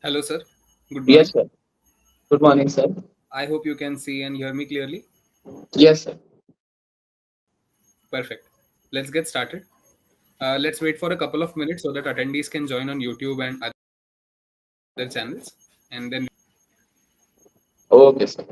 Hello, sir. Good Yes, morning. sir. Good morning, sir. I hope you can see and hear me clearly. Yes, sir. Perfect. Let's get started. Let's wait for a couple of minutes so that attendees can join on YouTube and other channels. And then, Okay, sir.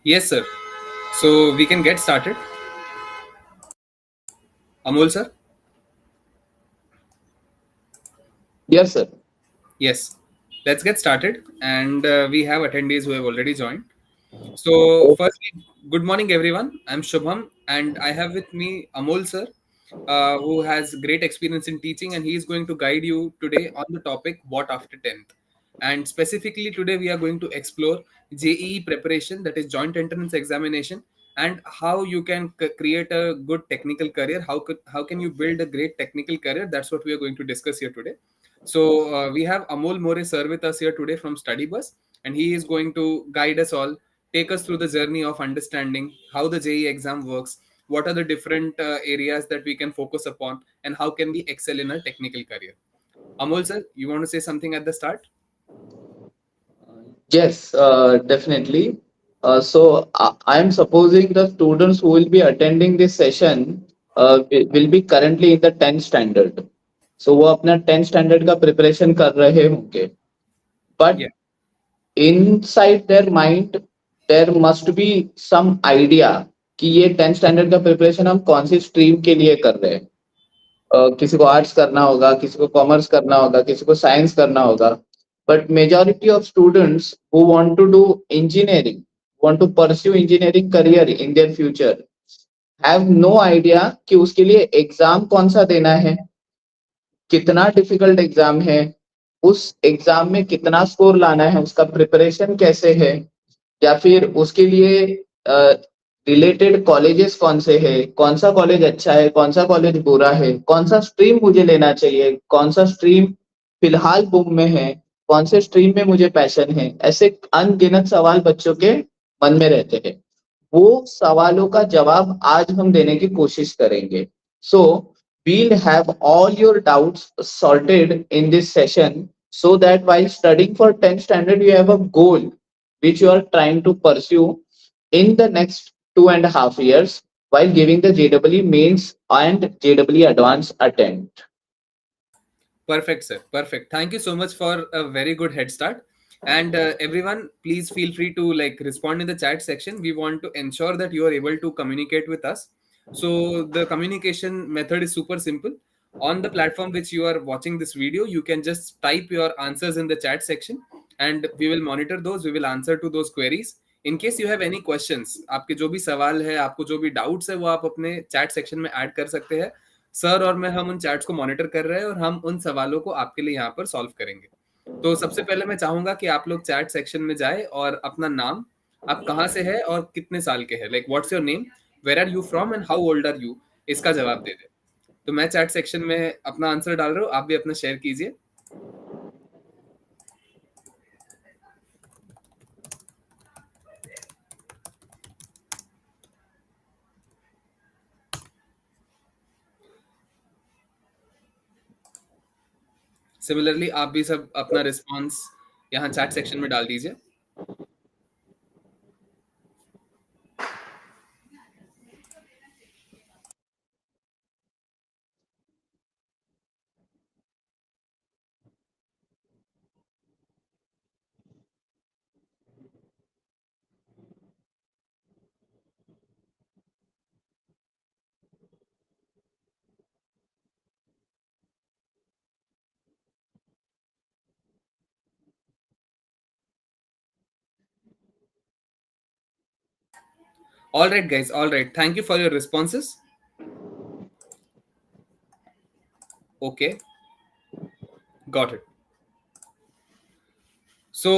yes, sir. So we can get started. Amol, sir. Yes, sir. Yes. Let's get started. And we have attendees who have already joined. So, Okay. firstly, good morning, everyone. I'm Shubham, and I have with me Amol, sir, who has great experience in teaching, and he is going to guide you today on the topic what after 10th. And specifically, today we are going to explore JEE preparation, that is Joint Entrance Examination, and how you can create a good technical career. How can you build a great technical career? That's what we are going to discuss here today. So, we have Amol More sir with us here today from Study Bus, and he is going to guide us all, take us through the journey of understanding how the JEE exam works, what are the different areas that we can focus upon, and how can we excel in a technical career. Amol sir, you want to say something at the start? Yes, definitely. I am supposing the students who will be attending this session will be currently in the 10th standard. So वो अपना 10th standard का preparation कर रहे होंगे. But Yeah. inside their mind there must be some idea कि ये 10th standard का preparation हम कौन सी stream के लिए कर रहे हैं. किसी को आर्ट्स करना होगा, किसी को कॉमर्स करना होगा, किसी को साइंस करना होगा. But majority of students who want to do engineering, want to pursue engineering career in their future, have no idea कि उसके लिए एग्जाम कौन सा देना है, कितना डिफिकल्ट एग्जाम है, उस एग्जाम में कितना स्कोर लाना है, उसका प्रिपरेशन कैसे है, या फिर उसके लिए रिलेटेड कॉलेजेस कौन से है, कौन सा कॉलेज अच्छा है, कौन सा कॉलेज बुरा है, कौन सा स्ट्रीम मुझे लेना चाहिए, कौन सा स्ट्रीम फिलहाल बूम में है, कौन से स्ट्रीम में मुझे पैशन है, ऐसे अनगिनत सवाल बच्चों के मन में रहते हैं। वो सवालों का जवाब आज हम देने की कोशिश करेंगे। सो we'll have all your doubts sorted in this session, so that while studying for 10th standard you have a goal which you are trying to pursue in the next 2.5 years while giving the JEE mains and JEE advanced attempt. Perfect, sir. Perfect. Thank you so much for a very good head start. And everyone, please feel free to like respond in the chat section. We want to ensure that you are able to communicate with us. So the communication method is super simple. On the platform which you are watching this video, you can just type your answers in the chat section, and we will monitor those. We will answer to those queries. In case you have any questions, आपके जो भी सवाल है, आपको जो भी doubts है, वो आप अपने chat section में add कर सकते हैं. सर और मैं हम उन चैट्स को मॉनिटर कर रहे हैं और हम उन सवालों को आपके लिए यहाँ पर सॉल्व करेंगे. तो सबसे पहले मैं चाहूंगा कि आप लोग चैट सेक्शन में जाए और अपना नाम, आप कहाँ से है और कितने साल के हैं, like what's your name, where are you from and how old are you, इसका जवाब दे दे. तो मैं चैट सेक्शन में अपना आंसर डाल रहा हूँ, आप भी अपना शेयर कीजिए. सिमिलरली आप भी सब अपना रिस्पॉन्स यहाँ चैट सेक्शन में डाल दीजिए. All right, guys. All right. Thank you for your responses. Okay. Got it. So,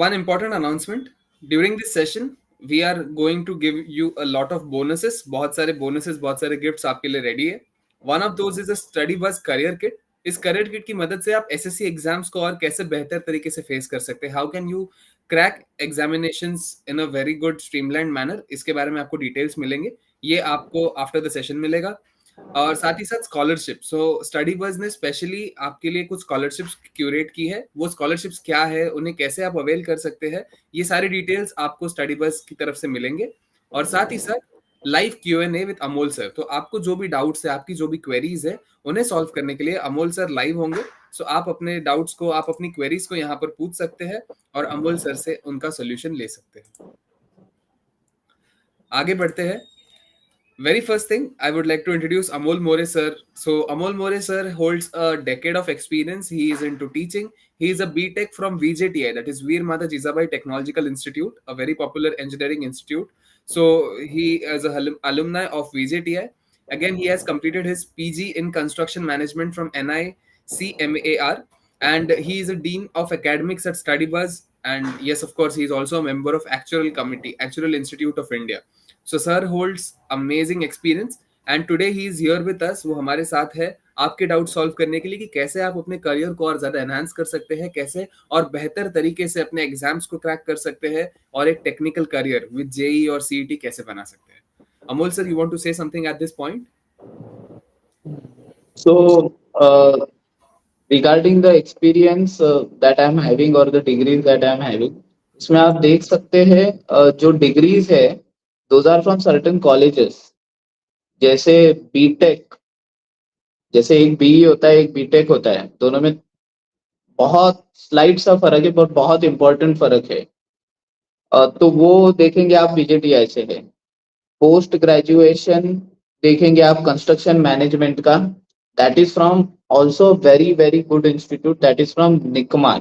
one important announcement during this session, we are going to give you a lot of bonuses. बहुत सारे bonuses, बहुत सारे gifts आपके लिए ready है. One of those is a study bus career kit. इस career kit की मदद से आप SSC एग्जाम्स को और कैसे बेहतर तरीके से फेस कर सकते हैं. How can you crack examinations in a very good streamlined manner? इसके बारे में आपको डिटेल्स मिलेंगे. ये आपको आफ्टर द सेशन मिलेगा. और साथ ही साथ स्कॉलरशिप. सो स्टडी बज ने स्पेशली आपके लिए कुछ स्कॉलरशिप्स क्यूरेट की है. वो स्कॉलरशिप्स क्या है, उन्हें कैसे आप अवेल कर सकते हैं, ये सारी डिटेल्स आपको स्टडी बज की तरफ से मिलेंगे. और साथ ही साथ live Q&A with Amol sir. तो आपको जो भी डाउट्स है, आपकी जो भी क्वेरीज है, उन्हें सॉल्व करने के लिए अमोल सर लाइव होंगे. सो आप अपने डाउट्स को, आप अपनी क्वेरीज को यहाँ पर पूछ सकते हैं और अमोल सर से उनका सोल्यूशन ले सकते हैं. आगे बढ़ते हैं. Very first thing, I would like to introduce Amol More sir. So Amol More sir holds a decade of experience. He is into teaching. He is a BTech from VJTI, that is Veer Mata Jizabai Technological Institute, a very popular engineering institute. So he is a alumni of VJTI. Again, he has completed his PG in construction management from NICMAR, and he is a dean of academics at StudyBuzz. And yes, of course, he is also a member of Actual Committee, Actual Institute of India. So sir holds amazing experience and today he is here with us. वो हमारे साथ है आपके doubt solve करने के लिए कि कैसे आप अपने करियर को और ज्यादा एनहांस कर सकते हैं, कैसे और बेहतर तरीके से अपने एग्जाम्स को क्रैक कर सकते हैं और एक टेक्निकल करियर विद जेई और सीईटी कैसे बना सकते हैं. Amol sir, you want to say something at this point? So, regarding the experience that I am having or the degrees that I am having, इसमें आप देख सकते हैं जो डिग्रीज है those are from certain colleges. जैसे बीटेक, जैसे एक बीई होता है, एक बीटेक होता है, दोनों में बहुत स्लाइड सा फर्क है, पर बहुत इंपॉर्टेंट फर्क है. तो वो देखेंगे आप बीजेटीआई से है. पोस्ट ग्रेजुएशन देखेंगे आप कंस्ट्रक्शन मैनेजमेंट का, that is from also very very good institute, that is from NICMAR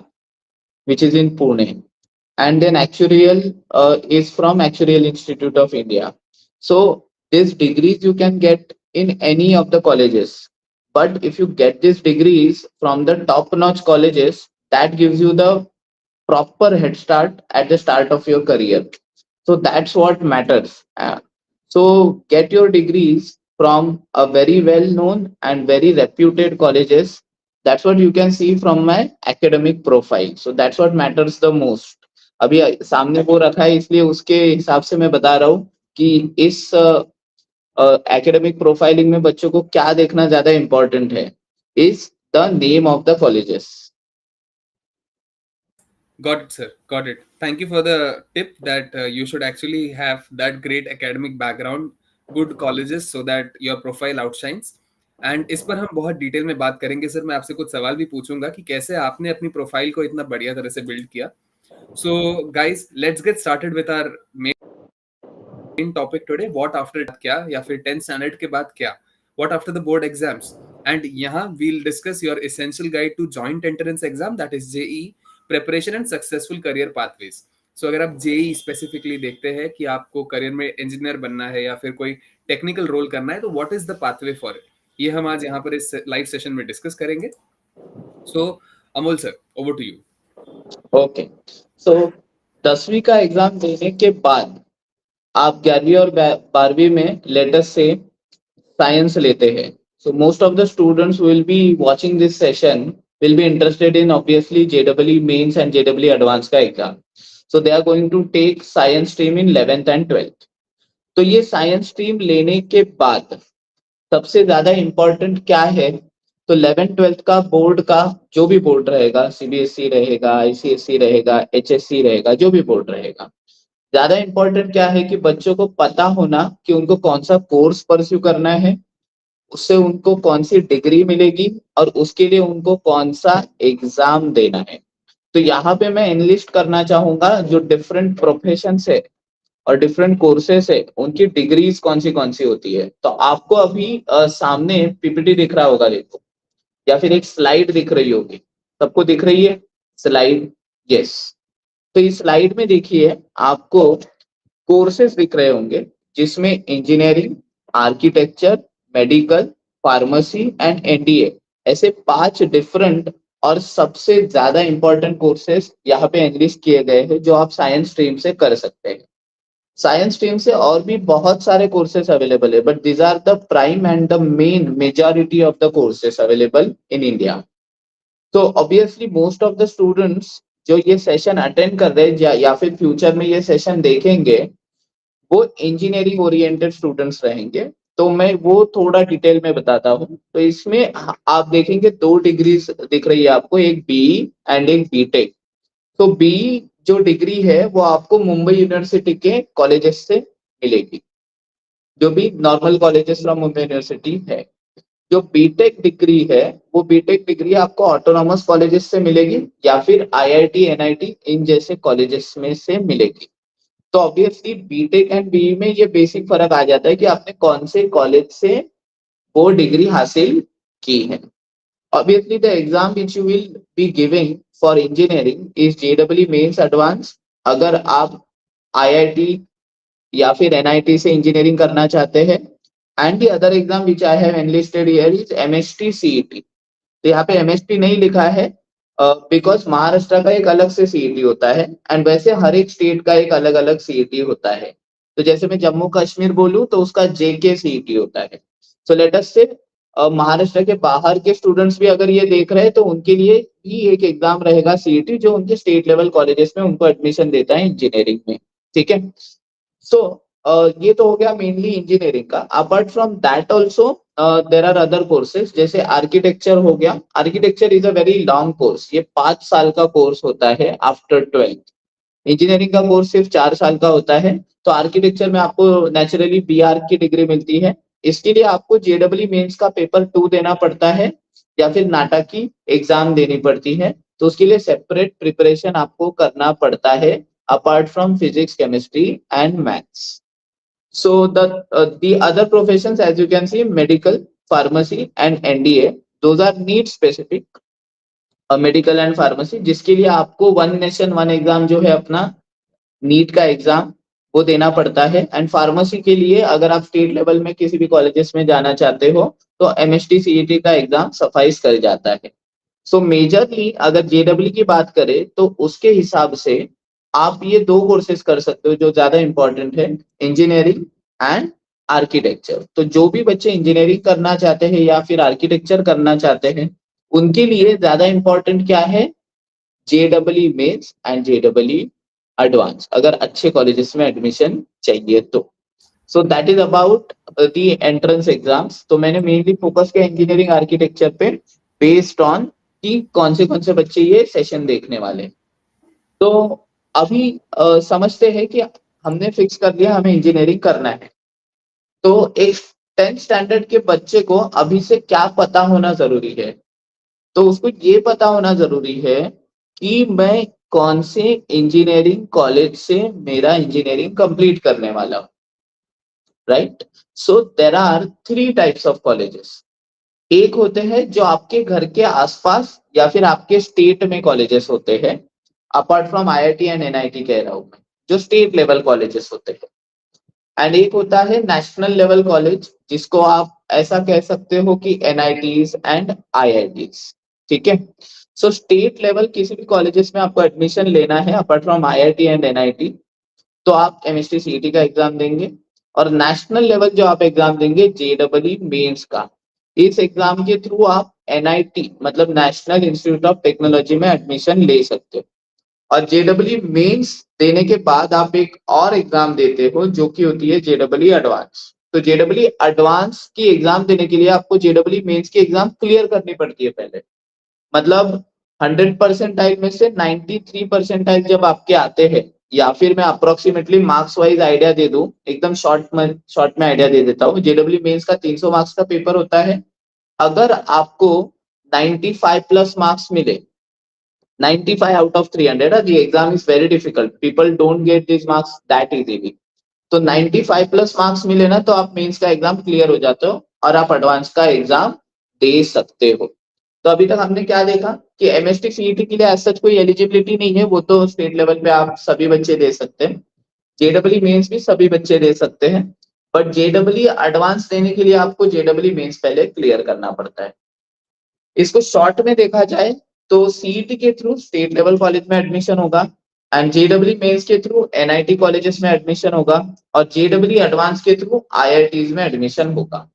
which is in Pune. And then actuarial is from Actuarial Institute of India. So these degrees you can get in any of the colleges, but if you get these degrees from the top notch colleges, that gives you the proper head start at the start of your career. So that's what matters. So get your degrees from a very well known and very reputed colleges That's what you can see from my academic profile. So that's what matters the most. अभी सामने वो रखा है इसलिए उसके हिसाब से मैं बता रहा हूँ कि इस एकेडमिक प्रोफाइलिंग में बच्चों को क्या देखना ज्यादा इंपॉर्टेंट है, is the name of the colleges. Got it, sir. Got it. Thank you for the tip that you should actually have that great academic background, good colleges, so that your profile outshines. And इस पर हम बहुत detail में बात करेंगे sir. मैं आपसे कुछ सवाल भी पूछूंगा कि कैसे आपने अपनी प्रोफाइल को इतना बढ़िया तरह से बिल्ड किया. So guys, let's get started with our main topic today. What after क्या, या फिर 10th स्टैंडर्ड के बाद क्या, what after the board exams. And यहाँ we'll discuss your essential guide to joint entrance exam, that is JEE preparation and successful career pathways. So अगर आप JEE specifically देखते हैं कि आपको करियर में इंजीनियर बनना है या फिर कोई टेक्निकल रोल करना है, तो what is the pathway for it, ये हम आज यहाँ पर इस लाइव सेशन में डिस्कस करेंगे. So Amol sir, over to you. Okay, so 10वीं का एग्जाम देने के बाद आप 11वीं और 12वीं में लेटेस्ट से साइंस लेते हैं. So most of the students who will be watching this session will be interested in obviously JEE mains and JEE advanced का exam. So they are going to take science stream in 11th and 12th. तो ये science stream लेने के बाद सबसे ज्यादा important क्या है, तो 11th-12th का बोर्ड का जो भी बोर्ड रहेगा, सीबीएसई रहेगा, आईसीएसई रहेगा, एचएससी रहेगा, जो भी बोर्ड रहेगा, ज्यादा इम्पोर्टेंट क्या है कि बच्चों को पता होना कि उनको कौन सा कोर्स परस्यू करना है, उससे उनको कौन सी डिग्री मिलेगी और उसके लिए उनको कौन सा एग्जाम देना है. तो यहाँ पे मैं एनलिस्ट करना चाहूंगा जो डिफरेंट प्रोफेशन है और डिफरेंट कोर्सेस है, उनकी डिग्रीज कौन सी होती है. तो आपको अभी सामने पीपीटी दिख रहा होगा देखो, या फिर एक स्लाइड दिख रही होगी. सबको दिख रही है स्लाइड? यस. तो इस स्लाइड में देखिए आपको कोर्सेस दिख रहे होंगे जिसमें engineering, architecture, medical, pharmacy and NDA, ऐसे 5 डिफरेंट और सबसे ज्यादा इंपॉर्टेंट कोर्सेस यहाँ पे एनलिस्ट किए गए हैं जो आप साइंस स्ट्रीम से कर सकते हैं. साइंस स्ट्रीम से और भी बहुत सारे कोर्सेस अवेलेबल है, but these are the prime and the main majority of the courses available in India. तो obviously most of the students जो ये सेशन अटेंड कर रहे हैं या फिर फ्यूचर में ये सेशन देखेंगे, वो इंजीनियरिंग ओरिएंटेड स्टूडेंट्स रहेंगे. तो मैं वो थोड़ा डिटेल में बताता हूँ. तो इसमें आप देखेंगे 2 डिग्रीज दिख रही है आपको, एक बीई एंड एक बीटेक. तो बीई जो डिग्री है वो आपको मुंबई यूनिवर्सिटी के कॉलेजेस से मिलेगी, जो भी normal colleges from Mumbai university है. जो बीटेक डिग्री है वो बीटेक डिग्री आपको ऑटोनॉमस कॉलेजेस से मिलेगी या फिर आईआईटी, एनआईटी इन जैसे कॉलेजेस में से मिलेगी. तो ऑब्वियसली बीटेक एंड बीई में ये बेसिक फर्क आ जाता है कि आपने कौन से कॉलेज से वो डिग्री हासिल की है. Obviously the exam which you will be giving for engineering is JEE mains advance. अगर आप आईआईटी या फिर एनआईटी से इंजीनियरिंग करना चाहते हैं. And the other exam which I have enlisted here is MST CET. तो यहाँ पे एमएसटी नहीं लिखा है बिकॉज महाराष्ट्र का एक अलग से सीईटी होता है एंड वैसे हर एक स्टेट का एक अलग अलग सीईटी होता है. तो जैसे मैं जम्मू कश्मीर बोलूं तो उसका जेके सीईटी होता है. सो लेट अस से महाराष्ट्र के बाहर के स्टूडेंट्स भी अगर ये देख रहे हैं तो उनके लिए भी एक एग्जाम रहेगा सीईटी, जो उनके स्टेट लेवल कॉलेजेस में उनको एडमिशन देता है इंजीनियरिंग में. ठीक है. सो ये तो हो गया मेनली इंजीनियरिंग का. Apart from that also there are other courses, जैसे आर्किटेक्चर हो गया. Architecture is a very long course, ये 5 साल का कोर्स होता है आफ्टर 12th. इंजीनियरिंग का कोर्स सिर्फ 4 साल का होता है. तो आर्किटेक्चर में आपको नेचुरली बीआर की डिग्री मिलती है. इसके लिए आपको जेडब्ल्यू मेंस का पेपर 2 देना पड़ता है या फिर नाटा की एग्जाम देनी पड़ती है. तो उसके लिए सेपरेट प्रिपरेशन आपको करना पड़ता है apart from physics, chemistry and maths. So the other professions, as you can see, medical, pharmacy and NDA, those are need specific. Medical and pharmacy जिसके लिए आपको वन नेशन वन एग्जाम जो है अपना नीट का एग्जाम वो देना पड़ता है. एंड फार्मेसी के लिए अगर आप स्टेट लेवल में किसी भी कॉलेजेस में जाना चाहते हो तो एमएसटी सीईटी का एग्जाम सफाइस कर जाता है. सो मेजरली अगर जेडब्ल्यू की बात करें तो उसके हिसाब से आप ये 2 कोर्सेज कर सकते हो जो ज्यादा इंपॉर्टेंट है, इंजीनियरिंग एंड आर्किटेक्चर. तो जो भी बच्चे इंजीनियरिंग करना चाहते हैं या फिर आर्किटेक्चर करना चाहते हैं उनके लिए ज्यादा इंपॉर्टेंट क्या है, JEE mains and JEE advance, अगर अच्छे कॉलेजेस में एडमिशन चाहिए तो। So that is about the entrance exams. तो मैंने मेनली फोकस किया इंजीनियरिंग आर्किटेक्चर पे, बेस्ड ऑन कि कौन से बच्चे ये सेशन देखने वाले। तो अभी समझते हैं कि हमने फिक्स कर लिया हमें इंजीनियरिंग करना है, तो एक 10th स्टैंडर्ड के बच्चे को अभी से क्या पता होना जरूरी है, तो उसको ये पता होना जरूरी है कि मैं कौन से इंजीनियरिंग कॉलेज से मेरा इंजीनियरिंग कंप्लीट करने वाला हूँ, right. So there are 3 types of colleges. एक होते हैं जो आपके घर के आसपास या फिर आपके स्टेट में कॉलेजेस होते हैं, apart from IIT and NIT कह रहा हूं मैं, जो स्टेट लेवल कॉलेजेस होते हैं। एंड एक होता है नेशनल लेवल कॉलेज, जिसको आप ऐसा कह सकते हो कि NITs एंड IITs, ठीक है। सो स्टेट लेवल किसी भी कॉलेजेस में आपको एडमिशन लेना है apart from IIT and NIT, तो आप MST CET का एग्जाम देंगे, और नेशनल लेवल जो आप एग्जाम देंगे JEE मेंस का। इस एग्जाम के थ्रू आप NIT मतलब नेशनल इंस्टीट्यूट ऑफ टेक्नोलॉजी में एडमिशन ले सकते हो। और JEE मेंस देने के बाद आप एक और एग्जाम देते हो जो कि होती है JEE एडवांस। तो JEE एडवांस की एग्जाम देने के लिए आपको JEE मेंस की एग्जाम क्लियर करनी पड़ती है पहले। मतलब 100 परसेंटाइल में से 93 परसेंटाइल जब आपके आते हैं, या फिर मैं अप्रोक्सीमेटली मार्क्स वाइज आइडिया दे दूं, एकदम शॉर्ट में आइडिया दे देता हूँ। JEE मेंस का 300 मार्क्स का पेपर होता है। अगर आपको 95 प्लस मार्क्स मिले, 95 out of 300, the exam is very difficult, people don't get these marks that easily। तो 95 प्लस मार्क्स मिले ना, तो आप मेंस का एग्जाम क्लियर हो जाते हो और आप एडवांस का एग्जाम दे सकते हो। तो अभी तक हमने क्या देखा कि MST CET के लिए ऐसा सच कोई एलिजिबिलिटी नहीं है, वो तो स्टेट लेवल पे आप सभी बच्चे दे सकते हैं। JEE मेंस भी सभी बच्चे दे सकते हैं, बट JEE एडवांस देने के लिए आपको JEE मेंस पहले क्लियर करना पड़ता है। इसको शॉर्ट में देखा जाए तो CET के थ्रू स्टेट लेवल कॉलेज में एडमिशन होगा, एंड JEE मेंस के थ्रू NIT कॉलेजेस में एडमिशन होगा, और JEE एडवांस के थ्रू IITs में एडमिशन होगा।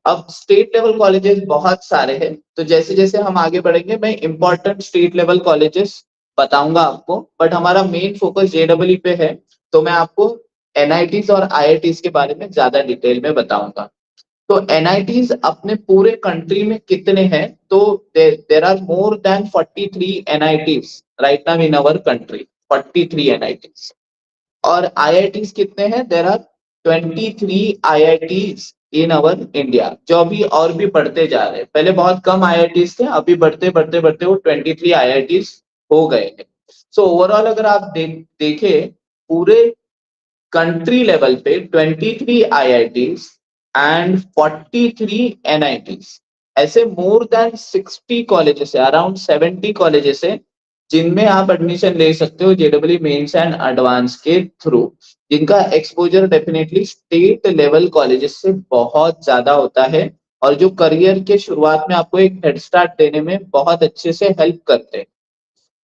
अब स्टेट लेवल कॉलेजेस बहुत सारे हैं, तो जैसे जैसे हम आगे बढ़ेंगे मैं इंपॉर्टेंट स्टेट लेवल कॉलेजेस बताऊंगा आपको, बट हमारा मेन फोकस JEE पे है, तो मैं आपको NITs और IITs के बारे में ज्यादा डिटेल में बताऊंगा। तो NITs अपने पूरे कंट्री में कितने हैं, तो there are more than 43 NITs right now in our country, 43 NITs। और IITs कितने हैं, there are 23 IITs in our India, जो अभी और भी बढ़ते जा रहे हैं। पहले बहुत कम IITs थे, अभी बढ़ते बढ़ते बढ़ते वो 23 IITs हो गए हैं। सो ओवरऑल अगर आप देखें पूरे कंट्री लेवल पे 23 IITs एंड 43 NITs, ऐसे मोर देन 60 कॉलेजेस है, अराउंड 70 कॉलेजेस है जिनमें आप एडमिशन ले सकते हो JEE मेंस एंड एडवांस के थ्रू, जिनका exposure definitely state level colleges से बहुत ज्यादा होता है, और जो करियर के शुरुआत में आपको एक हेड स्टार्ट देने में बहुत अच्छे से हेल्प करते हैं,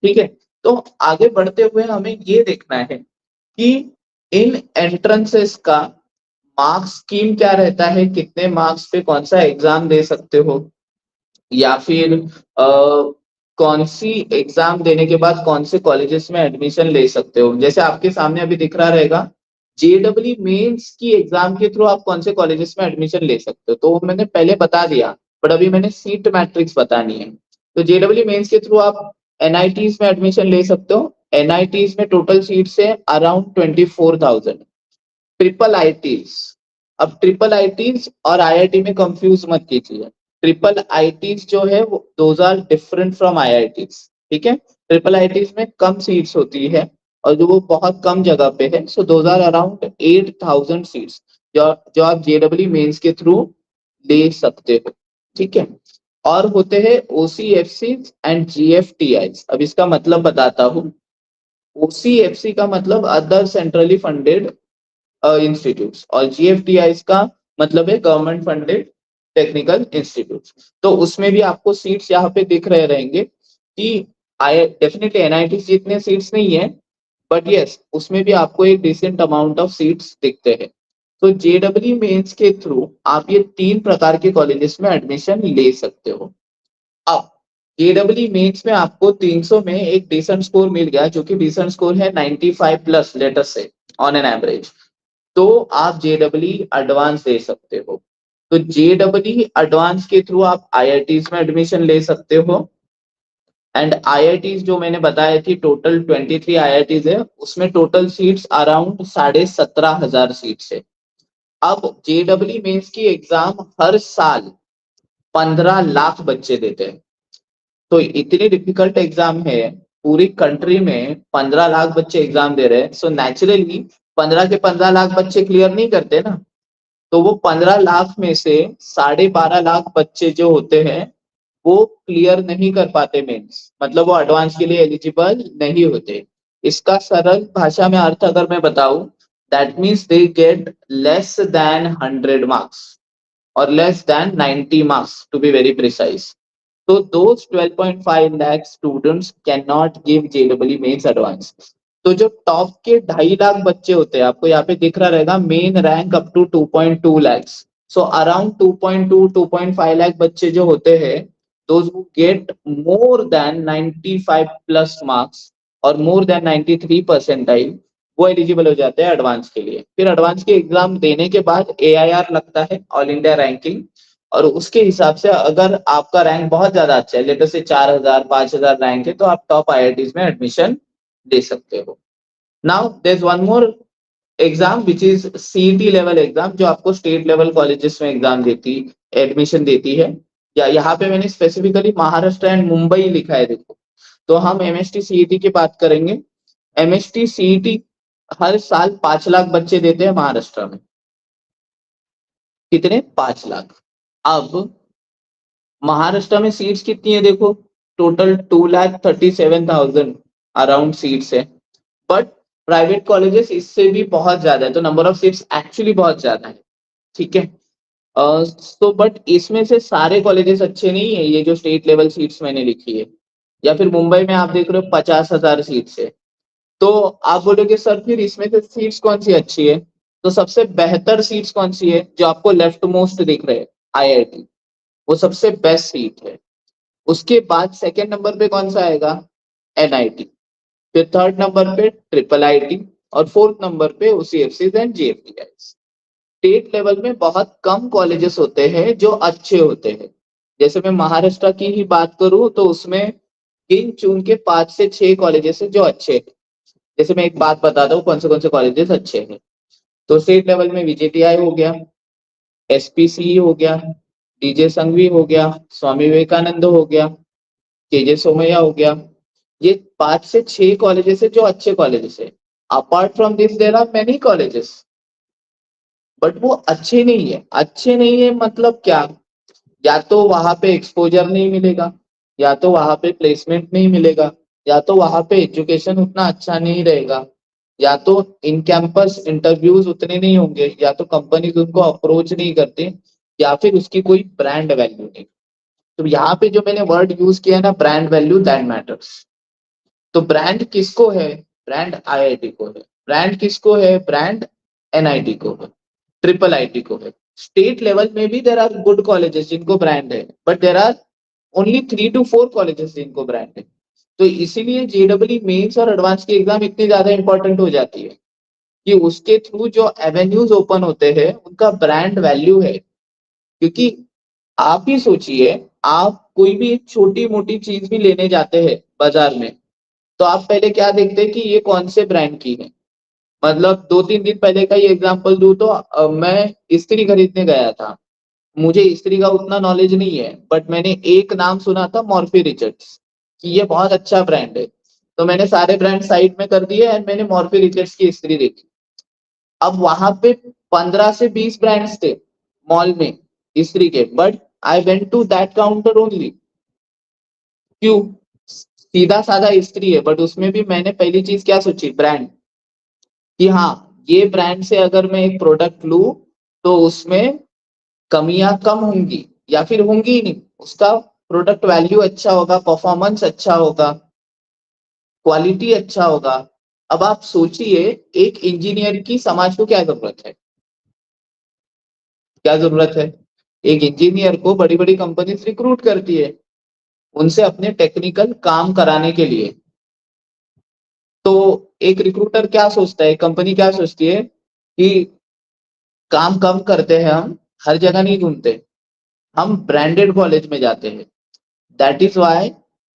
ठीक है। तो आगे बढ़ते हुए हमें ये देखना है कि इन एंट्रेंसेस का मार्क्स स्कीम क्या रहता है, कितने मार्क्स पे कौन सा एग्जाम दे सकते हो, या फिर कौन सी एग्जाम देने के बाद कौन से कॉलेजेस में एडमिशन ले सकते हो। जैसे आपके सामने अभी दिख रहा रहेगा JEE मेंस की एग्जाम के थ्रू आप कौन से कॉलेजेस में एडमिशन ले सकते हो, तो वो मैंने पहले बता दिया, बट अभी मैंने सीट मैट्रिक्स बतानी है। तो JEE मेंस के थ्रू आप NITs में एडमिशन ले सकते हो। NITs में टोटल सीट्स है अराउंड 24,000। ट्रिपल IITs, अब ट्रिपल IITs और IIT में कंफ्यूज मत कीजिए। ट्रिपल IITs जो है वो those are different from IITs, ठीक है। ट्रिपल IITs में कम सीट्स होती है और जो वो बहुत कम जगह पे है, so those are around 8,000 seats जो आप JEE मेंस के थ्रू ले सकते हो, ठीक है। और होते हैं OCFC एंड GFTIs। अब इसका मतलब बताता हूँ। OCFC का मतलब अदर सेंट्रली फंडेड इंस्टीट्यूट्स, और GFTIs का मतलब है गवर्नमेंट फंडेड टेक्निकल इंस्टीट्यूट्स। तो उसमें भी आपको सीट्स यहाँ पे दिख रहे रहेंगे कि आई डेफिनेटली NIT जितने सीट्स नहीं है, बट यस उसमें भी आपको एक डिसेंट अमाउंट ऑफ सीट्स दिखते हैं। तो JEE मेंस के थ्रू आप ये 3 प्रकार के कॉलेजेस में एडमिशन ले सकते हो। अब जेडब्ल्यू मेंस में आपको 300 में एक डिसेंट स्कोर मिल गया, जो कि डिसेंट स्कोर है 95 प्लस लेटर से ऑन एन एवरेज, तो आप जेडब्ल्यू एडवांस दे सकते हो। तो जेडब्ल्यू एडवांस के थ्रू आप आईआईटीज में एडमिशन ले सकते हो। एंड आईआईटीज जो मैंने बताया थी, टोटल 23 आईआईटीज है, उसमें टोटल सीट्स अराउंड 17,500 सीट्स है। अब जेडब्ल्यू मेंस की एग्जाम हर साल 15 लाख बच्चे देते हैं। तो इतनी डिफिकल्ट एग्जाम है, पूरी कंट्री में 15 लाख बच्चे एग्जाम दे रहे हैं, सो नेचुरली 15 के 15 लाख बच्चे क्लियर नहीं करते ना। तो वो 15 लाख में से 12.5 लाख बच्चे जो होते हैं वो क्लियर नहीं कर पाते मेंस, मतलब वो एडवांस के लिए एलिजिबल नहीं होते। इसका सरल भाषा में अर्थ अगर मैं बताऊं, that means they get less than 100 marks और less than 90 marks to be very precise. So those 12.5 lakh students cannot give JEE Mains Advance. तो जो टॉप के 2.5 लाख बच्चे होते हैं, आपको यहाँ पे दिख रहा रहेगा main rank up to 2.2 lakhs। So around 2.2 2.5 lakh बच्चे जो होते हैं, those who get more than 95 plus marks और मोर देन 93 परसेंटाइल, वो एलिजिबल हो जाते हैं एडवांस के लिए। फिर एडवांस के एग्जाम देने के बाद AIR लगता है, ऑल इंडिया रैंकिंग, और उसके हिसाब से अगर आपका रैंक बहुत ज्यादा अच्छा है, लेटर से 4,000 5,000 रैंक है, तो आप टॉप आईआईटीज में एडमिशन दे सकते हो। Now there is one more exam which is CET level exam, जो आपको स्टेट लेवल कॉलेजेस में एग्जाम देती एडमिशन देती है। या यहाँ पे मैंने स्पेसिफिकली महाराष्ट्र एंड मुंबई लिखा है, देखो। तो हम एमएसटी सीईटी की बात करेंगे। एमएसटी सीईटी हर साल 5 लाख बच्चे देते हैं महाराष्ट्र में। कितने? 5 लाख। अब महाराष्ट्र में सीट्स कितनी है देखो, टोटल 2,37,000 अराउंड सीट्स है। बट प्राइवेट कॉलेजेस इससे भी बहुत ज्यादा है, तो नंबर ऑफ सीट्स एक्चुअली बहुत ज्यादा है। ठीक है। तो बट इसमें से सारे कॉलेजेस अच्छे नहीं है, ये जो स्टेट लेवल सीट्स मैंने लिखी है। या फिर मुंबई में आप देख रहे हो 50,000 सीट्स है। तो आप बोलोगे सर फिर इसमें से सीट्स कौन सी अच्छी है? तो सबसे बेहतर सीट्स कौन सी है? जो आपको लेफ्ट मोस्ट दिख रहे हैं, आईआईटी, वो सबसे बेस्ट सीट है। उसके बाद सेकेंड नंबर पे कौन सा आएगा? एनआईटी। फिर थर्ड नंबर पे ट्रिपल आईटी, और फोर्थ नंबर पे ओसीएफसी एंड जीएफटीआई। स्टेट लेवल में बहुत कम कॉलेजेस होते हैं जो अच्छे होते हैं। जैसे मैं महाराष्ट्र की ही बात करूं तो उसमें गिन चुन के 5 से 6 कॉलेजेस है जो अच्छे हैं। जैसे मैं एक बात बताता हूँ कौन से कॉलेजेस अच्छे हैं। तो स्टेट लेवल में विजेटीआई हो गया, एसपीसी हो गया, डीजे संघवी हो गया, स्वामी विवेकानंद हो गया, केजे सोमैया हो गया। ये 5 से 6 कॉलेजेस है जो अच्छे कॉलेजेस है। Apart from this there are many colleges, but वो अच्छे नहीं है। अच्छे नहीं है मतलब क्या? या तो वहां पे एक्सपोजर नहीं मिलेगा, या तो वहां पे प्लेसमेंट नहीं मिलेगा, या तो वहां पे एजुकेशन उतना अच्छा नहीं रहेगा, या तो इन कैंपस इंटरव्यूज उतने नहीं होंगे, या तो कंपनीज उनको अप्रोच नहीं करते, या फिर उसकी कोई ब्रांड वैल्यू नहीं। तो यहाँ पे जो मैंने वर्ड यूज किया ना, ब्रांड वैल्यू, दैट मैटर्स। तो ब्रांड किसको है? ब्रांड आईआईटी को है। ब्रांड किसको है? ब्रांड एनआईटी को है, ट्रिपल आईटी को है। स्टेट लेवल में भी देर आर गुड कॉलेजेस जिनको ब्रांड है, but there are only 3 to 4 colleges जिनको ब्रांड है। तो इसीलिए जेडब्ल्यू मेंस और एडवांस की एग्जाम इतनी ज्यादा इंपॉर्टेंट हो जाती है कि उसके थ्रू जो एवेन्यूज ओपन होते हैं उनका ब्रांड वैल्यू है। क्योंकि आप ही सोचिए, आप कोई भी एक छोटी मोटी चीज भी लेने जाते हैं बाजार में, तो आप पहले क्या देखते हैं कि ये कौन से ब्रांड की है। मतलब 2-3 दिन पहले का ही एग्जांपल दूं तो मैं इस्त्री खरीदने गया था। मुझे इस्त्री का उतना नॉलेज नहीं है, बट मैंने एक नाम सुना था, मॉर्फी रिचर्ड्स, कि ये बहुत अच्छा ब्रांड है। तो मैंने सारे ब्रांड साइड में कर दिए एंड मैंने मॉर्फी रिचर्ड्स की इस्त्री देखी। अब वहां पे 15 से 20 ब्रांड्स थे मॉल में इस्त्री के, but I went to that counter only. क्यों? सीधा साधा इस्त्री है, बट उसमें भी मैंने पहली चीज क्या सोची? ब्रांड। कि हाँ, ये ब्रांड से अगर मैं एक प्रोडक्ट लूं तो उसमें कमियां कम होंगी, या फिर होंगी ही नहीं। उसका प्रोडक्ट वैल्यू अच्छा होगा, परफॉर्मेंस अच्छा होगा, क्वालिटी अच्छा होगा। अब आप सोचिए, एक इंजीनियर की समाज को क्या जरूरत है? क्या जरूरत है? एक इंजीनियर को बड़ी बड़ी कंपनी रिक्रूट करती है। उनसे अपने टेक्निकल काम कराने के लिए। तो एक रिक्रूटर क्या सोचता है, कंपनी क्या सोचती है कि काम कम करते हैं, हम हर जगह नहीं ढूंढते, हम ब्रांडेड कॉलेज में जाते हैं। दैट इज वाई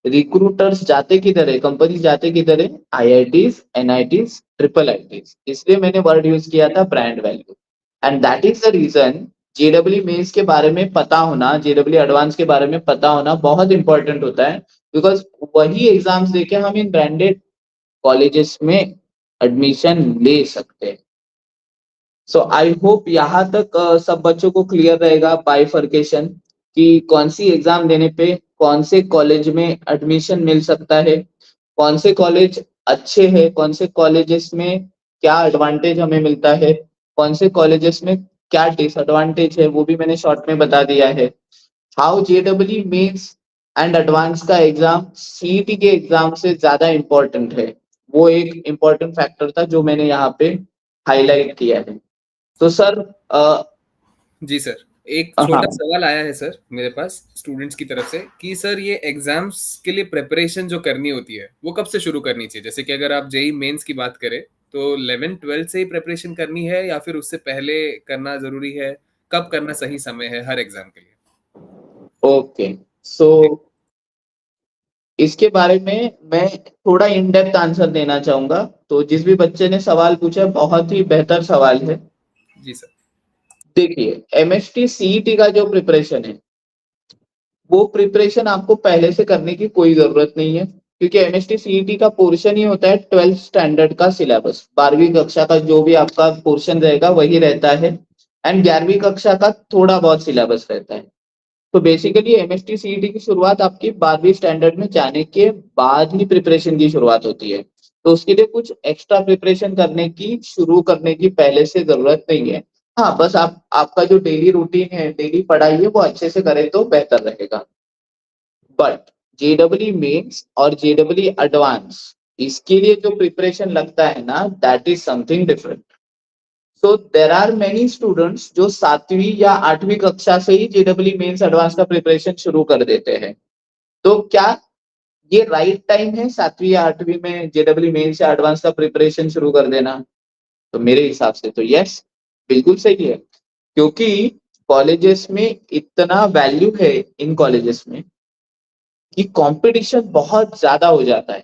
रिक्रूटर्स जाते किधर है, कंपनी जाते किधर है, आईआईटीज, एनआईटीज, ट्रिपल आईटीज। इसलिए मैंने वर्ड यूज किया था brand value. And that is the reason जेडब्ल्यू मेंस के बारे में पता होना, जेडब्ल्यू एडवांस के बारे में पता होना बहुत इंपॉर्टेंट होता है। बिकॉज वही एग्जाम्स देके हम इन ब्रांडेड कॉलेजेस में एडमिशन ले सकते हैं। सो आई होप यहाँ तक सब बच्चों को क्लियर रहेगा बाइफर्केशन कि कौन सी एग्जाम देने पे कौन से कॉलेज में एडमिशन मिल सकता है, कौन से कॉलेज अच्छे हैं, कौन से कॉलेजेस में क्या एडवांटेज हमें मिलता है, कौन से कॉलेजेस में क्या डिसएडवांटेज है, वो भी मैंने शॉर्ट में बता दिया है। हाउ जेडब्ल्यू मेंस एंड एडवांस का एग्जाम सीईटी के एग्जाम से ज्यादा इंपॉर्टेंट है, वो एक इंपॉर्टेंट फैक्टर था जो मैंने यहाँ पे हाईलाइट किया है। तो सर जी सर, एक हाँ छोटा सवाल आया है सर मेरे पास स्टूडेंट्स की तरफ से कि सर ये एग्जाम्स के लिए प्रिपरेशन जो करनी होती है वो कब से शुरू करनी चाहिए? जैसे कि अगर आप जेई मेंस की बात करें तो 11th 12th से ही प्रिपरेशन करनी है या फिर उससे पहले करना जरूरी है? कब करना सही समय है हर एग्जाम के लिए? ओके। सो जी इसके बारे में मैं थोड़ा इन डेप्थ आंसर देना चाहूंगा। तो जिस भी बच्चे ने सवाल पूछा बहुत ही बेहतर सवाल है। जी सर। देखिए एमएसटी सीईटी का जो प्रिपरेशन है वो प्रिपरेशन आपको पहले से करने की कोई जरूरत नहीं है, क्योंकि एमएसटी सीईटी का पोर्शन ही होता है 12th स्टैंडर्ड का सिलेबस। 12वीं कक्षा का जो भी आपका पोर्शन रहेगा वही रहता है, एंड 11वीं कक्षा का थोड़ा बहुत सिलेबस रहता है। तो बेसिकली एमएसटी सीईटी की शुरुआत आपकी 12वीं स्टैंडर्ड में जाने के बाद ही प्रिपरेशन की शुरुआत होती है। तो उसके लिए कुछ एक्स्ट्रा प्रिपरेशन करने की, शुरू करने की पहले से जरूरत नहीं है। हाँ बस आप आपका जो डेली रूटीन है, डेली पढ़ाई है, वो अच्छे से करें तो बेहतर रहेगा। बट जेडब्ल्यू मेंस और जेडब्ल्यू एडवांस, इसके लिए जो प्रिपरेशन लगता है ना, that is something different. So there are many students जो 7वीं या 8वीं कक्षा से ही जेडब्ल्यू मेंस एडवांस का प्रिपरेशन शुरू कर देते हैं। तो क्या ये राइट टाइम है 7वीं या 8वीं में जेडब्ल्यू मेंस या एडवांस का प्रिपरेशन शुरू कर देना? तो मेरे हिसाब से तो यस, बिल्कुल सही है। क्योंकि कॉलेजेस में इतना वैल्यू है इन कॉलेजेस में कि कंपटीशन बहुत ज्यादा हो जाता है।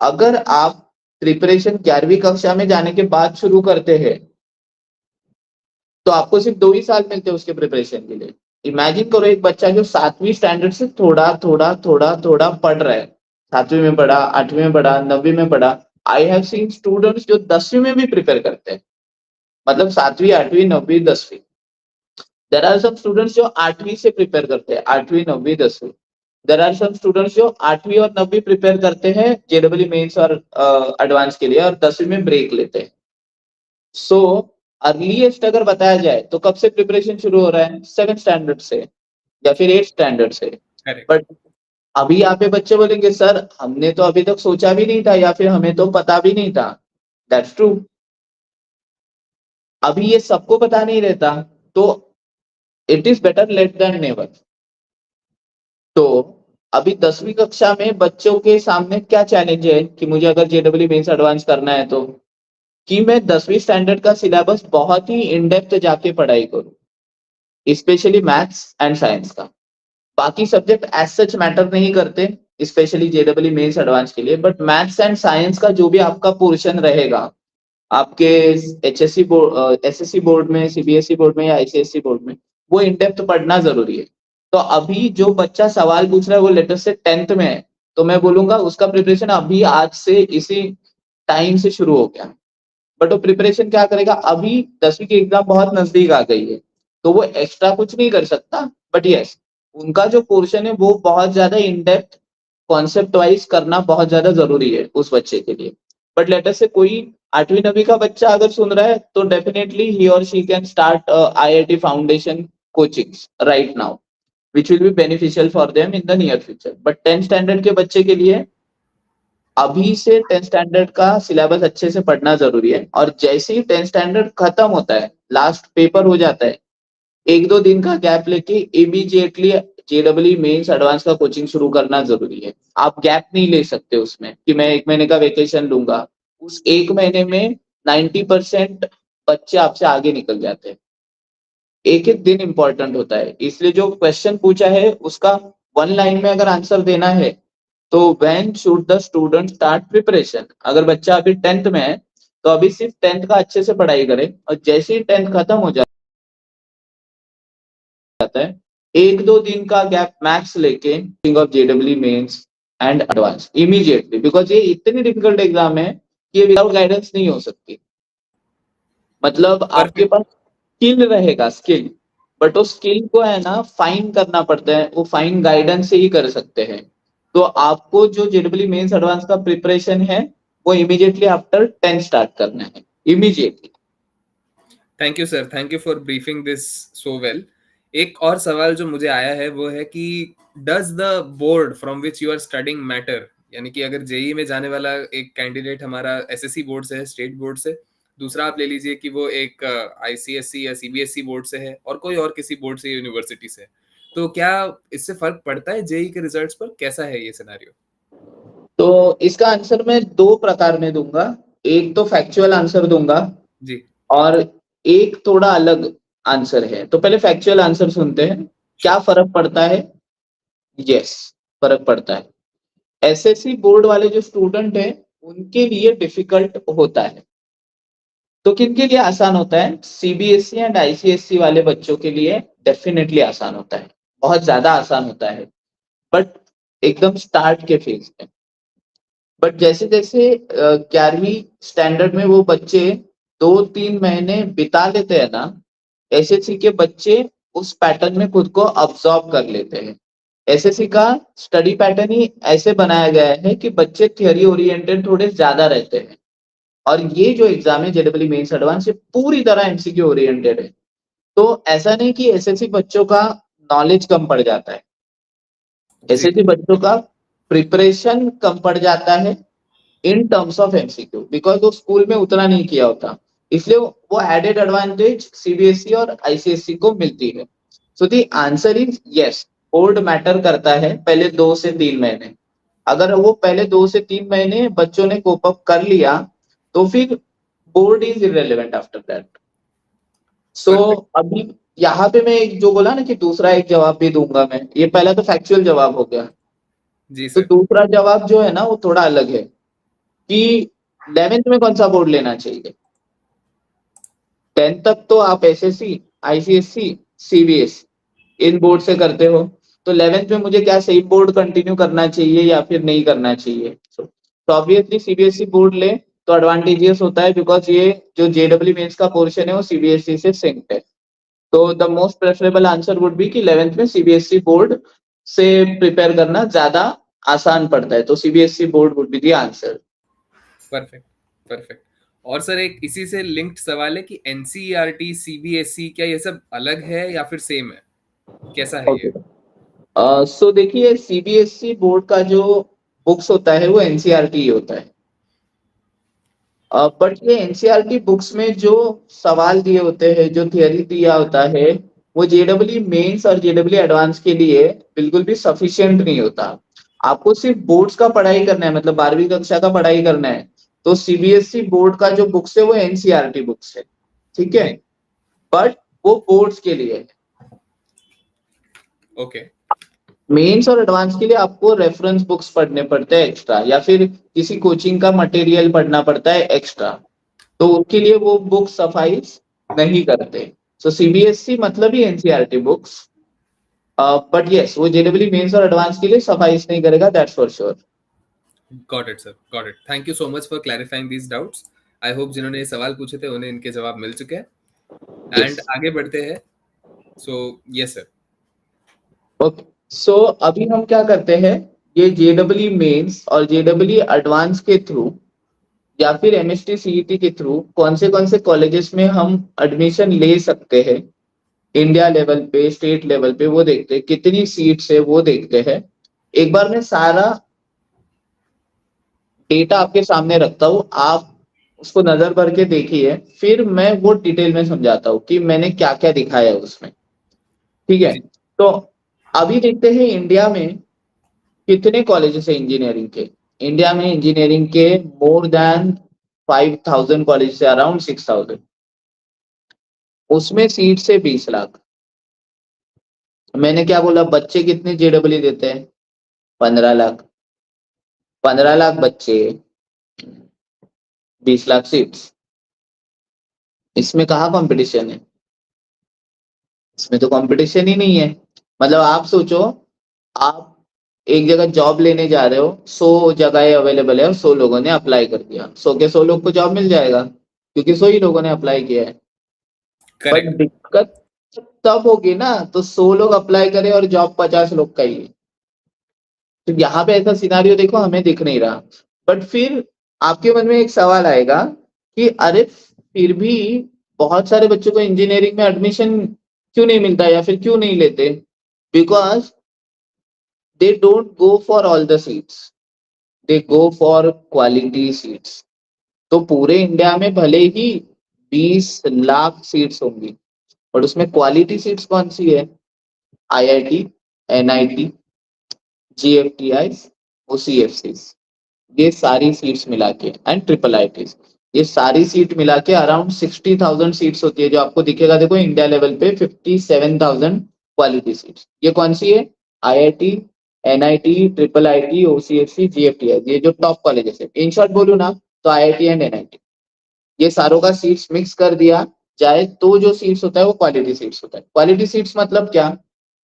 अगर आप प्रिपरेशन 11वीं कक्षा में जाने के बाद शुरू करते हैं तो आपको सिर्फ 2 ही साल मिलते हैं उसके प्रिपरेशन के लिए। इमेजिन करो एक बच्चा जो 7वीं स्टैंडर्ड से थोड़ा थोड़ा थोड़ा थोड़ा पढ़ रहा है, 7वीं में पढ़ा, 8वीं में पढ़ा, 9वीं में पढ़ा। आई हैव सीन स्टूडेंट्स जो 10वीं में भी प्रिपेयर करते हैं, मतलब 7वीं, 8वीं, 9वीं, 10वीं। देर आर सम स्टूडेंट्स जो 8वीं से प्रिपेयर करते हैं, 8वीं, 9वीं, 10वीं। देर आर सम स्टूडेंट्स जो 8वीं और 9वीं प्रिपेयर करते हैं जेडब्ल्यू मेंस और एडवांस के लिए, और 10वीं में ब्रेक लेते हैं। सो अर्लीस्ट अगर बताया जाए तो कब से प्रिपरेशन शुरू हो रहा है? 7th स्टैंडर्ड से या फिर 8th स्टैंडर्ड से। करेक्ट। बट अभी यहाँ पे बच्चे बोलेंगे सर हमने तो अभी तक सोचा भी नहीं था, या फिर हमें तो पता भी नहीं था। That's true. अभी ये सबको पता नहीं रहता, तो it is better late than never. तो अभी 10वीं कक्षा में बच्चों के सामने क्या चैलेंज है कि मुझे अगर जेडब्ल्यू मेंस एडवांस करना है तो, कि मैं 10वीं स्टैंडर्ड का सिलेबस बहुत ही इन डेप्थ जाके पढ़ाई करूं, स्पेशली मैथ्स एंड साइंस का। बाकी सब्जेक्ट एज सच मैटर नहीं करते, स्पेशली जेडब्ल्यू मेंस एडवांस के लिए, बट मैथ्स एंड साइंस का जो भी आपका पोर्शन रहेगा आपके एचएससी बोर्ड, एसएससी बोर्ड में, सीबीएसई बोर्ड में या आईसीएसई बोर्ड में, वो इन डेप्थ पढ़ना जरूरी है। तो अभी जो बच्चा सवाल पूछ रहा है वो लेटेस्ट से 10th में है, तो मैं बोलूंगा उसका प्रिपरेशन अभी आज से इसी टाइम से शुरू हो गया। बट वो प्रिपरेशन क्या करेगा, अभी 10वीं की एग्जाम बहुत नजदीक आ गई है, तो वो एक्स्ट्रा कुछ नहीं कर सकता। बट यस, उनका जो पोर्शन है वो बहुत ज्यादा इन डेप्थ कॉन्सेप्ट वाइज करना बहुत ज्यादा जरूरी है उस बच्चे के लिए। बट लेटर से कोई 8वीं 9वीं का बच्चा अगर सुन रहा है तो डेफिनेटली ही और she can start IIT foundation coachings right now, which will be beneficial for them in the near future. But 10th standard के बच्चे के लिए अभी से 10th स्टैंडर्ड का सिलेबस अच्छे से पढ़ना जरूरी है। और जैसे ही 10th स्टैंडर्ड खत्म होता है, लास्ट पेपर हो जाता है, 1-2 दिन का गैप लेके इमीडिएटली जेडब्ल्यू मेंस एडवांस का कोचिंग शुरू करना जरूरी है। आप गैप नहीं ले सकते उसमें कि मैं 1 महीने का वेकेशन लूंगा। उस 1 महीने में 90% बच्चे आपसे आगे निकल जाते हैं। एक एक दिन इंपॉर्टेंट होता है, इसलिए जो क्वेश्चन पूछा है उसका 1 लाइन में अगर आंसर देना है तो when should the student start preparation. अगर बच्चा अभी 10th में है तो अभी सिर्फ 10th का अच्छे से पढ़ाई करे, और जैसे ही 10th खत्म हो जाता है 1-2 दिन का गैप मैक्स लेके ऑफ जेडब्ल्यू mains and advance immediately, because ये इतनी डिफिकल्ट एग्जाम है कि ये विदाउट गाइडेंस नहीं हो सकती। मतलब आपके परफेक्ट। पास स्किल रहेगा, स्किल, बट वो स्किल को है ना फाइन करना पड़ता है, वो फाइन गाइडेंस से ही कर सकते हैं। तो आपको जो जेडब्ल्यू मेंस एडवांस का प्रिपरेशन है वो इमीडिएटली आफ्टर 10 स्टार्ट करना है, immediately. Thank you sir, thank you for briefing this so well. एक और सवाल जो मुझे आया है वो है कि does the board from which you are studying matter, यानी कि अगर जेई में जाने वाला एक कैंडिडेट हमारा एसएससी बोर्ड से है, स्टेट बोर्ड से, दूसरा आप ले लीजिए कि वो एक आईसीएससी या सीबीएसई बोर्ड से है, और कोई और किसी बोर्ड से, यूनिवर्सिटी से, तो क्या इससे फर्क पड़ता है जेई के रिजल्ट्स पर? कैसा है ये सिनेरियो? तो इसका आंसर मैं 2 प्रकार में दूंगा। एक तो फैक्चुअल आंसर दूंगा जी। और एक थोड़ा अलग आंसर है। तो पहले फैक्चुअल आंसर सुनते हैं। क्या श्योर। फर्क पड़ता है? यस, फर्क पड़ता है। एसएससी बोर्ड वाले जो स्टूडेंट हैं उनके लिए डिफिकल्ट होता है। तो किन के लिए आसान होता है? सीबीएसई एंड आईसीएसई वाले बच्चों के लिए डेफिनेटली आसान होता है, बहुत ज्यादा आसान होता है, बट एकदम स्टार्ट के फेज में। बट जैसे जैसे 11वीं स्टैंडर्ड में वो बच्चे 2-3 महीने बिता लेते हैं ना, एसएससी के बच्चे उस पैटर्न में खुद को अब्सॉर्ब कर लेते हैं। एसएससी का स्टडी पैटर्न ही ऐसे बनाया गया है कि बच्चे थियोरी ओरिएंटेड थोड़े ज्यादा रहते हैं, और ये जो एग्जाम है जेडब्ल्यू मेंस एडवांस, ये पूरी तरह एमसीक्यू ओरिएंटेड है। तो ऐसा नहीं कि एसएससी बच्चों का नॉलेज कम पड़ जाता है, जी। एसएससी बच्चों का प्रिपरेशन कम पड़ जाता है in terms of MCQ, because वो स्कूल में उतना नहीं किया होता। इसलिए वो एडेड एडवांटेज सीबीएसई और आईसीएसई को मिलती है। So the answer is yes, board matter करता है पहले 2 से 3 महीने। अगर वो पहले 2 से 3 महीने बच्चों ने कोप अप कर लिया तो फिर board is irrelevant after that. So perfect. अभी यहाँ पे मैं एक जो बोला ना कि दूसरा एक जवाब भी दूंगा मैं, ये पहला तो फैक्चुअल जवाब हो गया। जी तो सर। दूसरा जवाब जो है ना वो थोड़ा अलग है कि 11th में कौन सा बोर्ड लेना चाहिए। 10th तक तो आप एसएससी, आईसीएससी, सीबीएस इन बोर्ड से करते हो, तो 11th में मुझे क्या सेम बोर्ड कंटिन्यू करना चाहिए या फिर नहीं करना चाहिए? तो ऑब्वियसली सीबीएसई बोर्ड ले तो एडवांटेजियस होता है, बिकॉज ये जो जेडब्ल्यू मेंस का पोर्शन है वो सीबीएसई से सिंक्ड है। तो the most preferable answer would be कि 11th में सीबीएसई बोर्ड से प्रिपेयर करना ज्यादा आसान पड़ता है, तो CBSE board would be the answer. Perfect. Perfect. और सर एक इसी से लिंक्ड सवाल है कि एनसीईआरटी, सीबीएसई, क्या ये सब अलग है या फिर सेम है? कैसा है ओके, ये? सो देखिए सीबीएसई बोर्ड का जो बुक्स होता है वो एनसीईआरटी होता है, बट ये एनसीईआरटी बुक्स में जो सवाल दिए होते हैं, जो थियरी दिया होता है, वो जेडब्ल्यू मेंस और जेडब्ल्यू एडवांस के लिए बिल्कुल भी सफिशिएंट नहीं होता। आपको सिर्फ बोर्ड्स का पढ़ाई करना है, मतलब 12वीं कक्षा का पढ़ाई करना है, तो सीबीएसई बोर्ड का जो बुक्स है वो एनसीईआरटी बुक्स है, ठीक है, जी। बट वो बोर्ड्स के लिए है। ओके। मेंस और एडवांस के लिए आपको रेफरेंस बुक्स पढ़ने पड़ते हैं एक्स्ट्रा, या फिर किसी कोचिंग का मटेरियल पढ़ना पड़ता है एक्स्ट्रा, तो उनके लिए वो बुक सफाइस नहीं करते। सो सीबीएसई मतलब ही एनसीईआरटी बुक्स, बट यस वो जेडब्ल्यू मेंस और एडवांस के लिए सफाइस नहीं करेगा, that's for sure. Got it sir, got it. Thank you so much for clarifying these doubts. I hope जिन्होंने ये सवाल पूछे थे उन्हें इनके जवाब मिल चुके हैं। यस, एंड आगे बढ़ते हैं। So yes sir. ओके। सो अभी हम क्या करते हैं, ये जेडब्ल्यू मेंस और जेडब्ल्यू एडवांस के थ्रू या फिर एमएसटी सीईटी के थ्रू कौन से कॉलेजेस में हम एडमिशन ले सकते हैं, इंडिया लेवल पे, स्टेट लेवल पे, वो देखते हैं, कितनी सीट्स है वो देखते हैं। एक बार मैं सारा डेटा आपके सामने रखता हूँ, आप उसको नजर भर के देखिए, फिर मैं वो डिटेल में समझाता हूँ कि मैंने क्या क्या दिखाया है उसमें, ठीक है। जी। तो अभी देखते हैं इंडिया में कितने कॉलेजेस है इंजीनियरिंग के। इंडिया में इंजीनियरिंग के मोर देन 5,000 कॉलेज से अराउंड 6,000, उसमें सीट से 20 लाख। मैंने क्या बोला, बच्चे कितने जेडब्ल्यू देते हैं? 15 लाख। 15 लाख बच्चे, 20 लाख सीट्स, इसमें कहाँ कंपटीशन है? इसमें तो कंपटीशन ही नहीं है। मतलब आप सोचो, आप एक जगह जॉब लेने जा रहे हो, 100 जगह अवेलेबल है और 100 लोगों ने अप्लाई कर दिया, 100 के 100 लोग को जॉब मिल जाएगा क्योंकि 100 ही लोगों ने अप्लाई किया है। But correct. दिक्कत तब होगी ना, तो 100 लोग अप्लाई करें और जॉब 50 लोग का ही है। तो यहाँ पे ऐसा सिनारियो देखो हमें दिख नहीं रहा। बट फिर आपके मन में एक सवाल आएगा कि अरे फिर भी बहुत सारे बच्चों को इंजीनियरिंग में एडमिशन क्यों नहीं मिलता या फिर क्यों नहीं लेते? Because they don't go for all the seats, they go for quality seats. तो पूरे इंडिया में भले ही 20 लाख सीट्स होंगी, बट उसमें क्वालिटी सीट्स कौन सी है? आईआईटी, एनआईटी, जीएफटीआई, ओसीएफसी, ये सारी सीट्स मिला के एंड ट्रिपल आईटीज, ये सारी सीट मिला के अराउंड 60,000 सीट्स होती है। जो आपको दिखेगा देखो इंडिया लेवल पे 57,000 क्वालिटी सीट्स। ये कौन सी है? IIT, NIT, triple IT, OCSC, GFTI, ये जो टॉप कॉलेजेस है। इन शॉर्ट बोलूँ ना तो आईआईटी एंड एनआईटी, ये सारों का सीट्स मिक्स कर दिया जाए तो जो सीट्स होता है वो क्वालिटी सीट्स होता है। क्वालिटी सीट्स मतलब क्या,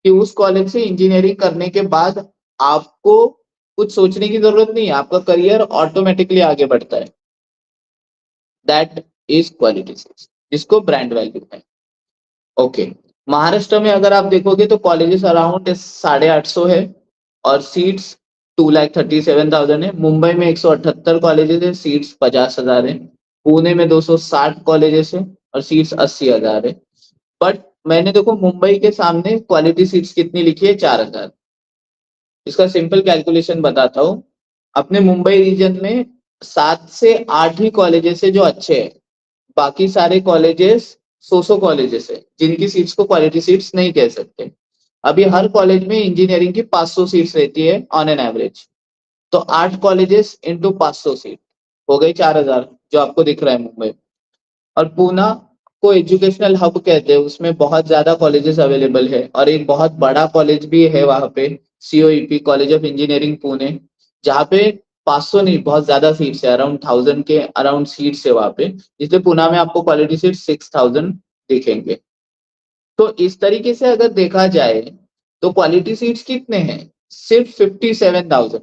कि उस कॉलेज से इंजीनियरिंग करने के बाद आपको कुछ सोचने की जरूरत नहीं है, आपका करियर ऑटोमेटिकली आगे बढ़ता है। दैट इज क्वालिटी सीट्स, जिसको ब्रांड वैल्यू है। ओके, महाराष्ट्र में अगर आप देखोगे तो कॉलेजेस अराउंड 850 है और सीट्स 2,37,000 है। मुंबई में 178 कॉलेजेस है, सीट्स 50,000 है। पुणे में 260 कॉलेजेस है और सीट्स 80,000 है। बट मैंने देखो मुंबई के सामने क्वालिटी सीट्स कितनी लिखी है? 4,000। इसका सिंपल कैलकुलेशन बताता हूँ। अपने मुंबई रीजन में 7 से 8 ही कॉलेजेस है जो अच्छे हैं, बाकी सारे कॉलेजेस सो कॉलेजेस है जिनकी सीट्स को क्वालिटी सीट्स नहीं कह सकते। अभी हर कॉलेज में इंजीनियरिंग की 500 सीट्स रहती है ऑन एन एवरेज, तो 8 कॉलेजेस इंटू 500 सीट हो गई 4,000, जो आपको दिख रहा है मुंबई। और पूना को एजुकेशनल हब कहते हैं, उसमें बहुत ज्यादा कॉलेजेस अवेलेबल है और एक बहुत बड़ा कॉलेज भी है वहां पे, COEP, college of engineering Pune, जहाँ पे 500 नहीं बहुत ज्यादा सीट्स है, अराउंड 1,000 के अराउंड सीट्स है वहां पे, इसलिए पुणे में आपको क्वालिटी सीट 6,000 दिखेंगे। तो इस तरीके से अगर देखा जाए तो क्वालिटी सीट्स कितने हैं? सिर्फ 57,000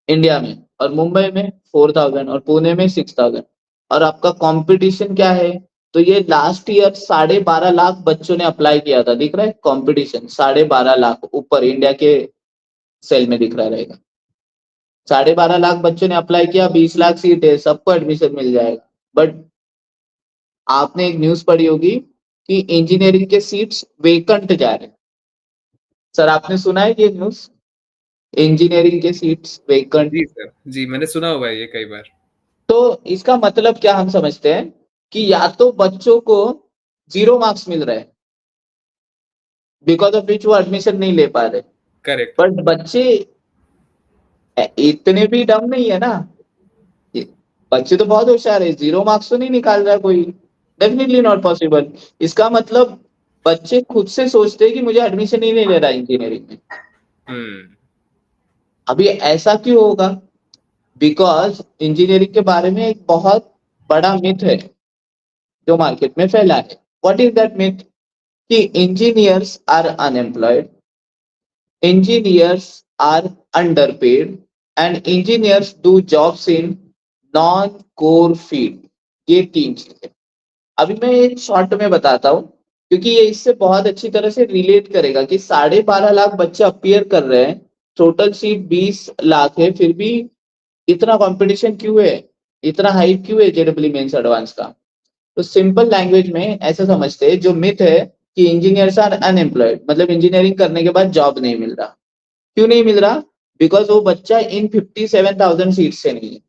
इंडिया में, और मुंबई में 4,000 और पुणे में 6,000। और आपका कंपटीशन क्या है? तो ये लास्ट ईयर 12.5 लाख बच्चों ने अप्लाई किया था, दिख रहा है कंपटीशन? 12.5 लाख ऊपर इंडिया के सेल में दिख रहा रहेगा। 12.5 लाख बच्चों ने अप्लाई किया, 20 लाख सीट है, सबको एडमिशन मिल जाएगा। बट आपने एक न्यूज पढ़ी होगी कि इंजीनियरिंग के सीट्स वेकेंट जा रहे हैं। सर आपने सुना है ये न्यूज? इंजीनियरिंग के सीट्स वेकेंट। जी सर, जी मैंने सुना हुआ है ये कई बार। तो इसका मतलब क्या हम समझते हैं कि या तो बच्चों को 0 मार्क्स मिल रहे हैं बिकॉज ऑफ विच वो एडमिशन नहीं ले पा रहे। करेक्ट। बट बच्चे इतने भी डम नहीं है ना, बच्चे तो बहुत होशियार है, 0 मार्क्स तो नहीं निकाल रहा कोई, डेफिनेटली नॉट पॉसिबल। इसका मतलब बच्चे खुद से सोचते हैं कि मुझे एडमिशन ही नहीं ले रहा इंजीनियरिंग में। हम्म। अभी ऐसा क्यों होगा? बिकॉज इंजीनियरिंग के बारे में एक बहुत बड़ा मिथ है जो मार्केट में फैला है। What is that myth? कि engineers are unemployed, engineers are underpaid, and engineers do jobs in non-core field। ये 3 चीजें अभी मैं एक शॉर्ट में बताता हूँ, क्योंकि ये इससे बहुत अच्छी तरह से रिलेट करेगा कि 12.5 लाख बच्चे अपियर कर रहे हैं, टोटल सीट 20 लाख है, फिर भी इतना कंपटीशन क्यों है, इतना हाइप क्यों है जेडब्ल्यू मेंस एडवांस का? तो सिंपल लैंग्वेज में ऐसा समझते हैं, जो मिथ है कि इंजीनियर्स आर अनएम्प्लॉयड, मतलब इंजीनियरिंग करने के बाद जॉब नहीं मिल रहा। क्यों नहीं मिल रहा? बिकॉज वो बच्चा इन 57,000 सीट से नहीं है।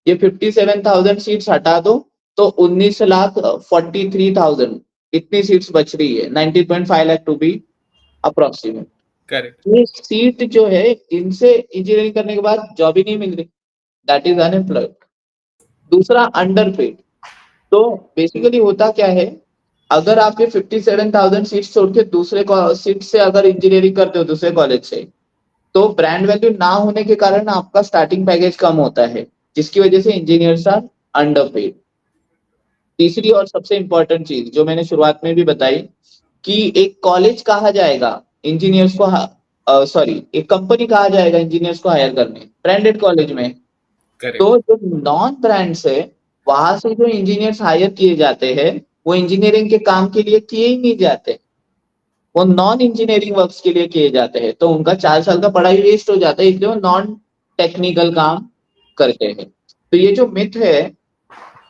ये 57,000 सीट्स हटा दो तो 19,43,000 इतनी सीट्स बच रही है, 19.5 lakh to be approximate. Correct. ये सीट जो है इनसे इंजीनियरिंग करने के बाद जॉब ही नहीं मिल रही, दैट इज अनएम्प्लॉयड। दूसरा अंडरपेड। तो बेसिकली होता क्या है, अगर आप ये 57,000 सीट छोड़ के दूसरे सीट से अगर इंजीनियरिंग करते हो दूसरे कॉलेज से, तो ब्रांड वैल्यू ना होने के कारण आपका स्टार्टिंग पैकेज कम होता है, जिसकी वजह से इंजीनियर्स आर अंडरपेड। तीसरी और सबसे इंपॉर्टेंट चीज जो मैंने शुरुआत में भी बताई, कि एक कॉलेज कहा जाएगा इंजीनियर्स को, सॉरी एक कंपनी कहा जाएगा इंजीनियर्स को हायर करने, ब्रांडेड कॉलेज में। करेक्ट। तो जो नॉन ब्रांड्स है, वहां से जो इंजीनियर्स हायर किए जाते हैं, वो इंजीनियरिंग के काम के लिए किए ही नहीं जाते, वो नॉन इंजीनियरिंग वर्क्स के लिए किए जाते हैं। तो उनका 4 साल का पढ़ाई वेस्ट हो जाता है, इसलिए वो नॉन टेक्निकल काम करते हैं। तो ये जो मिथ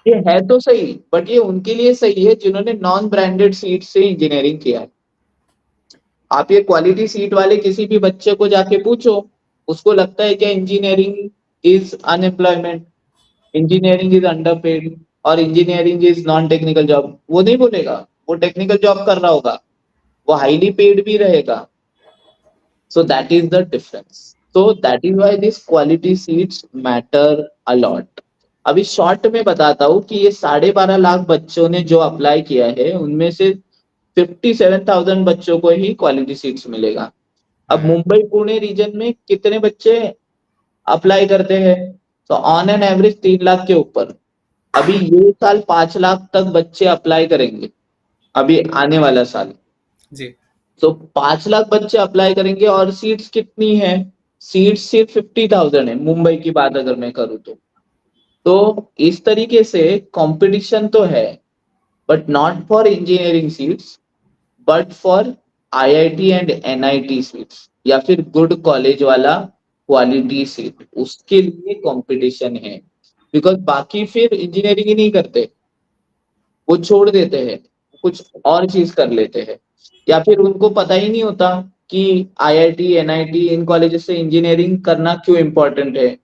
ये है तो सही, बट ये उनके लिए सही है जिन्होंने नॉन ब्रांडेड सीट से इंजीनियरिंग किया है। आप ये क्वालिटी सीट वाले किसी भी बच्चे को जाके पूछो, उसको लगता है क्या engineering is unemployment, engineering is underpaid, और engineering is non technical job, वो नहीं बोलेगा। वो टेक्निकल जॉब कर रहा होगा, वो हाईली पेड भी रहेगा। So that is the difference. So that is why these quality seats matter a lot. अभी शॉर्ट में बताता हूँ कि ये 12.5 लाख बच्चों ने जो अप्लाई किया है, उनमें से 57,000 बच्चों को ही क्वालिटी सीट्स मिलेगा। अब मुंबई पुणे रीजन में कितने बच्चे अप्लाई करते हैं? तो ऑन एन एवरेज 3 लाख के ऊपर। अभी ये साल 5 लाख तक बच्चे अप्लाई करेंगे, अभी आने वाला साल। जी। तो 5 लाख बच्चे अप्लाई करेंगे, और सीट्स कितनी है? सीट्स सिर्फ 50,000 है, मुंबई की बात अगर मैं करूँ तो इस तरीके से कंपटीशन तो है, but not for engineering seats, but for IIT and NIT seats, या फिर गुड कॉलेज वाला क्वालिटी सीट, उसके लिए कंपटीशन है। बिकॉज बाकी फिर इंजीनियरिंग ही नहीं करते, वो छोड़ देते हैं, कुछ और चीज कर लेते हैं, या फिर उनको पता ही नहीं होता कि आईआईटी एनआईटी इन कॉलेजेस से इंजीनियरिंग करना क्यों इम्पोर्टेंट है।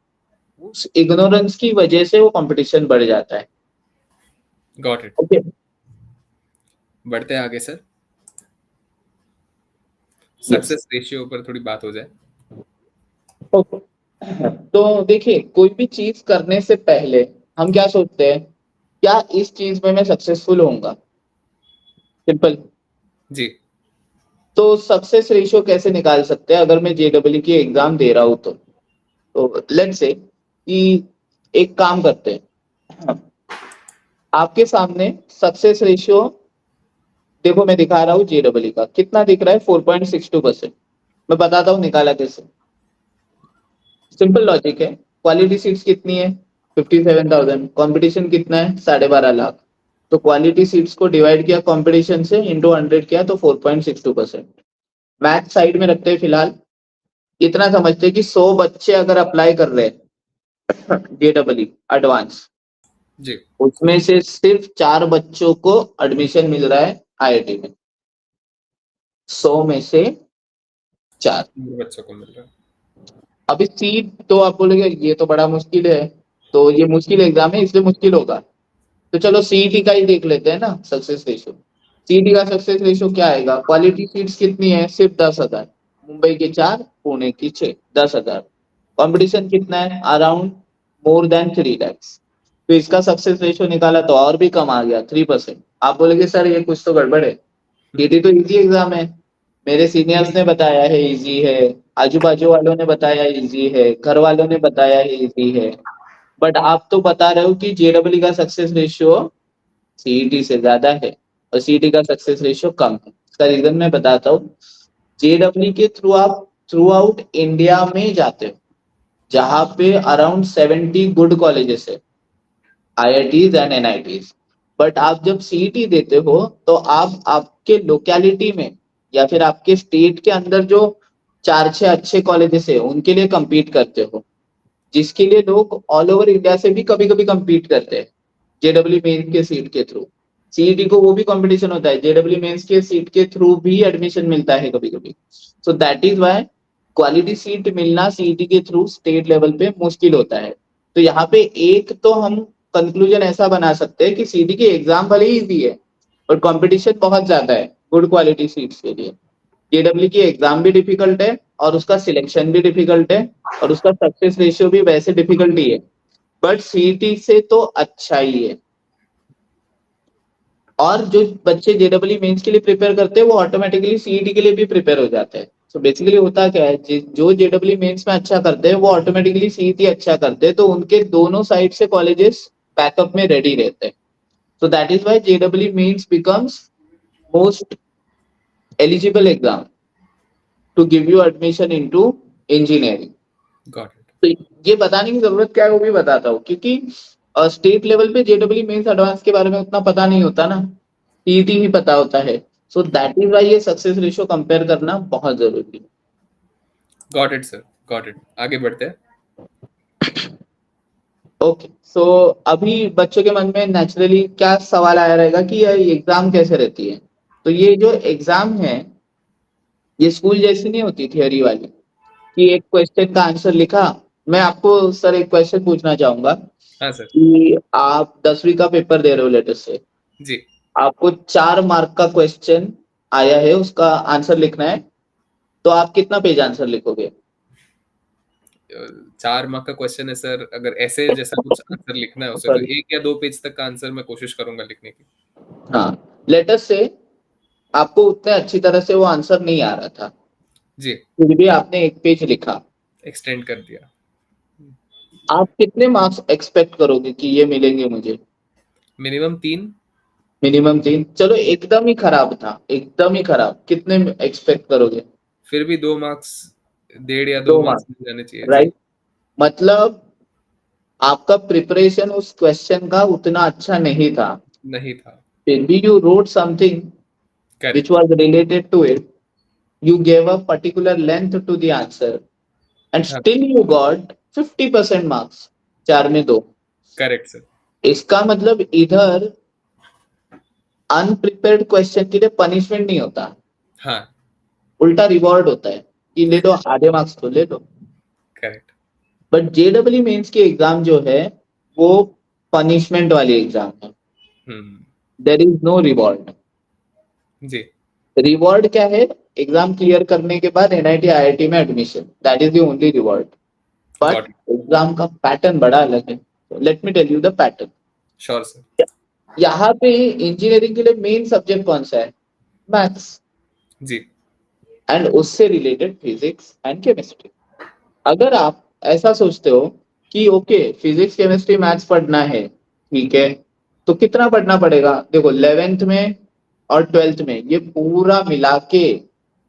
उस इग्नोरेंस की वजह से वो कंपटीशन बढ़ जाता है। Got it. ओके, बढ़ते हैं आगे सर, यस, सक्सेस रेशियो पर थोड़ी बात हो जाए। ओके। तो देखिए, कोई भी चीज करने से पहले हम क्या सोचते हैं, क्या इस चीज में मैं सक्सेसफुल होऊंगा? सिंपल। जी। तो सक्सेस रेशियो कैसे निकाल सकते हैं अगर मैं जेडब्ल्यू की एग्जाम दे रहा हूं तो लेट्स से कि एक काम करते हैं, आपके सामने सक्सेस रेशियो देखो, मैं दिखा रहा हूँ जेडब्ल्यू का कितना दिख रहा है, 4.62%। मैं बताता हूँ निकाला कैसे। सिंपल लॉजिक है, क्वालिटी सीट्स कितनी है? 57,000। कंपटीशन कितना है? 12.5 लाख। तो क्वालिटी सीट्स को डिवाइड किया कंपटीशन से, इंटू 100 किया, तो 4.62%। मैथ साइड में रखते हैं फिलहाल, इतना समझते हैं कि 100 बच्चे अगर अप्लाई कर रहे हैं जेडब्ल्यू एडवांस, जी। उसमें से सिर्फ 4 बच्चों को एडमिशन मिल रहा है आईआईटी में, 100 में से 4। बच्चों को मिल रहा है। अभी सीट तो आप बोलेंगे ये तो बड़ा मुश्किल है, तो ये मुश्किल एग्जाम है इसलिए मुश्किल होगा। तो चलो सीईटी का ही देख लेते हैं ना सक्सेस रेशियो। सीईटी का सक्सेस रेशियो क्या आएगा? क्वालिटी सीट्स कितनी है? सिर्फ 10,000। मुंबई के 4, पुणे की 6, 10,000। कंपटीशन कितना है? Around more than 3 lakhs। तो इसका सक्सेस रेशियो निकाला तो और भी कम आ गया, 3%। आप बोलेंगे सर ये कुछ तो गड़बड़ है, सीईटी तो इजी एग्जाम है, मेरे सीनियर्स ने बताया है इजी है, आजू बाजू वालों ने बताया इजी है, घर वालों ने बताया है इजी है। बट आप तो बता रहे हो कि जेडब्ल्यू का सक्सेस रेशियो सीईटी से ज्यादा है, और सीईटी का सक्सेस रेशियो कम है। इसका रीजन मैं बताता हूँ। जेडब्ल्यू के थ्रू आप थ्रू आउट इंडिया में जाते हो, जहां पे अराउंड 70 गुड कॉलेजेस है, आईआईटीज एंड एनआईटीज। बट आप जब सीईटी देते हो, तो आप आपके लोकेलिटी में या फिर आपके स्टेट के अंदर जो 4-6 अच्छे कॉलेजेस है उनके लिए compete करते हो, जिसके लिए लोग ऑल ओवर इंडिया से भी कभी कभी compete करते हैं जेडब्ल्यू मेंस के सीट के थ्रू। सीईटी को वो भी कंपटीशन होता है, जेडब्ल्यू मेंस के सीट के थ्रू भी एडमिशन मिलता है कभी कभी। So that is why quality seat मिलना सीईटी के थ्रू स्टेट लेवल पे मुश्किल होता है। तो यहाँ पे एक तो हम कंक्लूजन ऐसा बना सकते हैं कि सीईटी की एग्जाम भले ही इजी है, और कंपटीशन बहुत ज्यादा है गुड क्वालिटी सीट्स के लिए। जेडब्ल्यू की एग्जाम भी डिफिकल्ट है और उसका सिलेक्शन भी डिफिकल्ट है और उसका सक्सेस रेशियो भी वैसे डिफिकल्ट ही है, बट सीईटी से तो अच्छा ही है। और जो बच्चे जेडब्ल्यू मेंस के लिए प्रिपेयर करते हैं वो ऑटोमेटिकली सीईटी के लिए भी प्रिपेयर हो जाते हैं। सो बेसिकली होता क्या है, जो जेडब्ल्यू मेंस में अच्छा करते हैं वो ऑटोमेटिकली सीईटी अच्छा करते हैं, तो उनके दोनों साइड से कॉलेजेस बैकअप में रेडी रहते हैं। सो दैट इज व्हाई जेडब्ल्यू mains becomes most eligible exam to give you admission into engineering. Got it. तो ये बताने की जरूरत क्या है वो भी बताता हूँ, क्योंकि स्टेट लेवल पे जेडब्ल्यू मेंस एडवांस के बारे में उतना पता नहीं होता ना, सीईटी ही पता होता है। सो दैट इज वाई ये सक्सेस रेशियो कंपेयर करना बहुत जरूरी है। Got it sir, got it. आगे बढ़ते हैं। ओके, सो अभी बच्चों के मन में नेचुरली क्या सवाल आया रहेगा कि ये एग्जाम कैसे रहती है। तो ये जो एग्जाम है ये स्कूल जैसी नहीं होती थियरी वाली कि एक क्वेश्चन का आंसर लिखा। मैं आपको सर एक क्वेश्चन पूछना चाहूंगा हाँ सर। कि आप 10वीं का पेपर दे रहे हो लेटर से, जी। आपको 4 मार्क का क्वेश्चन आया है, उसका आंसर लिखना है, तो आप कितना पेज आंसर लिखोगे? 4 मार्क का क्वेश्चन है सर, अगर ऐसे जैसा कुछ आंसर लिखना है उसे, तो सॉरी, 1 या 2 पेज तक का आंसर मैं कोशिश करूंगा लिखने की। हाँ, लेटर से आपको उतने अच्छी तरह से वो आंसर नहीं आ रहा था, जी। फिर भी आपने एक पेज लिखा, एक्सटेंड कर दिया। आप कितने मार्क्स एक्सपेक्ट करोगे कि ये मिलेंगे मुझे? मिनिमम 3। मिनिमम 3? चलो एकदम ही खराब था, एकदम ही खराब, कितने एक्सपेक्ट करोगे? फिर भी 2 मार्क्स, 1.5 या 2 मार्क्स मार्क्स, मिल जाने चाहिए जी। राइट। मतलब आपका प्रिपरेशन उस क्वेश्चन का उतना अच्छा नहीं था, नहीं था। फिर भी you wrote something which correct. was related to it, you gave a particular length to the answer and हाँ। still you got 50% marks, 4 में 2। Correct sir. इसका मतलब इधर अनप्रिपेयर्ड क्वेश्चन के लिए पनिशमेंट नहीं होता, हाँ। उल्टा रिवॉर्ड होता है कि ले लो आधे मार्क्स तो ले लो। करेक्ट। बट जेडब्ल्यू मेंस की एग्जाम जो है वो पनिशमेंट वाली एग्जाम है, hmm. There is no reward. जी। रिवॉर्ड क्या है? एग्जाम क्लियर करने के बाद एनआईटी आईआईटी में admission, that is the only reward. But got it. Exam का पैटर्न बड़ा अलग है। Let me tell you the pattern. Sure sir. यहाँ पे इंजीनियरिंग के लिए मेन सब्जेक्ट कौन सा है? मैथ्स, जी। एंड उससे रिलेटेड फिजिक्स एंड केमिस्ट्री। अगर आप ऐसा सोचते हो कि ओके फिजिक्स केमिस्ट्री मैथ्स पढ़ना है, ठीक है, तो कितना पढ़ना पड़ेगा? देखो 11th में और 12th में ये पूरा मिला के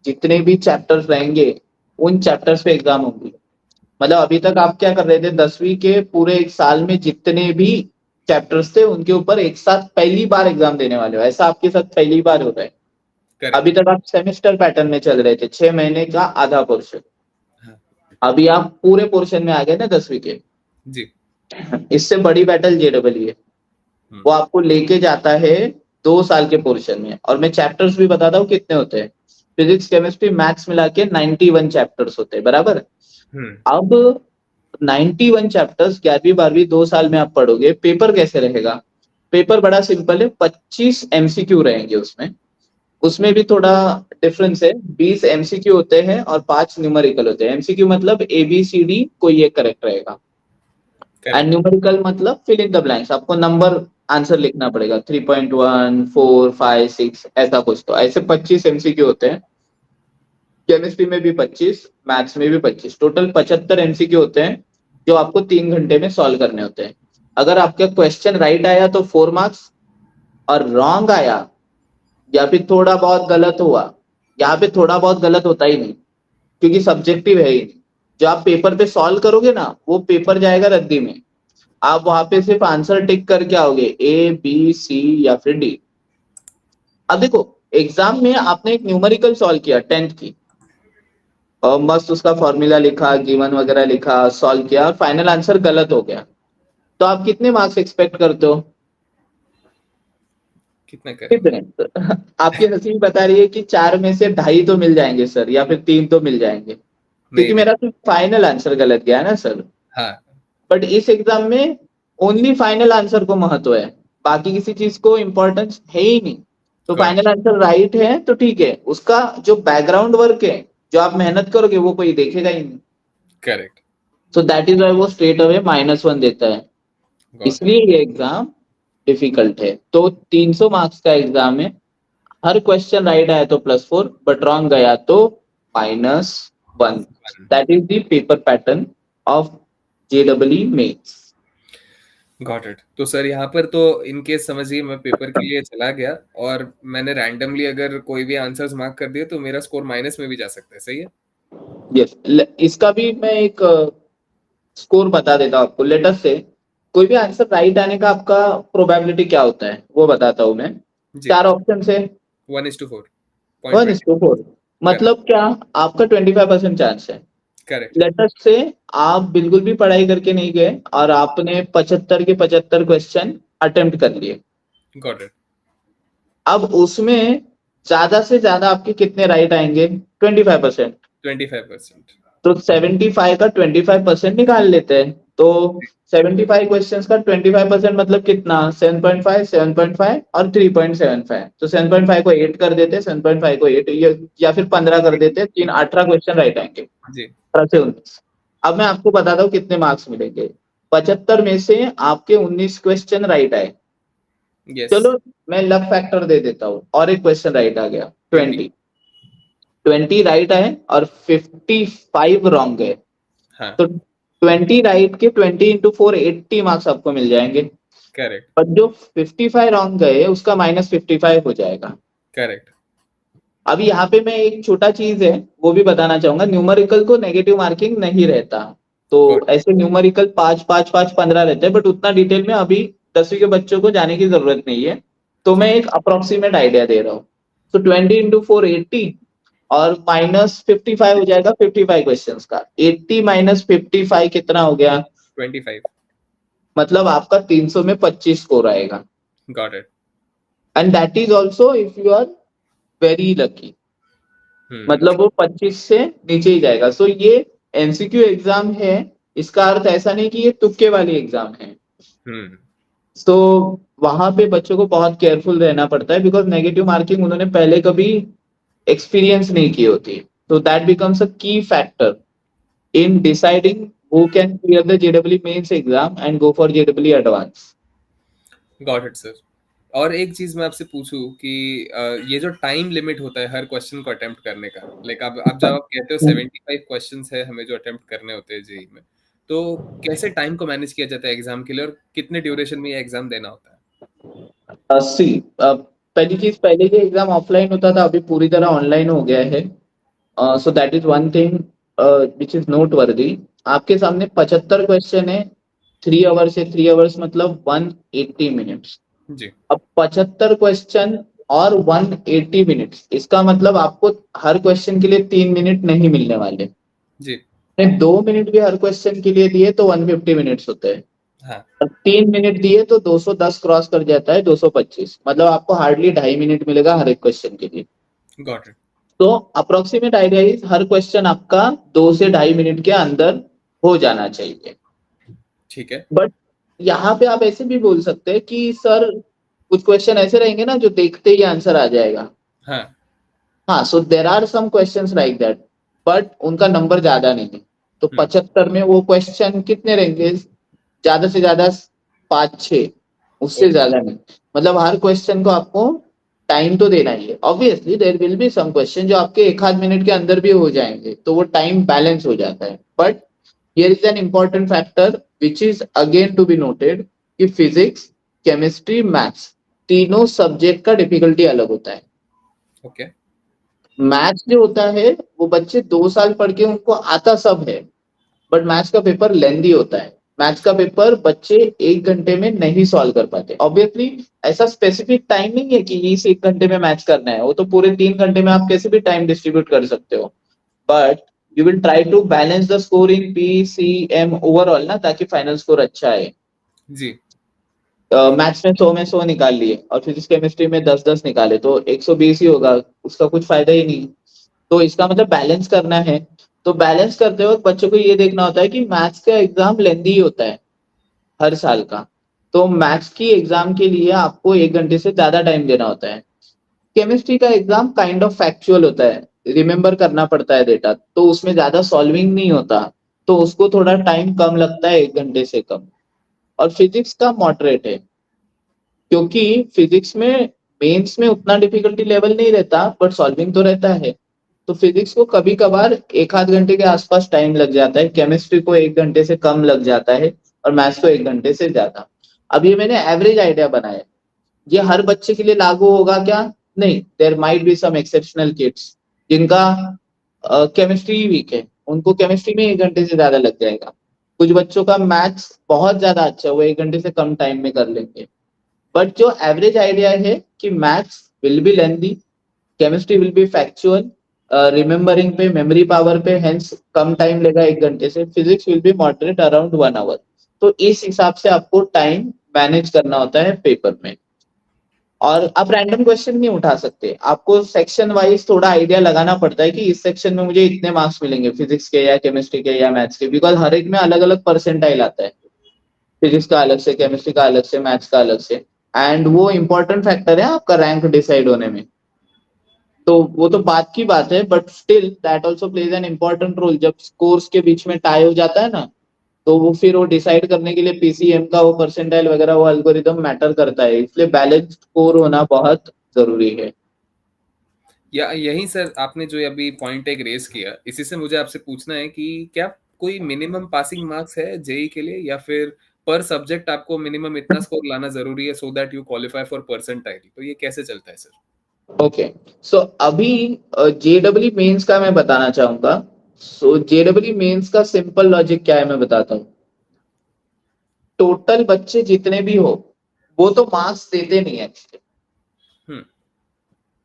जितने भी चैप्टर्स रहेंगे उन चैप्टर्स पे एग्जाम होंगी। मतलब अभी तक आप क्या कर रहे थे, 10वीं के पूरे एक साल में जितने भी चैप्टर्स थे उनके ऊपर एक साथ पहली बार एग्जाम देने वाले हो, ऐसा आपके साथ पहली बार हो रहा है। करेक्ट। अभी तक आप सेमेस्टर पैटर्न में चल रहे थे, 6 महीने का आधा पोर्शन, हाँ। अभी आप पूरे पोर्शन में आ गए ना 10वीं के। जी। इससे बड़ी बैटल जेडब्ल्यू है, हम्म। वो आपको लेके जाता है 2 साल के पोर्शन में। और मैं चैप्टर्स भी बताता हूँ कितने होते हैं। फिजिक्स केमिस्ट्री मैथ्स मिला के 91 चैप्टर्स होते हैं, बराबर। हम्म। अब 91 चैप्टर्स 11वीं 12वीं 2 साल में आप पढ़ोगे, पेपर कैसे रहेगा? पेपर बड़ा सिंपल है, 25 एमसीक्यू रहेंगे उसमें। उसमें भी थोड़ा डिफरेंस है, 20 एमसीक्यू होते हैं और 5 न्यूमेरिकल होते हैं। एमसीक्यू मतलब ए बी सी डी कोई एक करेक्ट रहेगा, एंड करेक्ट। न्यूमेरिकल मतलब फिल इन द ब्लैंक्स, आपको नंबर आंसर लिखना पड़ेगा, 3.1 4 5 6 ऐसा कुछ। तो ऐसे 25 एमसीक्यू होते हैं। केमिस्ट्री में भी 25, मैथ्स में भी 25, टोटल 75 एमसीक्यू होते हैं जो आपको 3 घंटे में सॉल्व करने होते हैं। अगर आपका क्वेश्चन राइट आया तो 4 मार्क्स, और रॉन्ग आया या फिर थोड़ा बहुत गलत हुआ, यहाँ पे थोड़ा बहुत गलत होता ही नहीं क्योंकि सब्जेक्टिव है ही नहीं। जो आप पेपर पे सॉल्व करोगे ना वो पेपर जाएगा रद्दी में, आप वहां पे सिर्फ आंसर टिक करके आओगे, ए बी सी या फिर डी। अब देखो एग्जाम में आपने एक न्यूमेरिकल सॉल्व किया 10th की, और मस्त उसका फॉर्मूला लिखा, गिवन वगैरह लिखा, सॉल्व किया और फाइनल आंसर गलत हो गया, तो आप कितने मार्क्स एक्सपेक्ट करते हो? कितना करेंगे? कितने? आपकी नसीब बता रही है कि 4 में से 2.5 तो मिल जाएंगे सर, या फिर 3 तो मिल जाएंगे, नहीं क्योंकि नहीं। मेरा तो फाइनल आंसर गलत गया ना सर। हाँ। बट इस एग्जाम में ओनली फाइनल आंसर को महत्व है, बाकी किसी चीज को इंपॉर्टेंस है ही नहीं। तो Got फाइनल आंसर राइट है तो ठीक है, उसका जो बैकग्राउंड वर्क है, जो आप मेहनत करोगे वो कोई देखेगा ही नहीं। correct. So that is why वो स्ट्रेट अवे -1 देता है। Got it. इसलिए ये एग्जाम डिफिकल्ट है। तो 300 मार्क्स का एग्जाम है, हर क्वेश्चन राइट आया तो +4, बट रॉन्ग गया तो -1। One. That is the paper pattern of JEE mains. Got it. तो सर यहाँ पर तो इन केस समझिए मैं पेपर के लिए चला गया और मैंने रैंडमली अगर कोई भी आंसर्स मार्क कर दिए तो मेरा स्कोर माइनस में भी जा सकता है, सही है? यस, इसका भी मैं एक स्कोर बता देता हूँ आपको। लेटर से कोई भी आंसर राइट आने का आपका प्रोबेबिलिटी क्या होता है वो बताता हूँ मैं। जी। 4 ऑप्शन से 1:4. 1:4, करेक्ट। मतलब क्या, आपका 25% चांस है। करेक्ट। लेटर से आप बिल्कुल भी पढ़ाई करके नहीं गए और आपने 75 के 75 क्वेश्चन अटेम्प्ट कर लिए। Got it. अब उसमें ज्यादा से ज्यादा आपके कितने राइट आएंगे? 25%। 25%. तो 75 का 25% निकाल लेते हैं। तो 75 क्वेश्चंस का 25% मतलब कितना? 7.5, 7.5 और 3.75। तो 7.5 को 8 कर देते हैं, 7.5 को 8 या फिर 15 कर देते हैं, 18 क्वेश्चन राइट आएंगे। जी। 18 से 19। अब मैं आपको बताता हूँ कितने मार्क्स मिलेंगे। 75 में से आपके 19 क्वेश्चन राइट आए। यस। चलो मैं लक फैक्टर दे देता हूँ, और एक क्वेश्चन राइट आ गया। 20. 20 राइट आए और 55 रॉन्ग है। हाँ। तो 20 राइट के 20 इंटू 4 80 मार्क्स आपको मिल जाएंगे। करेक्ट। पर जो 55 रॉन्ग गए उसका -55 हो जाएगा। करेक्ट। अब यहाँ पे मैं एक छोटा चीज है वो भी बताना चाहूंगा, न्यूमेरिकल को नेगेटिव मार्किंग नहीं रहता। तो गॉट। ऐसे न्यूमेरिकल 5 5 5 15 रहते हैं, बट उतना डिटेल में अभी 10वीं के बच्चों को जाने की जरूरत नहीं है। तो मैं एक अप्रोक्सीमेट आइडिया दे रहा हूँ। तो 20 इंटू 4 80 और -55 हो जाएगा 55 क्वेश्चंस का। 80 -55 कितना हो गया? 25. मतलब आपका 300 में 25 स्कोर आएगा। Got it. And that is also if you are very lucky. मतलब वो 25 से नीचे ही जाएगा। सो ये MCQ एग्जाम है, इसका अर्थ ऐसा नहीं कि ये तुक्के वाली एग्जाम है। हम्म। तो वहां पे बच्चों को बहुत केयरफुल रहना पड़ता है, बिकॉज नेगेटिव मार्किंग उन्होंने पहले कभी एक्सपीरियंस नहीं की होती। तो दैट बिकम्स अ की factor in deciding who can clear the JEE mains exam and go for JEE advance. Got it sir. और एक चीज मैं आपसे पूछूं कि ये जो टाइम लिमिट होता है हर क्वेश्चन को अटेम्प्ट करने का, लाइक अब जब आप कहते हो 75 क्वेश्चंस है हमें जो अटेम्प्ट करने होते हैं जेई में, तो कैसे टाइम को मैनेज किया जाता है एग्जाम के लिए और कितने ड्यूरेशन में ये एग्जाम देना होता है? सी पहली चीज, पहले ये एग्जाम ऑफलाइन होता था, अभी पूरी तरह ऑनलाइन हो गया है। So that is one thing which is note वर्दी। आपके सामने 75 क्वेश्चन है, 3 आवर्स से 3 आवर्स मतलब 180 मिनट्स। जी। अब 75 क्वेश्चन और 180 मिनट्स, इसका मतलब आपको हर क्वेश्चन के लिए 3 मिनट नहीं मिलने वाले। जी। 2 मिनट भी हर क्वेश्चन के लिए दिए तो 150 मिनट्स होते हैं। हाँ। अब 3 मिनट दिए तो 210 क्रॉस कर जाता है, 225, मतलब आपको हार्डली 2.5 मिनट मिलेगा हर एक क्वेश्चन के लिए। Got it. तो अप्रोक्सीमेट आइडिया इज हर क्वेश्चन आपका 2 से 2.5 मिनट के अंदर हो जाना चाहिए। ठीक है। बट यहाँ पे आप ऐसे भी बोल सकते हैं कि सर कुछ क्वेश्चन ऐसे रहेंगे ना जो देखते ही आंसर आ जाएगा। हाँ। हाँ, so there are some questions like that, but उनका नंबर ज्यादा नहीं है। तो हम्म। 75 में वो क्वेश्चन कितने रहेंगे? ज्यादा से ज्यादा 5 6, उससे ओके। ज्यादा नहीं। मतलब हर क्वेश्चन को आपको टाइम तो देना ही है। Obviously there will be some question जो आपके 1 आध मिनट के अंदर भी हो जाएंगे, तो वो टाइम बैलेंस हो जाता है। But here is an important factor which is again to be noted कि फिजिक्स, केमिस्ट्री, मैथ्स तीनों सब्जेक्ट का डिफिकल्टी अलग होता है। ओके। मैथ्स जो होता है वो बच्चे 2 साल पढ़ के उनको आता सब है, बट मैथ्स का पेपर लेंदी होता है। मैथ्स का पेपर बच्चे 1 घंटे में नहीं सॉल्व कर पाते। ऑब्वियसली ऐसा स्पेसिफिक टाइम नहीं है कि इस 1 घंटे में मैथ्स करना है, वो तो पूरे 3 घंटे में आप कैसे भी टाइम डिस्ट्रीब्यूट कर सकते हो। But you will try to balance the score in PCM overall ना, ताकि फाइनल स्कोर अच्छा आए। जी। मैथ्स में 100 में 100 निकाल लिए और फिजिक्स केमिस्ट्री में 10 10 निकाले तो 120 ही होगा, उसका कुछ फायदा ही नहीं। तो इसका मतलब बैलेंस करना है। तो बैलेंस करते वक्त बच्चों को ये देखना होता है कि मैथ्स का एग्जाम लेंदी ही होता है हर साल का। तो मैथ्स की एग्जाम के लिए आपको 1 घंटे से ज्यादा टाइम देना होता है। केमिस्ट्री का एग्जाम काइंड ऑफ फैक्चुअल होता है, रिमेम्बर करना पड़ता है डेटा, तो उसमें ज्यादा सॉल्विंग नहीं होता, तो उसको थोड़ा टाइम कम लगता है, 1 घंटे से कम। और फिजिक्स का मॉडरेट है, क्योंकि फिजिक्स में मेंस में उतना डिफिकल्टी लेवल नहीं रहता, बट सॉल्विंग तो रहता है। तो फिजिक्स को कभी कभार 1 आध घंटे के आसपास टाइम लग जाता है, केमिस्ट्री को 1 घंटे से कम लग जाता है, और मैथ्स को 1 घंटे से ज्यादा। अब ये मैंने एवरेज आइडिया बनाया, ये हर बच्चे के लिए लागू होगा क्या? नहीं, there might be some exceptional kids जिनका केमिस्ट्री वीक है, उनको केमिस्ट्री में 1 घंटे से ज्यादा लग जाएगा। कुछ बच्चों का मैथ्स बहुत ज्यादा अच्छा है, वो 1 घंटे से कम टाइम में कर लेंगे। बट जो एवरेज आइडिया है कि maths will be lengthy, chemistry will be factual, remembering पे, मेमोरी पावर पे हेंस कम टाइम लेगा 1 घंटे से, physics will be moderate around 1 hour. तो इस हिसाब से आपको टाइम मैनेज करना होता है पेपर में। और आप रैंडम क्वेश्चन नहीं उठा सकते, आपको सेक्शन वाइज थोड़ा आइडिया लगाना पड़ता है कि इस सेक्शन में मुझे इतने मार्क्स मिलेंगे, फिजिक्स के या केमिस्ट्री के या मैथ्स के, बिकॉज हर एक में अलग अलग परसेंटाइल आता है। फिजिक्स का अलग से, केमिस्ट्री का अलग से, मैथ्स का अलग से। एंड वो इंपॉर्टेंट फैक्टर है आपका रैंक डिसाइड होने में। तो वो तो बात की बात है, but still that also plays an important role. जब कोर्स के बीच में टाई हो जाता है ना, तो वो फिर वो डिसाइड करने के लिए पीसीएम का वो परसेंटाइल वगैरह, वो एल्गोरिदम मैटर करता है, इसलिए बैलेंस स्कोर होना बहुत जरूरी है। या यही सर, आपने जो अभी पॉइंट एक रेस किया, इसी से मुझे आपसे पूछना है कि क्या कोई मिनिमम पासिंग मार्क्स है जेई के लिए, या फिर पर सब्जेक्ट आपको मिनिमम इतना स्कोर लाना जरूरी है so that you qualify for percentile? तो ये कैसे चलता है सर? ओके, सो अभी जेडब्ल्यू मेंस का मैं बताना चाहूंगा। सो जेडब्ल्यू मेंस का सिंपल लॉजिक क्या है मैं बताता हूँ। टोटल बच्चे जितने भी हो, वो तो मार्क्स देते नहीं है, हम्म।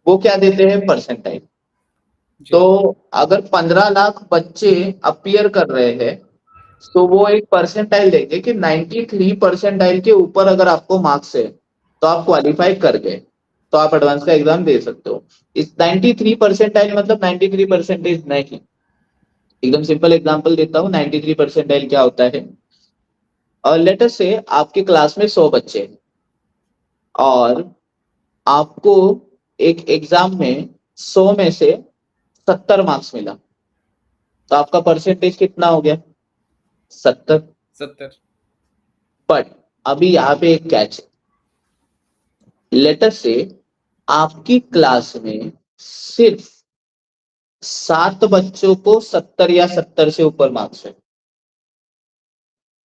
वो क्या देते हैं? परसेंटाइल। तो जी। अगर 15 लाख बच्चे अपीयर कर रहे हैं, तो वो एक परसेंटाइल देंगे कि 93 परसेंटाइल के ऊपर अगर आपको मार्क्स है, तो आप क्वालिफाई कर गए, तो आप एडवांस का एग्जाम दे सकते हो। इस 93 परसेंटाइल मतलब 93 परसेंटेज नहीं। एकदम सिंपल एग्जांपल देता हूँ, 93 परसेंटाइल क्या होता है। और लेटर से आपके क्लास में 100 बच्चे हैं, और आपको एक एग्जाम में 100 में से 70 मार्क्स मिला, तो आपका परसेंटेज कितना हो गया? 70। 70। बट अभी यहाँ पे एक कैच है। लेटर से आपकी क्लास में सिर्फ 7 बच्चों को 70 या 70 से ऊपर मार्क्स है,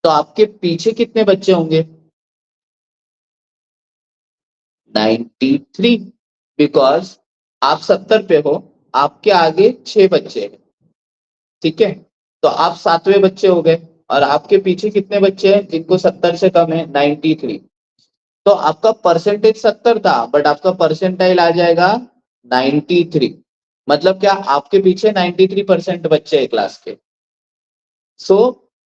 तो आपके पीछे कितने बच्चे होंगे? 93। बिकॉज आप 70 पे हो, आपके आगे 6 बच्चे हैं, ठीक है? तो आप 7वें बच्चे हो गए, और आपके पीछे कितने बच्चे हैं जिनको 70 से कम है? 93। तो आपका परसेंटेज 70 था, बट आपका परसेंटाइल आ जाएगा 93। मतलब क्या? आपके पीछे 93% बच्चे हैं क्लास के। So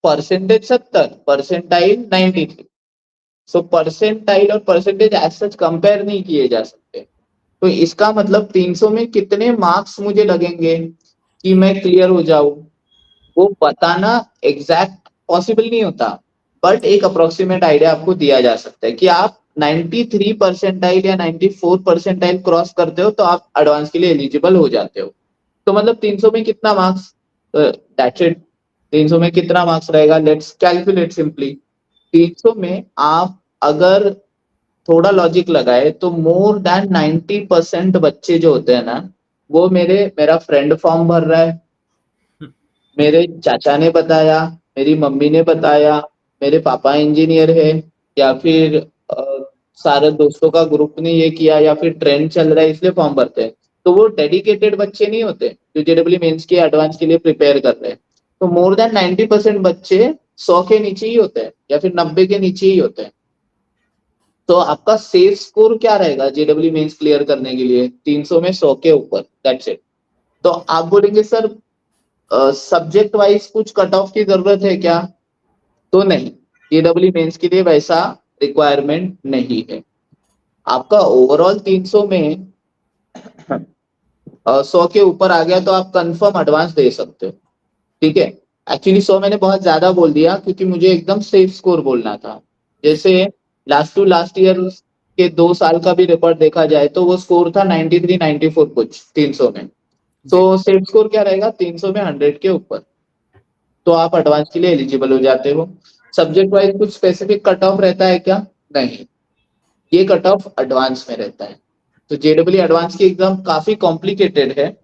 percentage 70, percentile 93। सो परसेंटाइल और परसेंटेज एज सच कंपेयर नहीं किए जा सकते। तो इसका मतलब 300 में कितने मार्क्स मुझे लगेंगे कि मैं क्लियर हो जाऊं, वो बताना एग्जैक्ट पॉसिबल नहीं होता, बट एक अप्रोक्सीमेट आइडिया आपको दिया जा सकता है कि आप 93 परसेंटाइल या 94 परसेंटाइल क्रॉस करते हो, तो आप एडवांस के लिए एलिजिबल हो जाते हो। तो मतलब 300 में कितना मार्क्स? That's it. 300 में कितना मार्क्स रहेगा? Let's calculate simply. 300 में आप अगर थोड़ा लॉजिक लगाए, तो मोर देन 90% बच्चे जो होते हैं ना, वो मेरा फ्रेंड फॉर्म भर रहा है, मेरे चाचा ने बताया, मेरी मम्मी ने बताया, मेरे पापा इंजीनियर है, या फिर सारे दोस्तों का ग्रुप ने ये किया, या फिर ट्रेंड चल रहा है इसलिए फॉर्म भरते हैं। तो वो डेडिकेटेड बच्चे नहीं होते जो जेडब्ल्यू मेंस के एडवांस के लिए प्रिपेयर कर रहे हैं। तो मोर देन 90% बच्चे 100 के नीचे ही होते हैं, या फिर 90 के नीचे ही होते हैं। तो आपका सेफ स्कोर क्या रहेगा जेडब्ल्यू मेंस क्लियर करने के लिए? 300 में 100 के ऊपर, दैट्स इट। तो आप बोलेंगे सर सब्जेक्ट वाइज कुछ कट ऑफ की जरूरत है क्या? तो नहीं, जेडब्ल्यू मेंस के लिए वैसा रिक्वायरमेंट नहीं है। आपका ओवरऑल 300 में 100 के ऊपर आ गया, तो आप कंफर्म एडवांस दे सकते हो, ठीक है? एक्चुअली 100 मैंने बहुत ज्यादा बोल दिया, क्योंकि मुझे एकदम सेफ स्कोर बोलना था। जैसे लास्ट टू लास्ट ईयर के 2 साल का भी रिकॉर्ड देखा जाए तो वो स्कोर था 93 94 कुछ 300 में। जी। तो सेट स्कोर क्या रहेगा 300 में 100 के ऊपर, तो आप एडवांस के लिए एलिजिबल हो जाते हो। सब्जेक्ट वाइज कुछ स्पेसिफिक कट ऑफ रहता है क्या? नहीं, ये कट ऑफ एडवांस में रहता है। तो जेडब्ल्यू एडवांस की एग्जाम काफी कॉम्प्लिकेटेड है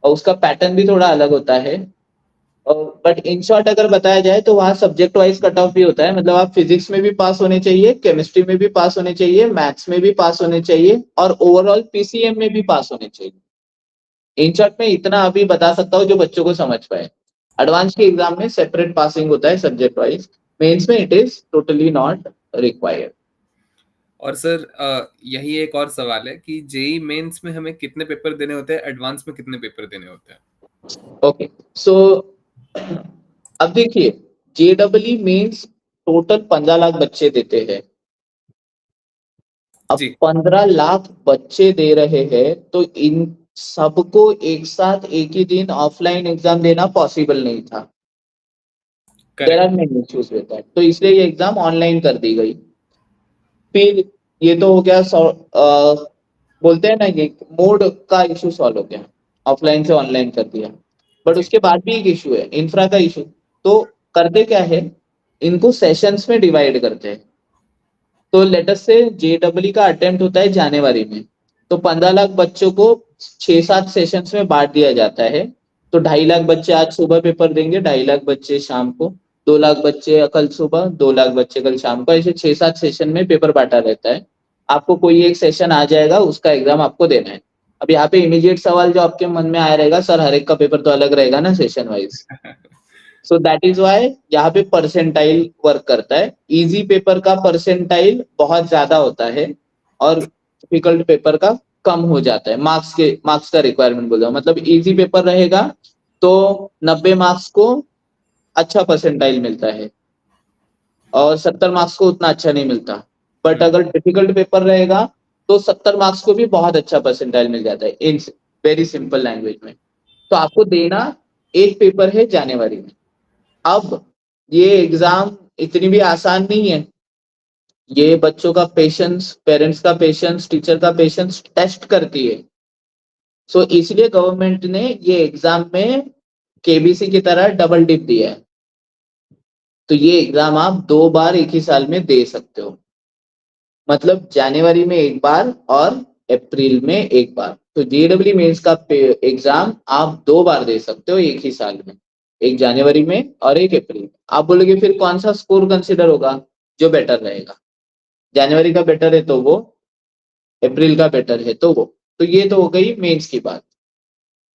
और उसका पैटर्न भी थोड़ा अलग होता है। बट इन शॉर्ट अगर बताया जाए तो वहाँ सब्जेक्ट वाइज कट ऑफ भी होता है, मतलब आप फिजिक्स में भी पास होने चाहिए, केमिस्ट्री में भी पास होने चाहिए, मैथ्स में भी पास होने चाहिए और ओवरऑल पीसीएम में भी पास होने चाहिए। इन शॉर्ट में इतना अभी बता सकता हूँ जो बच्चों को समझ पाए। एडवांस के एग्जाम में सेपरेट पासिंग होता है सब्जेक्ट वाइज, मेंस में it is totally not required. और सर यही एक और सवाल है कि जेई मेंस में हमें कितने पेपर देने होते हैं, एडवांस में कितने पेपर देने होते हैं? ओके, सो अब देखिए, जेडब्ल्यू मेंस टोटल 15 लाख बच्चे देते हैं। अब जी। 15 लाख बच्चे दे रहे हैं तो इन सबको एक साथ एक ही दिन ऑफलाइन एग्जाम देना पॉसिबल नहीं था। There are correct. Many issues with that, तो इसलिए ये एग्जाम ऑनलाइन कर दी गई। फिर ये तो हो गया बोलते हैं ना, ये मोड का इशू सॉल्व हो गया, ऑफलाइन से ऑनलाइन कर दिया। बट जी। उसके बाद भी एक इशू है, इंफ्रा का इशू। तो करते क्या है, इनको सेशंस में डिवाइड करते हैं। तो लेटस से जेडब्ल्यू का अटेम्प्ट होता है जनवरी में, तो 15 लाख बच्चों को 6-7 सेशंस में बांट दिया जाता है। तो 2.5 लाख बच्चे आज सुबह पेपर देंगे, 2.5 लाख बच्चे शाम को, 2 लाख बच्चे कल सुबह, 2 लाख बच्चे कल शाम को, ऐसे 6-7 सेशन में पेपर बांटा रहता है। आपको कोई एक सेशन आ जाएगा, उसका एग्जाम आपको देना है। अब यहाँ पे इमीडिएट सवाल जो आपके मन में आया रहेगा, सर हर एक का पेपर तो अलग रहेगा ना session wise. So that is why यहाँ पे परसेंटाइल वर्क करता है। इजी पेपर का परसेंटाइल बहुत ज्यादा होता है और डिफिकल्ट पेपर का कम हो जाता है। मार्क्स का रिक्वायरमेंट बोल रहा हूँ, मतलब इजी पेपर रहेगा तो 90 मार्क्स को अच्छा परसेंटाइल मिलता है और 70 मार्क्स को उतना अच्छा नहीं मिलता। बट हम्म। अगर डिफिकल्ट पेपर रहेगा तो 70 मार्क्स को भी बहुत अच्छा परसेंटाइल मिल जाता है, इन वेरी सिंपल लैंग्वेज में। तो आपको देना एक पेपर है जनवरी में। अब ये एग्जाम इतनी भी आसान नहीं है, ये बच्चों का पेशेंस, पेरेंट्स का पेशेंस, टीचर का पेशेंस टेस्ट करती है। सो इसलिए गवर्नमेंट ने ये एग्जाम में केबीसी की तरह डबल डिप दिया है। तो ये एग्जाम आप 2 बार एक ही साल में दे सकते हो, मतलब जनवरी में एक बार और अप्रैल में एक बार। तो जेडब्ल्यू मेंस का एग्जाम आप 2 बार दे सकते हो एक ही साल में, एक जनवरी में और एक अप्रैल में। आप बोलोगे फिर कौन सा स्कोर कंसिडर होगा जो बेटर रहेगा? जनवरी का बेटर है तो वो, अप्रैल का बेटर है तो वो। तो ये तो हो गई मेंस की बात।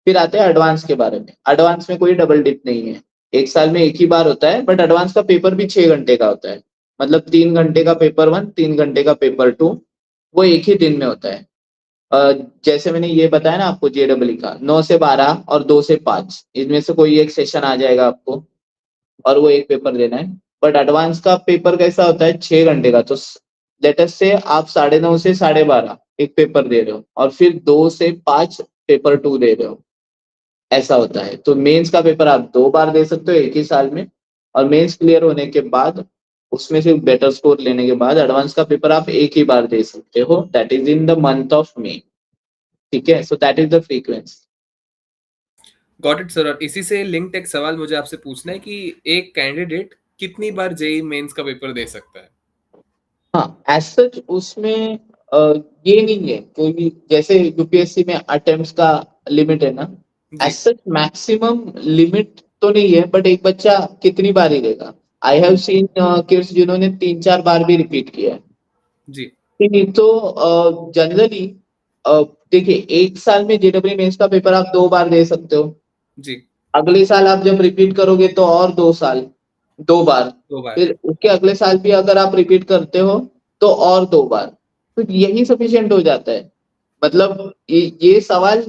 फिर आते हैं एडवांस के बारे में। एडवांस में कोई डबल डिप नहीं है, एक साल में एक ही बार होता है। बट एडवांस का पेपर भी 6 घंटे का होता है, मतलब 3 घंटे का पेपर 1, 3 घंटे का पेपर 2, वो एक ही दिन में होता है। जैसे मैंने ये बताया ना आपको, जेडब्ल्यू का 9 से 12 और 2 से 5, इनमें से कोई एक सेशन आ जाएगा आपको और वो एक पेपर देना है। बट एडवांस का पेपर कैसा होता है, 6 घंटे का। तो लेटेस्ट से आप 9:30 से 12:30 एक पेपर दे रहे हो और फिर 2 से 5 पेपर 2 दे रहे हो, ऐसा होता है। तो मेंस का पेपर आप 2 बार दे सकते हो एक ही साल में, और मेंस क्लियर होने के बाद, उसमें से बेटर स्कोर लेने के बाद एडवांस का पेपर आप एक ही बार दे सकते हो, that is in the month of May. ठीक है, so that is the frequency. Got it sir. और इसी से लिंक्ड एक सवाल मुझे आपसे पूछना है कि एक कैंडिडेट कितनी बार जेई मेंस का पेपर दे सकता है? हाँ, एज सच उसमें ये नहीं है कोई भी, जैसे यूपीएससी में अटेम्प्ट्स का लिमिट है ना, एज जी। सच मैक्सिमम लिमिट तो नहीं है। बट एक बच्चा कितनी बार ही देगा? आई हैव सीन किड्स जिन्होंने 3-4 बार भी रिपीट किया है। जी। नहीं तो जनरली देखिए, एक साल में जेडब्ल्यू मेंस का पेपर आप 2 बार दे सकते हो। जी। अगले साल आप जब रिपीट करोगे तो और 2 साल, 2 बार। 2 बार। फिर उसके अगले साल भी अगर आप रिपीट करते हो तो और 2 बार। तो यही सफिशिएंट हो जाता है। मतलब ये सवाल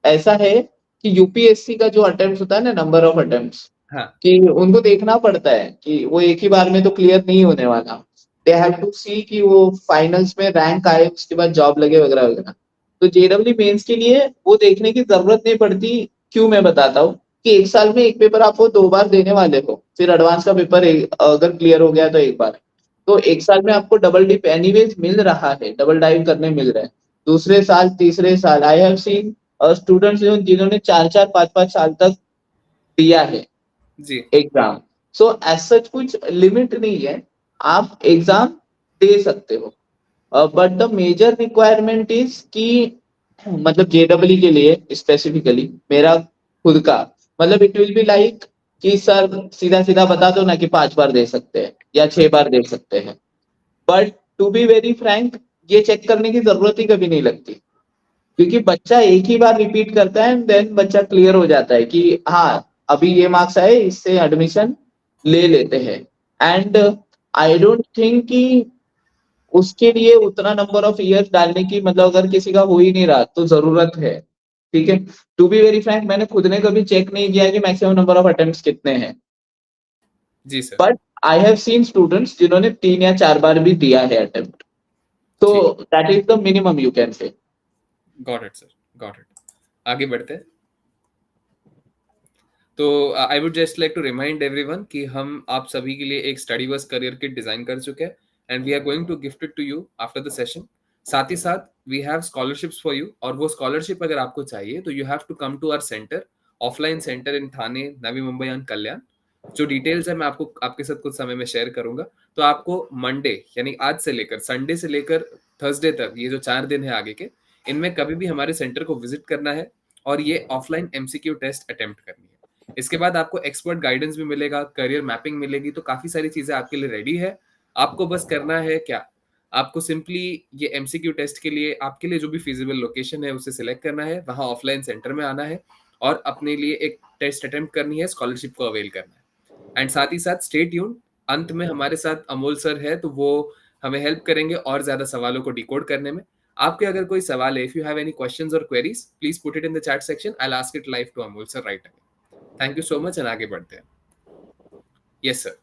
ऐसा है कि यूपीएससी का जो अटेम्प्ट होता है ना, नंबर ऑफ अटेम्प्ट्स, हाँ। कि उनको देखना पड़ता है कि वो एक ही बार में तो क्लियर नहीं होने वाला। दे हैव टू सी कि वो फाइनल्स में रैंक आए, उसके बाद जॉब लगे वगैरह वगैरह। तो जेडब्ल्यू मेंस के लिए वो देखने की जरूरत नहीं पड़ती। क्यों, मैं बताता हूँ कि एक साल में एक पेपर आप वो 2 बार देने वाले हो, फिर एडवांस का पेपर अगर क्लियर हो गया तो एक बार। तो एक साल में आपको डबल डिप एनीवेज मिल रहा है, डबल डाइव करने मिल रहा है। दूसरे साल, तीसरे साल आई हैव सीन स्टूडेंट्स जिन्होंने 4-4, 5-5 साल तक दिया है जी एग्जाम। सो एज सच कुछ लिमिट नहीं है, आप एग्जाम दे सकते हो। But the major requirement is कि मतलब जेडब्ल्यू के लिए स्पेसिफिकली मेरा खुद का मतलब इट विल बी लाइक कि सर सीधा सीधा बता दो ना कि 5 बार दे सकते हैं या 6 बार दे सकते हैं। But to be very frank, ये चेक करने की जरूरत ही कभी नहीं लगती, क्योंकि बच्चा एक ही बार रिपीट करता है एंड देन बच्चा क्लियर हो जाता है कि हाँ अभी ये मार्क्स आए, इससे एडमिशन ले लेते हैं। एंड आई डोंट थिंक कि उसके लिए उतना नंबर ऑफ ईयर्स डालने की, मतलब अगर किसी का हो ही नहीं रहा तो जरूरत है। ठीक है, टू बी वेरी फ्रैंक मैंने खुद ने कभी चेक नहीं किया कि मैक्सिमम नंबर ऑफ अटेम्प्ट्स कितने हैं, जी sir. But I have seen students जिन्होंने 3 या 4 बार भी दिया है अटेम्प्ट, तो ठीक, that is the minimum you can say. Got it sir, got it. आगे बढ़ते हैं। तो I would just like to remind everyone कि हम आप सभी के लिए एक स्टडी बस करियर किट डिजाइन कर चुके हैं and we are going to gift it to you after the session. साथ ही साथ we have scholarships for you, और वो स्कॉलरशिप अगर आपको चाहिए तो you have to come to our centre, offline centre in Thane, Navi Mumbai and Kalyan. जो डिटेल्स है मैं आपको आपके साथ कुछ समय में शेयर करूंगा। तो आपको मंडे यानी आज से लेकर संडे से लेकर थर्सडे तक, ये जो 4 दिन है आगे के, इनमें कभी भी हमारे सेंटर को विजिट करना है और ये ऑफलाइन एमसीक्यू टेस्ट अटेम्प्ट करनी है। इसके बाद आपको एक्सपर्ट गाइडेंस भी मिलेगा, करियर मैपिंग मिलेगी, तो काफी सारी चीजें आपके लिए रेडी है। आपको बस करना है क्या, आपको सिंपली ये एमसीक्यू टेस्ट के लिए आपके लिए जो भी फिजिबल लोकेशन है उसे सिलेक्ट करना है, वहां ऑफलाइन सेंटर में आना है और अपने लिए एक टेस्ट अटेम्प्ट करनी है, स्कॉलरशिप को अवेल करना है। एंड साथ ही साथ स्टे ट्यून्ड, अंत में हमारे साथ अमोल सर है तो वो हमें हेल्प करेंगे और ज्यादा सवालों को डिकोड करने में। आपके अगर कोई सवाल है, if you have any questions और queries, please put it in the chat section, I will ask it live to Amol sir right away. Thank you so much and आगे बढ़ते हैं। Yes sir.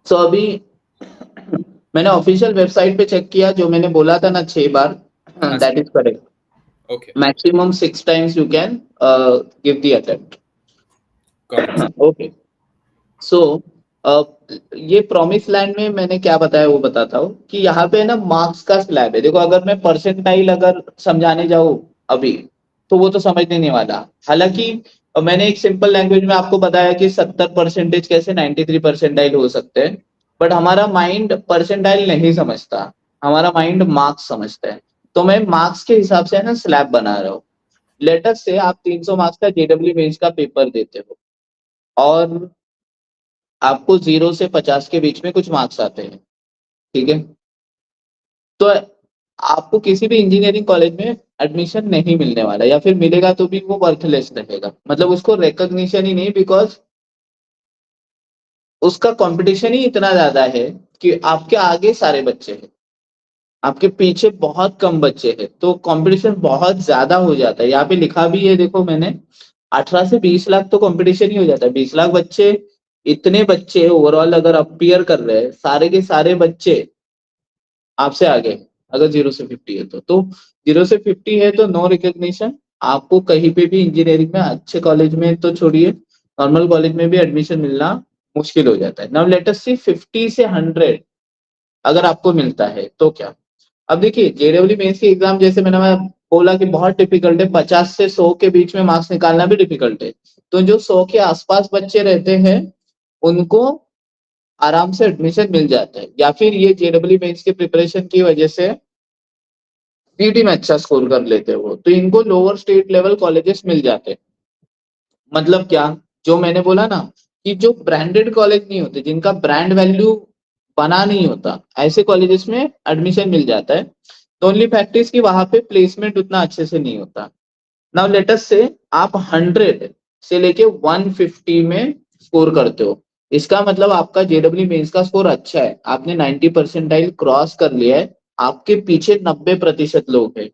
सो अभी मैंने ऑफिशियल वेबसाइट पे check किया, जो मैंने बोला था ना 6 बार, हाँ that sir. Is correct. Okay, maximum 6 times you can give the attempt. Got it. Okay, so ये प्रॉमिस लैंड में मैंने क्या बताया वो बताता हूँ कि यहाँ पे ना मार्क्स का स्लैब है। देखो अगर मैं परसेंटाइल अगर समझाने जाऊँ अभी तो वो तो समझने नहीं वाला। हालांकि मैंने एक सिंपल लैंग्वेज में आपको बताया कि 70% कैसे 93 परसेंटाइल हो सकते हैं, बट हमारा माइंड परसेंटाइल नहीं समझता, हमारा माइंड मार्क्स समझता है। तो मैं मार्क्स के हिसाब से है ना स्लैब बना रहा हूँ। लेटर से आप 300 मार्क्स का जेडब्ल्यू मेंस का पेपर देते हो और आपको 0 से 50 के बीच में कुछ मार्क्स आते हैं, ठीक है, तो आपको किसी भी इंजीनियरिंग कॉलेज में एडमिशन नहीं मिलने वाला, या फिर मिलेगा तो भी वो वर्थलेस रहेगा, मतलब उसको रिकॉग्निशन ही नहीं, बिकॉज उसका कंपटीशन ही इतना ज्यादा है कि आपके आगे सारे बच्चे हैं, आपके पीछे बहुत कम बच्चे हैं, तो कंपटीशन बहुत ज्यादा हो जाता है। यहाँ पे लिखा भी है, देखो मैंने 18 से 20 लाख तो कंपटीशन ही हो जाता है। 20 लाख बच्चे, इतने बच्चे ओवरऑल अगर अपीयर कर रहे हैं, सारे के सारे बच्चे आपसे आगे, अगर 0 से 50 है तो 0 से 50 है तो नो रिकॉग्निशन। आपको कहीं पे भी इंजीनियरिंग में, अच्छे कॉलेज में तो छोड़िए, नॉर्मल कॉलेज में भी एडमिशन मिलना मुश्किल हो जाता है। नाउ लेट अस सी 50 से 100 अगर आपको मिलता है तो क्या। अब देखिए जेडब्ल्यू मेंस की एग्जाम, जैसे मैं बोला कि बहुत डिफिकल्ट है, 50 से 100 के बीच में मार्क्स निकालना भी डिफिकल्ट है। तो जो 100 के आसपास बच्चे रहते हैं उनको आराम से एडमिशन मिल जाता है, या फिर ये जेडब्ल्यू मेंस के प्रिपरेशन की वजह से सीटी में अच्छा स्कोर कर लेते हो तो इनको लोअर स्टेट लेवल कॉलेजेस मिल जाते हैं। मतलब क्या, जो मैंने बोला ना कि जो ब्रांडेड कॉलेज नहीं होते, जिनका ब्रांड वैल्यू बना नहीं होता, ऐसे कॉलेजेस में एडमिशन मिल जाता है। तो ओनली फैक्ट इज कि वहां पे प्लेसमेंट उतना अच्छे से नहीं होता। नाउ लेट अस से आप 100 से लेके 150 में स्कोर करते हो, इसका मतलब आपका जेडब्ल्यू मेंस का स्कोर अच्छा है, आपने 90 परसेंटाइल क्रॉस कर लिया है, आपके पीछे 90% लोग हैं,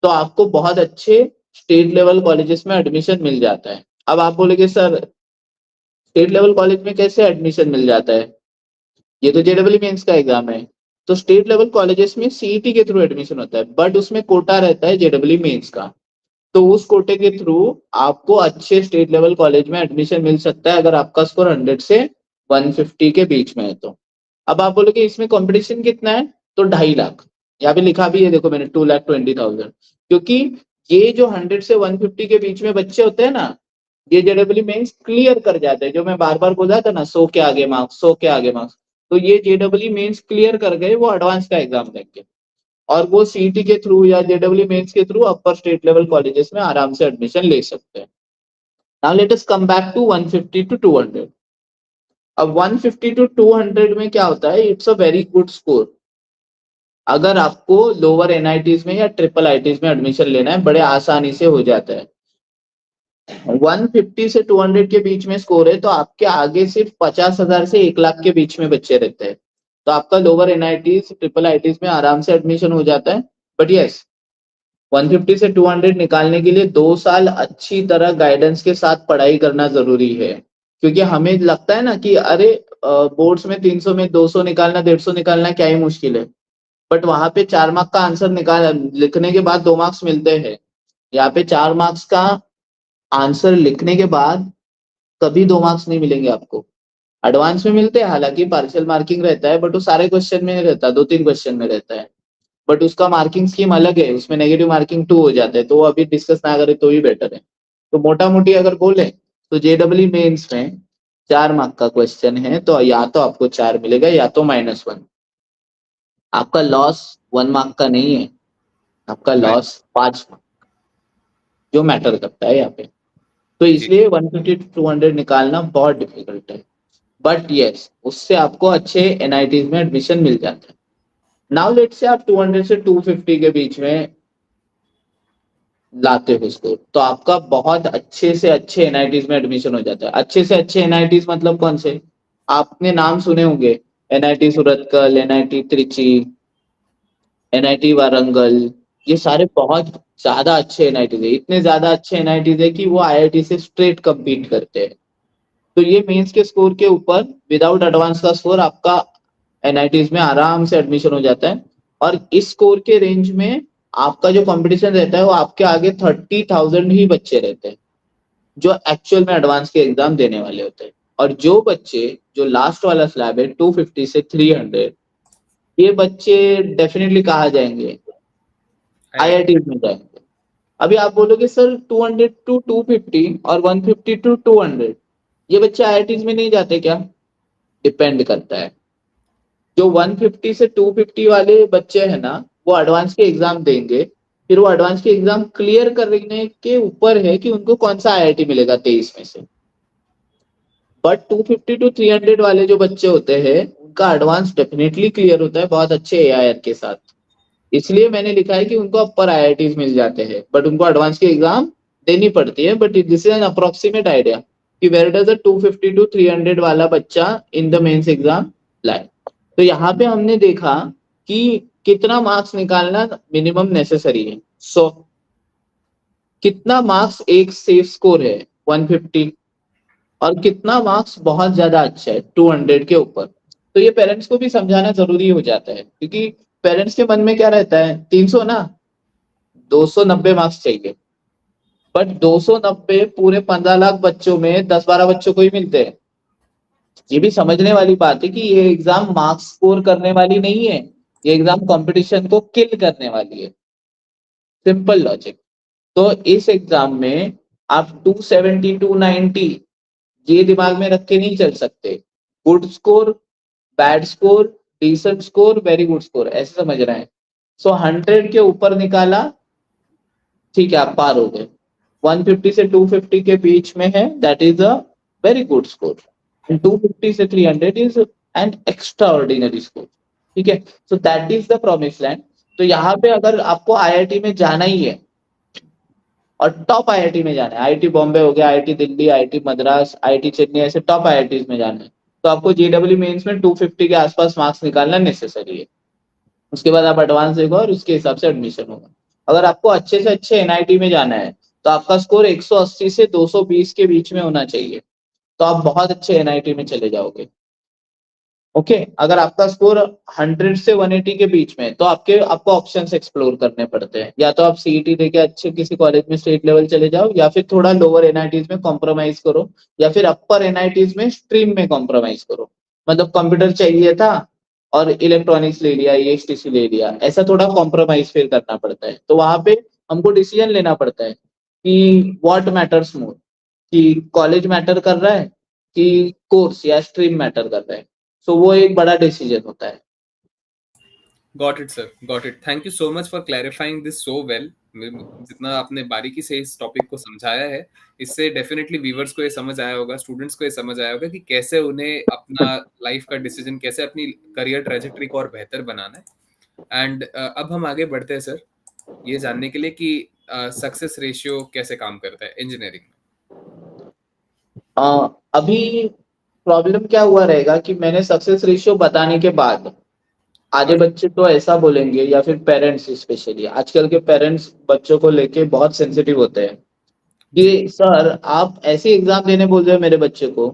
तो आपको बहुत अच्छे स्टेट लेवल कॉलेजेस में एडमिशन मिल जाता है। अब आप बोलेगे सर स्टेट लेवल कॉलेज में कैसे एडमिशन मिल जाता है, ये तो जेडब्ल्यू मेंस का एग्जाम है। तो स्टेट लेवल कॉलेजेस में सीईटी के थ्रू एडमिशन होता है, बट उसमें कोटा रहता है जेडब्ल्यू मेंस का। तो उस कोटे के थ्रू आपको अच्छे स्टेट लेवल कॉलेज में एडमिशन मिल सकता है अगर आपका स्कोर 100 से 150 के बीच में है तो। अब आप बोलोगे इसमें कंपटीशन कितना है, तो 2.5 लाख। यहाँ पे लिखा भी है, देखो मैंने 2,20,000, क्योंकि ये जो 100 से 150 के बीच में बच्चे होते हैं ना, ये जेडब्ल्यू मेंस क्लियर कर जाते हैं। जो मैं बार बार बोला था ना, 100 के आगे मार्क्स, 100 के आगे मार्क्स, तो ये जेडब्ल्यू मेंस क्लियर कर गए, वो एडवांस का एग्जाम देंगे और वो सीईटी के थ्रू या जेडब्ल्यू मेंस के through upper state level colleges में आराम से एडमिशन ले सकते हैं। Now let us come back to 150 to 200। अब 150 टू 200 में क्या होता है, it's a very good score. अगर आपको लोअर एनआईटीज में या ट्रिपल आईटीज में एडमिशन लेना है, बड़े आसानी से हो जाता है। 150 से 200 के बीच में स्कोर है तो आपके आगे सिर्फ 50,000 से 1 लाख के बीच में बच्चे रहते हैं, तो आपका लोअर एनआईटीज ट्रिपल आईटीज में आराम से एडमिशन हो जाता है। बट यस, 150 से 200 निकालने के लिए 2 साल अच्छी तरह गाइडेंस के साथ पढ़ाई करना जरूरी है। क्योंकि हमें लगता है ना कि अरे बोर्ड्स में 300 में 200 निकालना, 150 निकालना क्या ही मुश्किल है। बट वहां पे 4 मार्क का आंसर निकाल लिखने के बाद 2 मार्क्स मिलते हैं। यहाँ पे 4 मार्क्स का आंसर लिखने के बाद कभी 2 मार्क्स नहीं मिलेंगे आपको। एडवांस में मिलते हैं, हालांकि पार्शियल मार्किंग रहता है, बट वो सारे क्वेश्चन में नहीं रहता, 2-3 क्वेश्चन में रहता है। बट उसका मार्किंग स्कीम अलग है, उसमें नेगेटिव मार्किंग 2 हो जाता है, तो वो अभी डिस्कस ना करें तो ही बेटर है। तो मोटा मोटी अगर बोले तो जेडब्ल्यू मेंस में 4 मार्क का क्वेश्चन है, तो या तो आपको 4 मिलेगा या तो -1। आपका लॉस 1 मार्क का नहीं है, आपका Right. लॉस 5 मार्क जो मैटर करता है यहाँ पे। तो जी। इसलिए 150 टू 200 निकालना बहुत डिफिकल्ट है। बट यस, उससे आपको अच्छे एनआईटीज में एडमिशन मिल जाता है। नाउ लेट्स से आप 200 से 250 के बीच में लाते हो स्कोर, तो आपका बहुत अच्छे से अच्छे एनआईटीज में एडमिशन हो जाता है। अच्छे से अच्छे एनआईटीज मतलब कौन से, आपने नाम सुने होंगे, NIT Surathkal, NIT Trichy, NIT Warangal, ये सारे बहुत ज्यादा अच्छे एनआईटीज है। इतने ज्यादा अच्छे एनआईटीज है कि वो आईआईटी से स्ट्रेट कम्पीट करते हैं। तो ये मेंस के स्कोर के ऊपर विदाउट एडवांस का स्कोर आपका एनआईटीज में आराम से एडमिशन हो जाता है। और इस स्कोर के रेंज में आपका जो कंपटीशन रहता है वो आपके आगे 30,000 ही बच्चे रहते हैं जो एक्चुअल में एडवांस के एग्जाम देने वाले होते हैं। और जो बच्चे, जो लास्ट वाला स्लैब है 250 से 300, ये बच्चे डेफिनेटली कहा जाएंगे, आईआईटी। आईआईटी में जाएंगे। अभी आप बोलोगे सर 200 टू 250 और 150 टू 200 ये बच्चे आईआईटी में नहीं जाते क्या? डिपेंड करता है। जो 150 से 250 वाले बच्चे हैं ना, वो एडवांस के एग्जाम देंगे, फिर वो एडवांस के एग्जाम क्लियर करने के ऊपर है कि उनको कौन सा आईआईटी मिलेगा 23 में से। बट 250 टू 300 वाले जो बच्चे होते हैं उनका एडवांस डेफिनेटली क्लियर होता है बहुत अच्छे एआईआर के साथ। इसलिए मैंने लिखा है कि उनको अपर आईआईटीज मिल जाते हैं, बट उनको एडवांस की एग्जाम देनी पड़ती है। But this is an approximate idea कि वेयर डज अ 250 टू 300 वाला बच्चा इन द मेंस एग्जाम लाए। तो यहाँ पे हमने देखा कि कितना मार्क्स निकालना मिनिमम नेसेसरी है। सो कितना मार्क्स एक सेफ स्कोर है 150, और कितना मार्क्स बहुत ज्यादा अच्छा है 200 के ऊपर। तो ये पेरेंट्स को भी समझाना जरूरी हो जाता है, क्योंकि पेरेंट्स के मन में क्या रहता है, 300 ना, 290 मार्क्स चाहिए। बट 290 पूरे 15 लाख बच्चों में 10-12 बच्चों को ही मिलते हैं। ये भी समझने वाली बात है कि ये एग्जाम मार्क्स स्कोर करने वाली नहीं है, ये एग्जाम कंपटीशन को किल करने वाली है। Simple logic. तो इस एग्जाम में आप 270 290 ये दिमाग में रख के नहीं चल सकते। Good score, bad score, decent score, very good score, ऐसे समझ रहे हैं। सो 100 के ऊपर निकाला, ठीक है, आप पार हो गए। 150 से 250 के बीच में है, that is a very good score. 250 से 300 is an extra ordinary score. ठीक है, so that is the promise land. तो यहाँ पे अगर आपको आईआईटी में जाना ही है और टॉप आईआईटी में जाना है, आईआईटी बॉम्बे हो गया, IIT Delhi, IIT Madras, IIT Chennai, ऐसे टॉप आईआईटी में जाना है, तो आपको जेडब्ल्यू मेंस में 250 के आसपास मार्क्स निकालना नेसेसरी है। उसके बाद आप एडवांस देगा और उसके हिसाब से एडमिशन होगा। अगर आपको अच्छे से अच्छे एनआईटी में जाना है तो आपका स्कोर 180 से 220 के बीच में होना चाहिए, तो आप बहुत अच्छे एनआईटी में चले जाओगे। ओके अगर आपका स्कोर 100 से 180 के बीच में तो आपको ऑप्शंस एक्सप्लोर करने पड़ते हैं, या तो आप सीईटी देके अच्छे किसी कॉलेज में स्टेट लेवल चले जाओ, या फिर थोड़ा लोअर एनआईटीज में कॉम्प्रोमाइज करो, या फिर अपर एनआईटीज में स्ट्रीम में कॉम्प्रोमाइज करो। मतलब कंप्यूटर चाहिए था और इलेक्ट्रॉनिक्स ले लिया, ईएसटीसी ले लिया, ऐसा थोड़ा कॉम्प्रोमाइज फिर करना पड़ता है। तो वहां पे हमको डिसीजन लेना पड़ता है कि व्हाट मैटर्स मोर, कि कॉलेज मैटर कर रहा है कि कोर्स या स्ट्रीम मैटर कर रहा है। सो वो एक बड़ा डिसीजन होता है। Got it sir, got it. Thank you so much for clarifying this so well. जितना आपने बारीकी से इस टॉपिक को समझाया है, इससे डेफिनेटली व्यूवर्स को ये समझ आया होगा, स्टूडेंट्स को ये समझ आया होगा कि कैसे उन्हें अपना लाइफ का डिसीजन, कैसे अपनी करियर ट्रेजेक्टरी को और बेहतर बनाना है। एंड अब हम आगे बढ़ते हैं सर, ये जानने के लिए कि सक्सेस रेशियो कैसे काम करता है इंजीनियरिंग में। अभी प्रॉब्लम क्या हुआ रहेगा कि मैंने सक्सेस रेशियो बताने के बाद आधे हाँ बच्चे तो ऐसा बोलेंगे, या फिर पेरेंट्स, स्पेशली आजकल के पेरेंट्स बच्चों को लेके बहुत सेंसिटिव होते हैं जी। कि सर आप ऐसे एग्जाम देने बोल रहे हो मेरे बच्चे को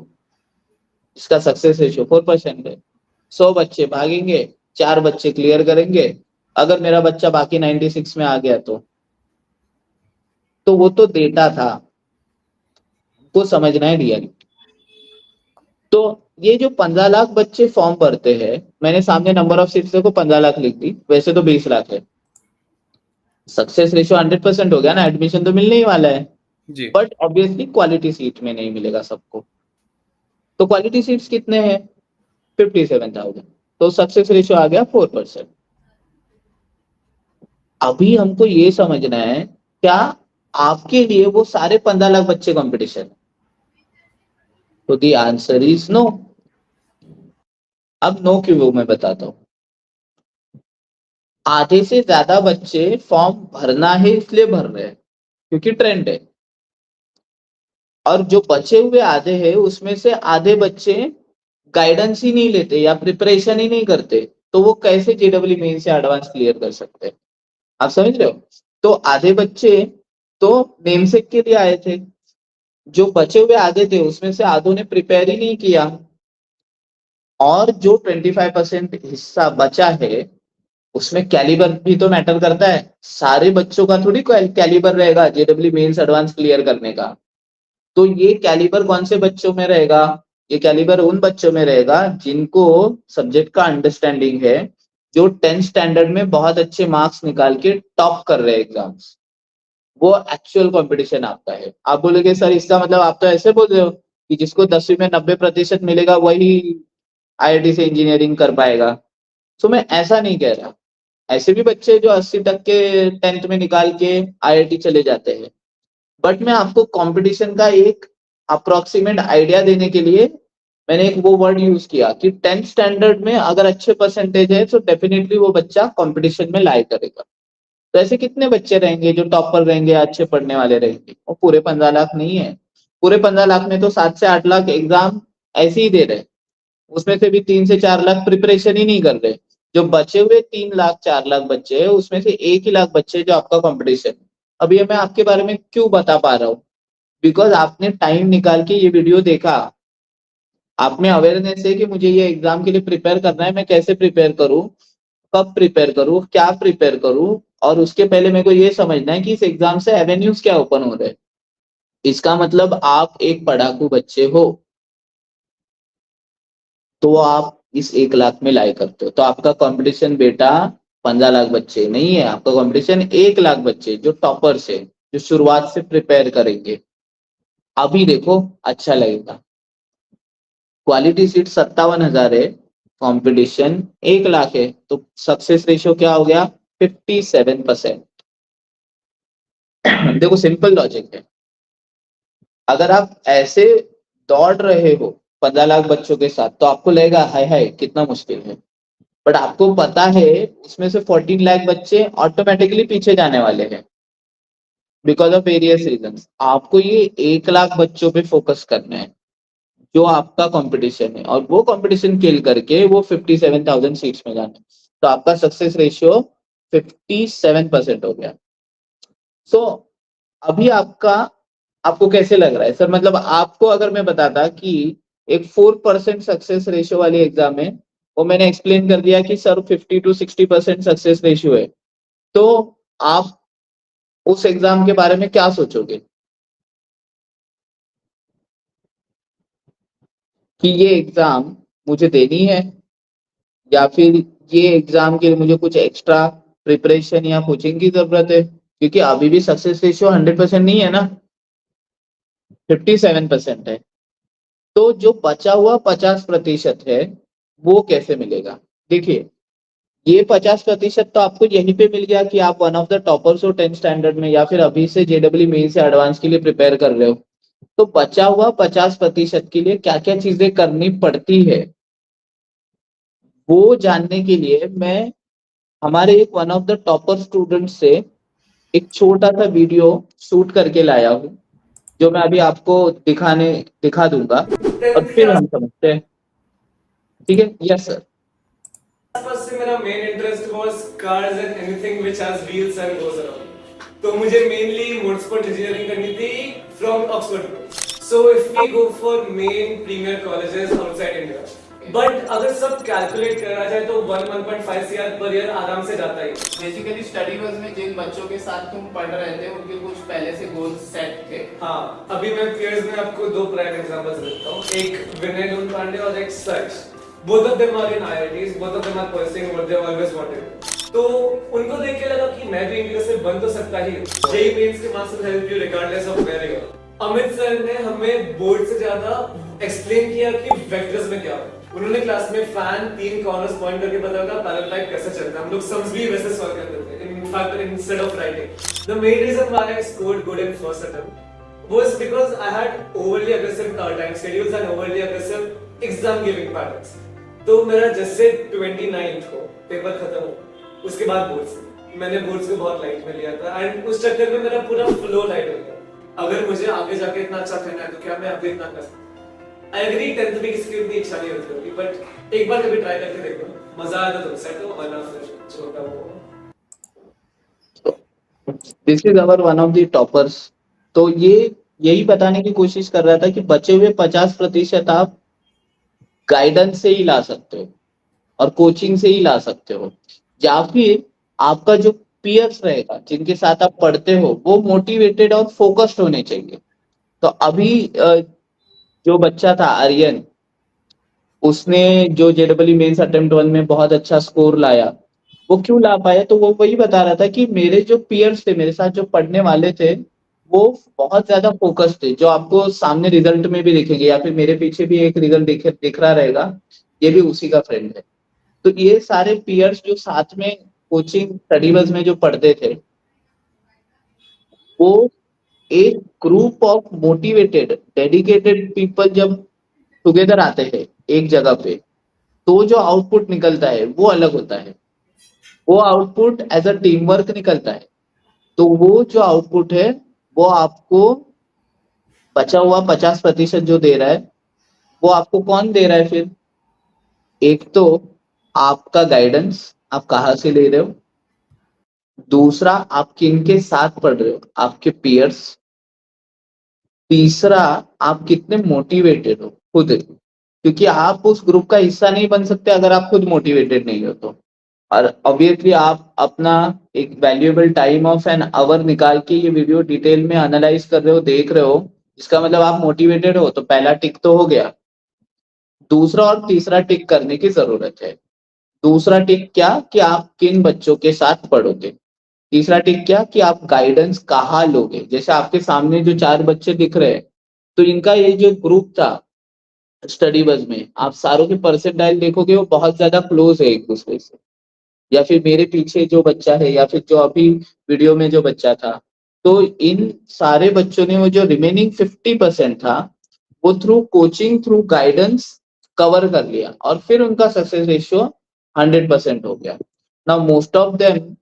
जिसका सक्सेस रेशियो 4% है। 100 बच्चे भागेंगे, 4 बच्चे क्लियर करेंगे, अगर मेरा बच्चा बाकी 96 में आ गया तो वो तो डेटा था, वो समझना है रियल। तो ये जो 15 लाख बच्चे फॉर्म भरते हैं, मैंने सामने नंबर ऑफ सीट्स देखो 15 लाख लिख दी, वैसे तो 20 लाख है। सक्सेस रेशियो 100% हो गया ना, एडमिशन तो मिलने ही वाला है। जी। बट ऑब्वियसली क्वालिटी सीट में नहीं मिलेगा सबको। तो क्वालिटी सीट्स कितने हैं? 57,000। तो सक्सेस रेशियो आ गया 4%। अभी हमको ये समझना है, क्या आपके लिए वो सारे 15 लाख बच्चे कंपटीशन है? तो दी आंसर इज नो। अब नो क्यों, वो मैं बताता हूँ। आधे से ज्यादा बच्चे फॉर्म भरना है इसलिए भर रहे हैं क्योंकि ट्रेंड है, और जो बचे हुए आधे हैं उसमें से आधे बच्चे गाइडेंस ही नहीं लेते या प्रिपरेशन ही नहीं करते, तो वो कैसे जेडब्ल्यू मेन से एडवांस क्लियर कर सकते हैं? आप समझ रहे हो? तो आधे बच्चे तो नेमसेक के लिए आए थे, जो बचे हुए आधे थे उसमें से आधों ने प्रिपेयर ही नहीं किया, और जो 25% हिस्सा बचा है उसमें कैलिबर भी तो मैटर करता है। सारे बच्चों का थोड़ी कैलिबर रहेगा जेडब्ल्यू मेंस एडवांस क्लियर करने का। तो ये कैलिबर कौन से बच्चों में रहेगा? ये कैलिबर उन बच्चों में रहेगा जिनको सब्जेक्ट का अंडरस्टैंडिंग है, जो 10th स्टैंडर्ड में बहुत अच्छे मार्क्स निकाल के टॉप कर रहे हैं एग्जाम्स। वो एक्चुअल कंपटीशन आपका है। आप बोलोगे सर इसका मतलब आप तो ऐसे बोल रहे हो कि जिसको 10वीं में 90% मिलेगा वही आईआईटी से इंजीनियरिंग कर पाएगा। तो मैं ऐसा नहीं कह रहा, ऐसे भी बच्चे जो 80 तक के 10th में निकाल के आईआईटी चले जाते हैं। बट मैं आपको कंपटीशन का एक अप्रोक्सीमेट आइडिया देने के लिए मैंने एक वो वर्ड यूज किया कि 10th स्टैंडर्ड में अगर अच्छे परसेंटेज है तो डेफिनेटली वो बच्चा कंपटीशन में लाई करेगा। तो ऐसे कितने बच्चे रहेंगे जो टॉपर रहेंगे, अच्छे पढ़ने वाले रहेंगे? वो पूरे 15 लाख नहीं है। पूरे 15 लाख में तो 7 से 8 लाख एग्जाम ऐसे ही दे रहे हैं, उसमें से भी 3 से 4 लाख प्रिपरेशन ही नहीं कर रहे। जो बचे हुए 3 लाख 4 लाख बच्चे हैं उसमें से 1 ही लाख बच्चे जो आपका कंपटीशन है। अभी मैं आपके बारे में क्यों बता पा रहा हूँ? बिकॉज आपने टाइम निकाल के ये वीडियो देखा, आप में अवेयरनेस है कि मुझे ये एग्जाम के लिए प्रिपेयर करना है, मैं कैसे प्रिपेयर करूँ, कब प्रिपेयर करूँ, क्या प्रिपेयर करूँ, और उसके पहले मेरे को ये समझना है कि इस एग्जाम से एवेन्यूज क्या ओपन हो रहे हैं। इसका मतलब आप एक पढ़ाकू बच्चे हो तो आप इस 1 लाख में लाई करते हो। तो आपका कंपटीशन बेटा 15 लाख बच्चे नहीं है, आपका कंपटीशन 1 लाख बच्चे जो टॉपर्स है, जो शुरुआत से प्रिपेयर करेंगे। अभी देखो अच्छा लगेगा। क्वालिटी सीट 57,000 है, कंपटीशन 1 लाख है, तो सक्सेस रेशियो क्या हो गया? 57%। देखो सिंपल लॉजिक है। अगर आप ऐसे दौड़ रहे हो 15 लाख बच्चों के साथ तो आपको लगेगा हाय हाय कितना मुश्किल है। बट आपको पता है उसमें से 14 लाख बच्चे ऑटोमेटिकली पीछे जाने वाले हैं बिकॉज ऑफ वेरियस रीजंस। आपको ये 1 लाख बच्चों पे फोकस करना है जो आपका कंपटीशन है, और वो कंपटीशन किल करके वो 57,000 सीट्स में जाना है। तो आपका सक्सेस रेशियो 57% हो गया। सो अभी आपको कैसे लग रहा है सर? मतलब आपको अगर मैं बताता कि एक 4% सक्सेस रेशियो वाली एग्जाम है वो मैंने एक्सप्लेन कर दिया कि सर 50 to 60% सक्सेस रेशियो है, तो आप उस एग्जाम के बारे में क्या सोचोगे कि ये एग्जाम मुझे देनी है, या फिर ये एग्जाम के लिए मुझे कुछ एक्स्ट्रा प्रिपरेशन या कोचिंग की जरूरत है, क्योंकि अभी भी सक्सेस रेशियो 100% नहीं है ना, 57% है। तो जो बचा हुआ 50% है वो कैसे मिलेगा? देखिए, ये 50% तो आपको यहीं पे मिल गया कि आप वन ऑफ द टॉपर्स हो 10th स्टैंडर्ड में, या फिर अभी से जेडब्ल्यू मेंस या एडवांस के लिए प्रिपेयर कर रहे हो। तो बचा हुआ 50% के लिए क्या क्या चीजें करनी पड़ती है, वो जानने के लिए मैं हमारे एक one of the topper student से एक छोटा सा वीडियो शूट करके लाया हूँ, जो मैं अभी आपको दिखा दूंगा, और 10th के फिर हम समझते हैं। ठीक है? Yes sir. आसपास से मेरा main interest was cars and anything which has wheels and goes around. तो मुझे मेनली मोटरस्पोर्ट इंजीनियरिंग करनी थी from Oxford. So if we go for main premier colleges outside India, but अगर सब कैलकुलेट करा जाए तो 1.5 सीआर पर ईयर आराम से जाता है। बेसिकली स्टडी बस में जिन बच्चों के साथ तुम पढ़ रहे थे उनके कुछ पहले से गोल्स सेट थे। हाँ, अभी मैं पीयर्स में आपको दो प्राइम एग्जांपल्स देता हूँ, एक विनय लून पांडे और एक सर्च। Both of them are in IITs, both of them are pursuing what they always wanted. तो उनको देख के लगा कि मैं भी इंडिया से बन तो सकता ही हूँ। जेईई मेंस के marks will help you regardless of where you are. Amit sir ने हमें बोर्ड से ज्यादा एक्सप्लेन किया कि वेक्टर्स में क्या है। उन्होंने क्लास में फैन 3 कॉर्नर्स पॉइंट करके बताया था पैरेलल पाइप कैसे चलता है। हम लोग सम्स भी वैसे सॉल्व करते थे in fact instead of writing. The main reason why I scored good in first attempt was because I had overly aggressive time schedules and overly aggressive exam giving patterns. तो मेरा जैसे 29th को paper खत्म हो, उसके बाद boards, मैंने boards को बहुत लाइट में लिया था एंड उस चक्कर में मेरा पूरा फ्लो लाइट हो गया। अगर मुझे आगे जाके इतना अच्छा करना है तो क्या मैं अभी इतना कर सकता? आई एग्री 10th में किसी की उतनी इच्छा नहीं होती होगी, बट एक बार कभी ट्राई करके देखो, मजा आया तो सेट हो, वरना फिर छोटा हो। This is our one of the toppers. तो ये यही बताने की कोशिश कर रहा था कि बचे हुए 50% आप गाइडेंस से ही ला सकते हो और कोचिंग से ही ला सकते हो, या फिर आपका जो पीयर्स रहेगा जिनके साथ आप पढ़ते हो वो मोटिवेटेड और फोकस्ड होने चाहिए। तो अभी जो बच्चा था आर्यन, उसने जो जेडब्ल्यू मेंस अटेम्प्ट 1 में बहुत अच्छा स्कोर लाया, वो क्यों ला पाया? तो वो वही बता रहा था कि मेरे जो पीयर्स थे, मेरे साथ जो पढ़ने वाले थे, वो बहुत ज्यादा फोकस थे, जो आपको सामने रिजल्ट में भी दिखेंगे, या फिर मेरे पीछे भी एक रिजल्ट दिख रहा रहेगा, ये भी उसी का फ्रेंड है। तो ये सारे पीयर्स जो साथ में कोचिंग स्टडी बस में जो पढ़ते थे, वो एक group of motivated dedicated people जब टुगेदर आते हैं एक जगह पे, तो जो आउटपुट निकलता है वो अलग होता है। वो output as a team work निकलता है। तो वो जो आउटपुट है वो आपको बचा हुआ 50% जो दे रहा है, वो आपको कौन दे रहा है फिर? एक तो आपका गाइडेंस, आप कहाँ से ले रहे हो, दूसरा आप किनके साथ पढ़ रहे हो, आपके पीयर्स, तीसरा आप कितने मोटिवेटेड हो खुद, क्योंकि आप उस ग्रुप का हिस्सा नहीं बन सकते अगर आप खुद मोटिवेटेड नहीं हो तो। और ऑब्वियसली आप अपना एक valuable time of an hour निकाल के ये वीडियो डिटेल में एनालाइज कर रहे हो, देख रहे हो, इसका मतलब आप मोटिवेटेड हो। तो पहला टिक तो हो गया। दूसरा और तीसरा टिक करने की जरूरत है। दूसरा टिक क्या कि आप किन बच्चों के साथ पढ़ोगे। तीसरा टिक क्या कि आप गाइडेंस कहाँ लोगे। जैसे आपके सामने जो 4 बच्चे दिख रहे हैं, तो इनका ये जो ग्रुप था स्टडी बस में, आप सारों के परसेंटाइल देखोगे वो बहुत ज्यादा क्लोज है एक दूसरे से। या फिर मेरे पीछे जो बच्चा है, या फिर जो अभी वीडियो में जो बच्चा था, तो इन सारे बच्चों ने वो जो रिमेनिंग 50% था वो through coaching, through guidance cover कर लिया, और फिर उनका सक्सेस रेशियो 100% हो गया। Now most of them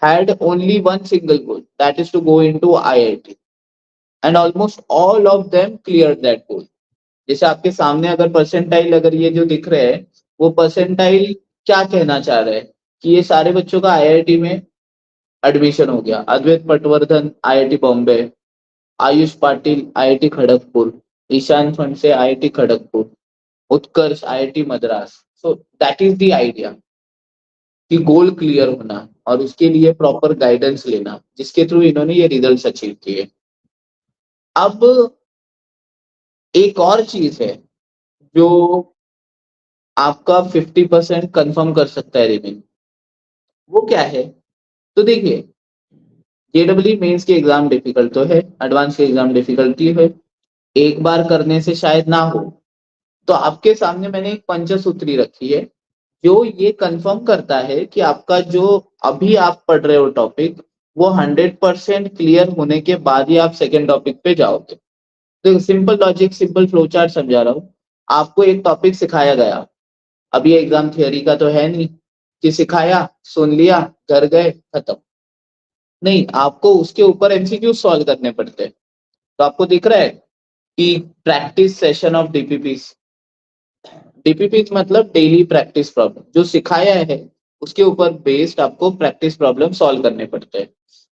had only one single goal, that is to go into IIT, and almost all of them cleared that goal. जैसे आपके सामने अगर परसेंटाइल, अगर ये जो दिख रहे हैं, वो परसेंटाइल क्या कहना चाह रहे हैं कि ये सारे बच्चों का आईआईटी में एडमिशन हो गया। अद्वैत पटवर्धन आईआईटी बॉम्बे, आयुष पाटिल आईआईटी खड़गपुर, ईशान फंड से IIT Kharagpur, Utkarsh IIT Madras, so that is the idea कि गोल क्लियर होना और उसके लिए प्रॉपर गाइडेंस लेना, जिसके थ्रू इन्होंने ये रिजल्ट्स अचीव किए। अब एक और चीज है जो आपका 50% कंफर्म कर सकता है रिमेन, वो क्या है? तो देखिए, जेडब्ल्यू मेंस के एग्जाम डिफिकल्ट तो है, एडवांस के एग्जाम डिफिकल्टी है, एक बार करने से शायद ना हो। तो आपके सामने मैंने एक पंचसूत्री रखी है जो ये कंफर्म करता है कि आपका जो अभी आप पढ़ रहे हो टॉपिक, वो 100% क्लियर होने के बाद ही आप सेकेंड टॉपिक पे जाओगे। तो simple logic, simple flow chart समझा रहा हूँ। आपको एक टॉपिक सिखाया गया, अब ये एग्जाम थियोरी का तो है नहीं कि सिखाया, सुन लिया, घर गए, खत्म। नहीं, आपको उसके ऊपर एमसीक्यू सॉल्व करने पड़ते हैं। तो आपको दिख रहा है कि practice session of DPPs, DPPs मतलब डेली प्रैक्टिस प्रॉब्लम, जो सिखाया है उसके ऊपर बेस्ड आपको प्रैक्टिस प्रॉब्लम सॉल्व करने पड़ते हैं।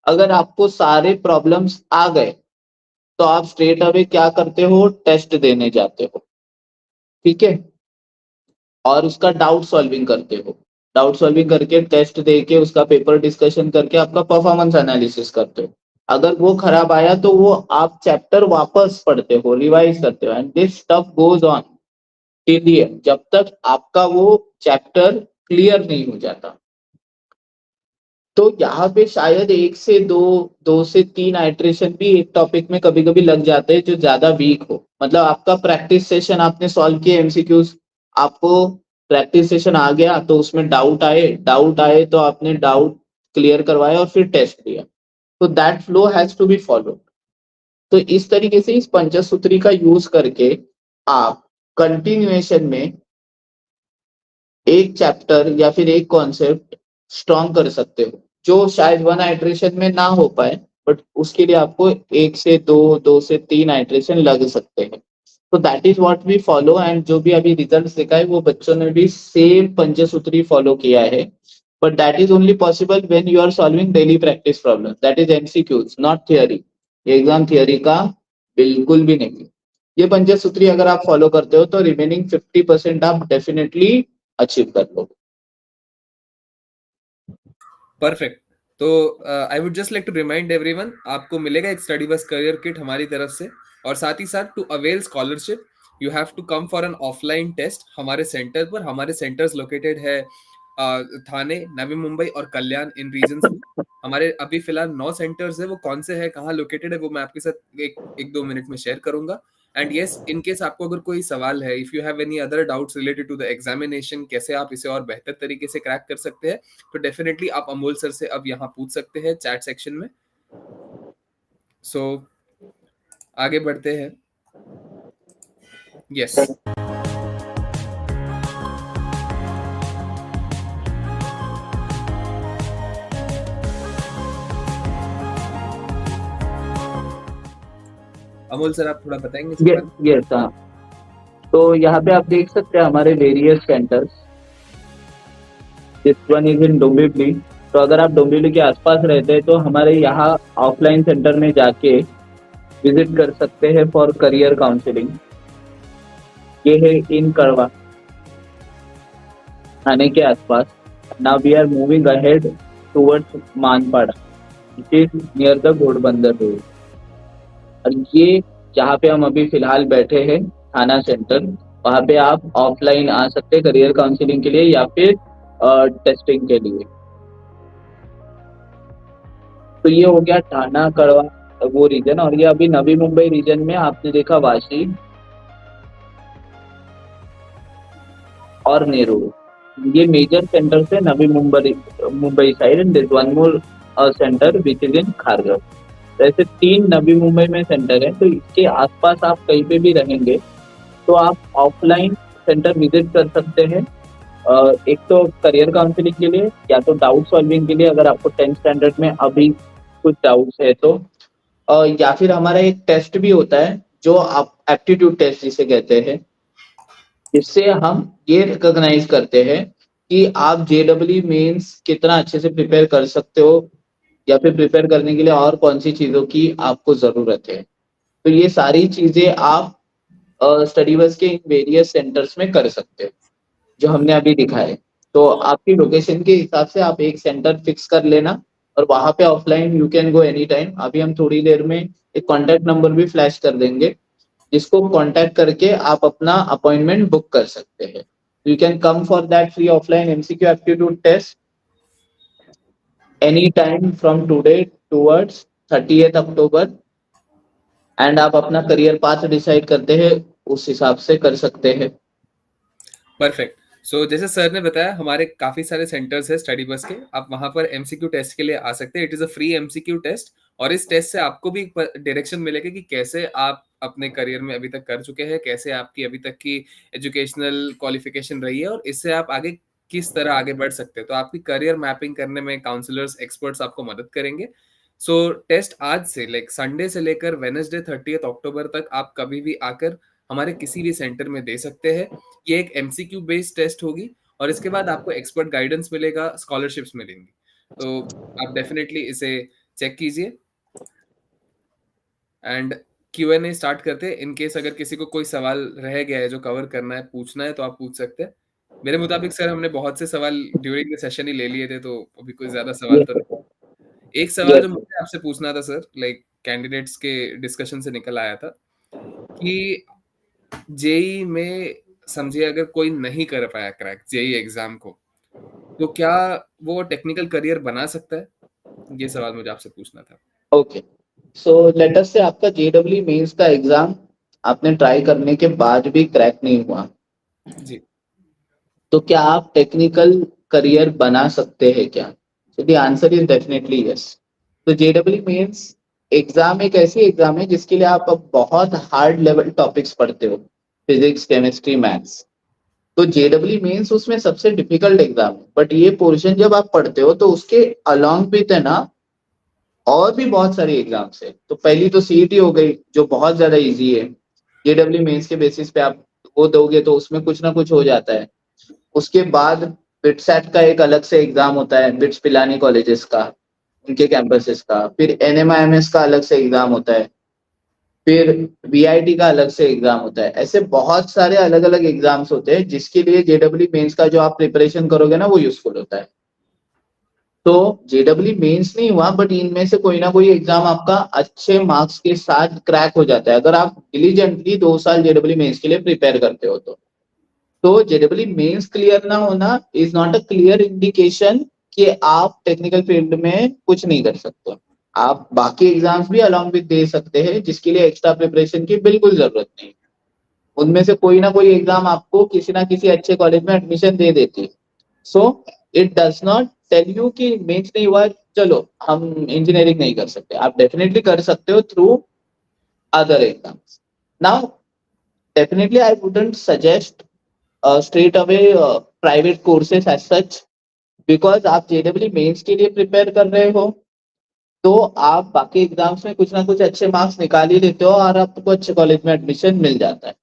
अगर आपको सारे प्रॉब्लम्स आ गए तो आप स्ट्रेट अवे क्या करते हो? टेस्ट देने जाते हो, ठीक है, और उसका डाउट सॉल्विंग करते हो। डाउट सॉल्विंग करके टेस्ट दे के उसका पेपर डिस्कशन करके आपका परफॉर्मेंस एनालिसिस करते हो। अगर वो खराब आया तो वो आप चैप्टर वापस पढ़ते हो, रिवाइज करते हो, and this stuff goes on till the end, जब तक आपका वो चैप्टर क्लियर नहीं हो जाता। तो यहाँ पे शायद एक से दो, दो से तीन आइट्रेशन भी एक टॉपिक में कभी कभी लग जाते हैं जो ज्यादा वीक हो। मतलब आपका प्रैक्टिस सेशन आपने सॉल्व किए एमसीक्यूज, आपको प्रैक्टिस सेशन आ गया तो उसमें डाउट आए तो आपने डाउट क्लियर करवाया और फिर टेस्ट दिया। तो that flow has to be followed. तो इस तरीके से इस पंचसूत्री का यूज करके आप कंटिन्यूएशन में एक चैप्टर या फिर एक कॉन्सेप्ट स्ट्रॉन्ग कर सकते हो, जो शायद वन आइट्रेशन में ना हो पाए, बट उसके लिए आपको एक से दो, दो से तीन आइट्रेशन लग सकते हैं। तो that is what we follow, and जो भी अभी रिजल्ट देखा है वो बच्चों ने भी सेम पंचसूत्री फॉलो किया है। But that is only possible when you are solving daily practice problem, that is MCQs, not theory. Exam theory का बिल्कुल भी नहीं। ये पंचसूत्री अगर आप फॉलो करते हो तो रिमेनिंग 50% आप डेफिनेटली अचीव कर लो। परफेक्ट। तो I would just like to remind everyone, आपको मिलेगा एक स्टडी बस करियर किट हमारी तरफ से, और साथ ही साथ to avail scholarship you have to come for an offline test हमारे सेंटर पर। हमारे सेंटर्स लोकेटेड है थाने, नवी मुंबई और कल्याण, इन रीजन्स में। हमारे अभी फिलहाल 9 सेंटर्स है, वो कौन से है, कहाँ लोकेटेड है, वो मैं आपके साथ एक दो मिनट में शेयर करूंगा। एंड यस, इन केस आपको अगर कोई सवाल है, if you have any other doubts related to the examination, कैसे आप इसे और बेहतर तरीके से क्रैक कर सकते हैं, तो डेफिनेटली आप अमोल सर से अब यहाँ पूछ सकते हैं चैट सेक्शन में। सो आगे बढ़ते हैं। यस, अमोल सर आप थोड़ा बताएंगे इसके बारे में? यस हाँ, तो यहाँ पे आप देख सकते हैं हमारे various centres. This one is in Dombivli. तो अगर आप डोंबिवली के आसपास रहते हैं तो हमारे यहाँ ऑफलाइन सेंटर में जाके विजिट कर सकते हैं फॉर करियर काउंसलिंग। ये है इन कड़वा, थाने के आसपास। Now we are moving ahead towards Manpada, which is near the Ghodbunder road. और ये जहाँ पे हम अभी फिलहाल बैठे हैं, थाना सेंटर, वहाँ पे आप ऑफलाइन आ सकते हैं करियर काउंसलिंग के लिए या फिर टेस्टिंग के लिए। तो ये हो गया थाना कड़वा वो रीजन। और ये अभी नवी मुंबई रीजन में आपने देखा वाशी और नेहरू, ये मेजर सेंटर है Navi Mumbai side. And this one more centre which is in Kharghar. ऐसे 3 नवी मुंबई में सेंटर है। तो इसके आसपास आप कहीं पे भी रहेंगे तो आप ऑफलाइन सेंटर विजिट कर सकते हैं। एक तो करियर काउंसलिंग के लिए या तो डाउट सॉल्विंग के लिए, अगर आपको 10th स्टैंडर्ड में अभी कुछ डाउट्स है तो, या फिर हमारा एक टेस्ट भी होता है जो आप एप्टीट्यूड टेस्ट जिसे कहते हैं, इससे हम ये रिकॉग्नाइज करते हैं कि आप जेडब्ल्यू मेंस कितना अच्छे से प्रिपेयर कर सकते हो या फिर प्रिपेयर करने के लिए और कौन सी चीजों की आपको जरूरत है। तो ये सारी चीजें आप स्टडी बस के इन वेरियस सेंटर्स में कर सकते हो। जो हमने अभी दिखाए। तो आपकी लोकेशन के हिसाब से आप एक सेंटर फिक्स कर लेना और वहां पे offline you can go any time. अभी हम थोड़ी देर में एक कॉन्टैक्ट नंबर भी फ्लैश कर देंगे जिसको कांटेक्ट करके आप अपना अपॉइंटमेंट बुक कर सकते हैं। You can come for that free offline MCQ aptitude test any time from today towards 30th October and आप अपना करियर पाथ डिसाइड करते हैं उस हिसाब से कर सकते हैं। परफेक्ट। सो जैसे सर ने बताया, हमारे काफी सारे सेंटर्स है स्टडी बस के, आप वहां पर एमसीक्यू टेस्ट के लिए आ सकते हैं। It is a free MCQ test, और इस टेस्ट से आपको भी डायरेक्शन मिलेगा कि कैसे आप अपने करियर में अभी तक कर चुके हैं, कैसे आपकी अभी तक की एजुकेशनल क्वालिफिकेशन रही है, और इससे आप आगे किस तरह आगे बढ़ सकते हैं। तो आपकी करियर मैपिंग करने में काउंसलर्स, एक्सपर्ट्स आपको मदद करेंगे। सो टेस्ट आज से, लाइक संडे से लेकर वेनसडे 30 अक्टूबर तक, आप कभी भी आकर हमारे किसी भी सेंटर में दे सकते हैं। ये एक एमसीक्यू बेस्ड टेस्ट होगी, और इसके बाद आपको एक्सपर्ट गाइडेंस मिलेगा, स्कॉलरशिप्स मिलेंगी। तो आप डेफिनेटली इसे चेक कीजिए। एंड Q&A स्टार्ट करते हैं। इन केस अगर किसी को कोई सवाल रह गया है जो कवर करना है, पूछना है, तो आप पूछ सकते हैं। मेरे मुताबिक सर हमने बहुत से सवाल ड्यूरिंग द सेशन ही ले लिए थे, तो अभी कोई ज्यादा सवाल तो नहीं। एक सवाल जो यस। मुझे आपसे पूछना था सर, लाइक कैंडिडेट्स के डिस्कशन से निकल आया था कि जेई में, समझिए अगर कोई नहीं कर पाया क्रैक जेई एग्जाम को, तो क्या वो टेक्निकल करियर बना सकता है? ये सवाल मुझे आपसे पूछना था। ओके, सो लेट अस से आपका जेडब्ल्यू मेंस का एग्जाम आपने ट्राई करने के बाद भी क्रैक नहीं हुआ, जी। तो क्या आप टेक्निकल करियर बना सकते हैं क्या? तो the answer is definitely yes. तो जेडब्ल्यू मेंस एग्जाम एक ऐसी एग्जाम है जिसके लिए आप अब बहुत हार्ड लेवल टॉपिक्स पढ़ते हो, फिजिक्स, केमिस्ट्री, मैथ्स। तो जेडब्ल्यू मेंस उसमें सबसे डिफिकल्ट एग्जाम है, बट ये पोर्शन जब आप पढ़ते हो तो उसके अलोंग विथ है ना और भी बहुत सारी एग्जाम्स है। तो पहली तो सीईटी हो गई जो बहुत ज्यादा इजी है, जेडब्ल्यू मेंस के बेसिस पे आप वो दोगे तो उसमें कुछ ना कुछ हो जाता है। उसके बाद बिटसेट का एक अलग से एग्जाम होता है, बिट्स पिलानी कॉलेजेस का, उनके कैंपसेस का। फिर एनएमआईएमएस का अलग से एग्जाम होता है। फिर वीआईटी का अलग से एग्जाम होता है। ऐसे बहुत सारे अलग अलग एग्जाम्स होते हैं जिसके लिए जेडब्ल्यू मेंस का जो आप प्रिपरेशन करोगे ना वो यूजफुल होता है। तो जेडब्ल्यू मेंस नहीं हुआ बट इनमें से कोई ना कोई एग्जाम आपका अच्छे मार्क्स के साथ क्रैक हो जाता है अगर आप डिलीजेंटली 2 साल जेडब्ल्यू मेंस के लिए प्रिपेयर करते हो तो जेडब्ल्यू मेंस क्लियर ना होना is not a clear indication कि आप टेक्निकल फील्ड में कुछ नहीं कर सकते। आप बाकी एग्जाम्स भी अलॉन्ग विद दे सकते हैं जिसके लिए एक्स्ट्रा प्रिपरेशन की बिल्कुल जरूरत नहीं। उनमें से कोई ना कोई एग्जाम आपको किसी ना किसी अच्छे कॉलेज में एडमिशन दे देती है। So it does not tell you कि मेंस नहीं हुआ चलो हम इंजीनियरिंग नहीं कर सकते। आप डेफिनेटली कर सकते हो through other exams. Now definitely I wouldn't suggest straight away private courses as such because आप जेडब्ल्यू मेंस के लिए प्रिपेयर कर रहे हो तो आप बाकी एग्जाम्स में कुछ ना कुछ अच्छे मार्क्स निकाल ही लेते हो और आपको अच्छे कॉलेज में एडमिशन मिल जाता है।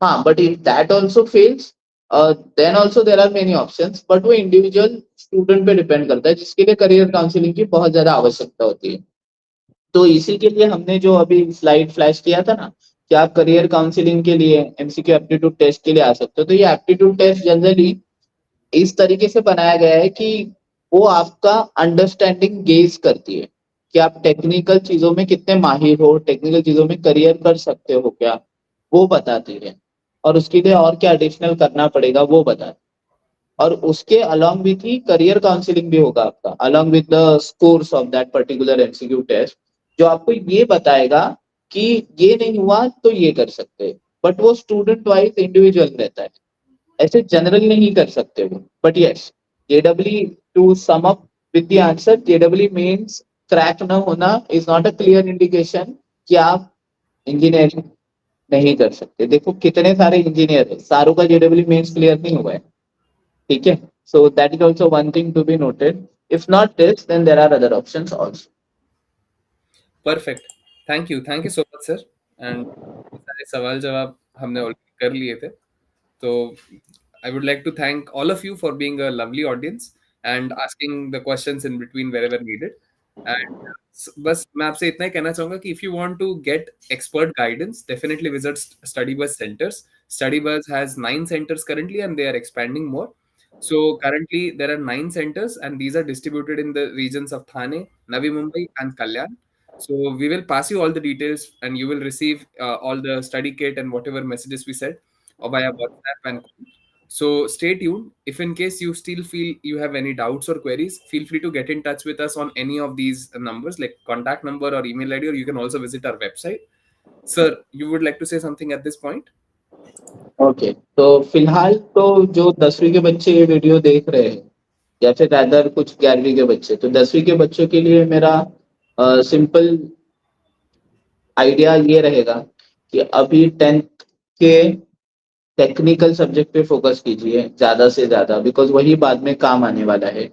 हाँ, but if that also fails then also there are many options, but वो इंडिविजुअल स्टूडेंट पे डिपेंड करता है जिसके लिए करियर काउंसलिंग की बहुत ज्यादा आवश्यकता होती है। तो इसी के लिए हमने जो अभी स्लाइड फ्लैश किया था ना कि आप करियर काउंसलिंग के लिए एमसीक्यू एप्टीट्यूड टेस्ट के लिए आ सकते हो। तो ये एप्टीट्यूड टेस्ट जनरली इस तरीके से बनाया गया है कि वो आपका अंडरस्टैंडिंग गेज करती है कि आप टेक्निकल चीजों में कितने माहिर हो, टेक्निकल चीजों में करियर कर सकते हो क्या, वो बताती है। और उसके लिए और क्या एडिशनल करना पड़ेगा वो बताती है। और उसके अलोंग विथ ही करियर काउंसलिंग भी होगा आपका along with the scores of that particular MCQ test जो आपको ये बताएगा कि ये नहीं हुआ तो ये कर सकते हैं। बट वो स्टूडेंट वाइज इंडिविजुअल रहता है, ऐसे जनरल नहीं कर सकते वो। But yes, JW to sum up with the answer, JW means crack न होना is not a clear indication कि आप इंजीनियरिंग नहीं कर सकते। देखो कितने सारे इंजीनियर है, सारों का जेडब्ल्यू मीन्स क्लियर नहीं हुआ है। ठीक है, so that is also one thing to be noted. If not this then there are other options also. Perfect. Thank you so much sir. And सारे सवाल जवाब हमने ऑलरेडी कर लिए थे। तो I would like to thank all of you for being a lovely audience and asking the questions in between wherever needed. And बस मैं आपसे इतना ही कहना चाहूंगा कि if you want to get expert guidance, definitely visit study bus centers. StudyBuzz has 9 centers currently, and they are expanding more. So currently there are 9 centers, and these are distributed in the regions of Thane, Navi Mumbai, and Kalyan. So we will pass you all the details, and you will receive all the study kit and whatever messages we said via WhatsApp and call. So stay tuned. If in case you still feel you have any doubts or queries, feel free to get in touch with us on any of these numbers, like contact number or email ID, or you can also visit our website. Sir, you would like to say something at this point? Okay, तो फिलहाल तो जो 10वीं के बच्चे ये video देख रहे हैं या फिर रादर कुछ 11वीं के बच्चे, तो 10वीं के बच्चों के लिए मेरा सिंपल आइडिया ये रहेगा कि अभी 10th के टेक्निकल सब्जेक्ट पे फोकस कीजिए ज्यादा से ज्यादा, बिकॉज वही बाद में काम आने वाला है।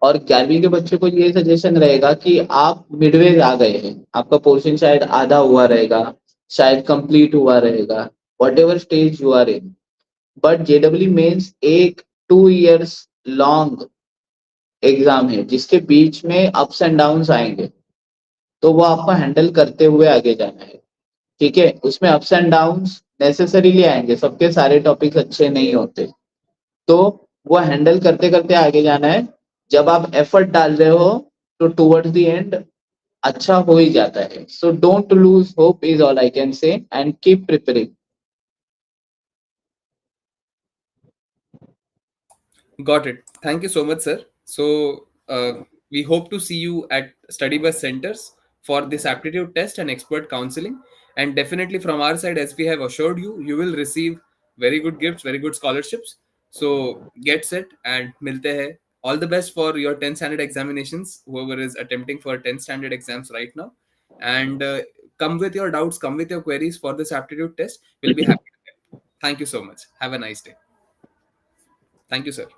और 11वीं के बच्चे को ये सजेशन रहेगा कि आप मिडवे आ गए हैं, आपका पोर्शन शायद आधा हुआ रहेगा, शायद कंप्लीट हुआ रहेगा, whatever stage you are in, but JW mains एक 2 years लॉन्ग एग्जाम है जिसके बीच में अप्स एंड डाउन्स आएंगे, तो वो आपको हैंडल करते हुए आगे जाना है। ठीक है, उसमें अप्स एंड डाउन्स नेसेसरीली आएंगे, सबके सारे टॉपिक्स अच्छे नहीं होते, तो वो हैंडल करते करते आगे जाना है। जब आप एफर्ट डाल रहे हो तो टुवर्ड्स द एंड अच्छा हो ही जाता है। So don't lose hope is all I can say, and keep preparing. Got it. Thank you so much, sir. So, we hope to see you at StudyBus centers for this aptitude test and expert counseling. And definitely from our side, as we have assured you, you will receive very good gifts, very good scholarships. So, get set and milte hai. All the best for your 10th standard examinations, whoever is attempting for 10th standard exams right now. And come with your doubts, come with your queries for this aptitude test. We'll be happy to help. Thank you so much. Have a nice day. Thank you, sir.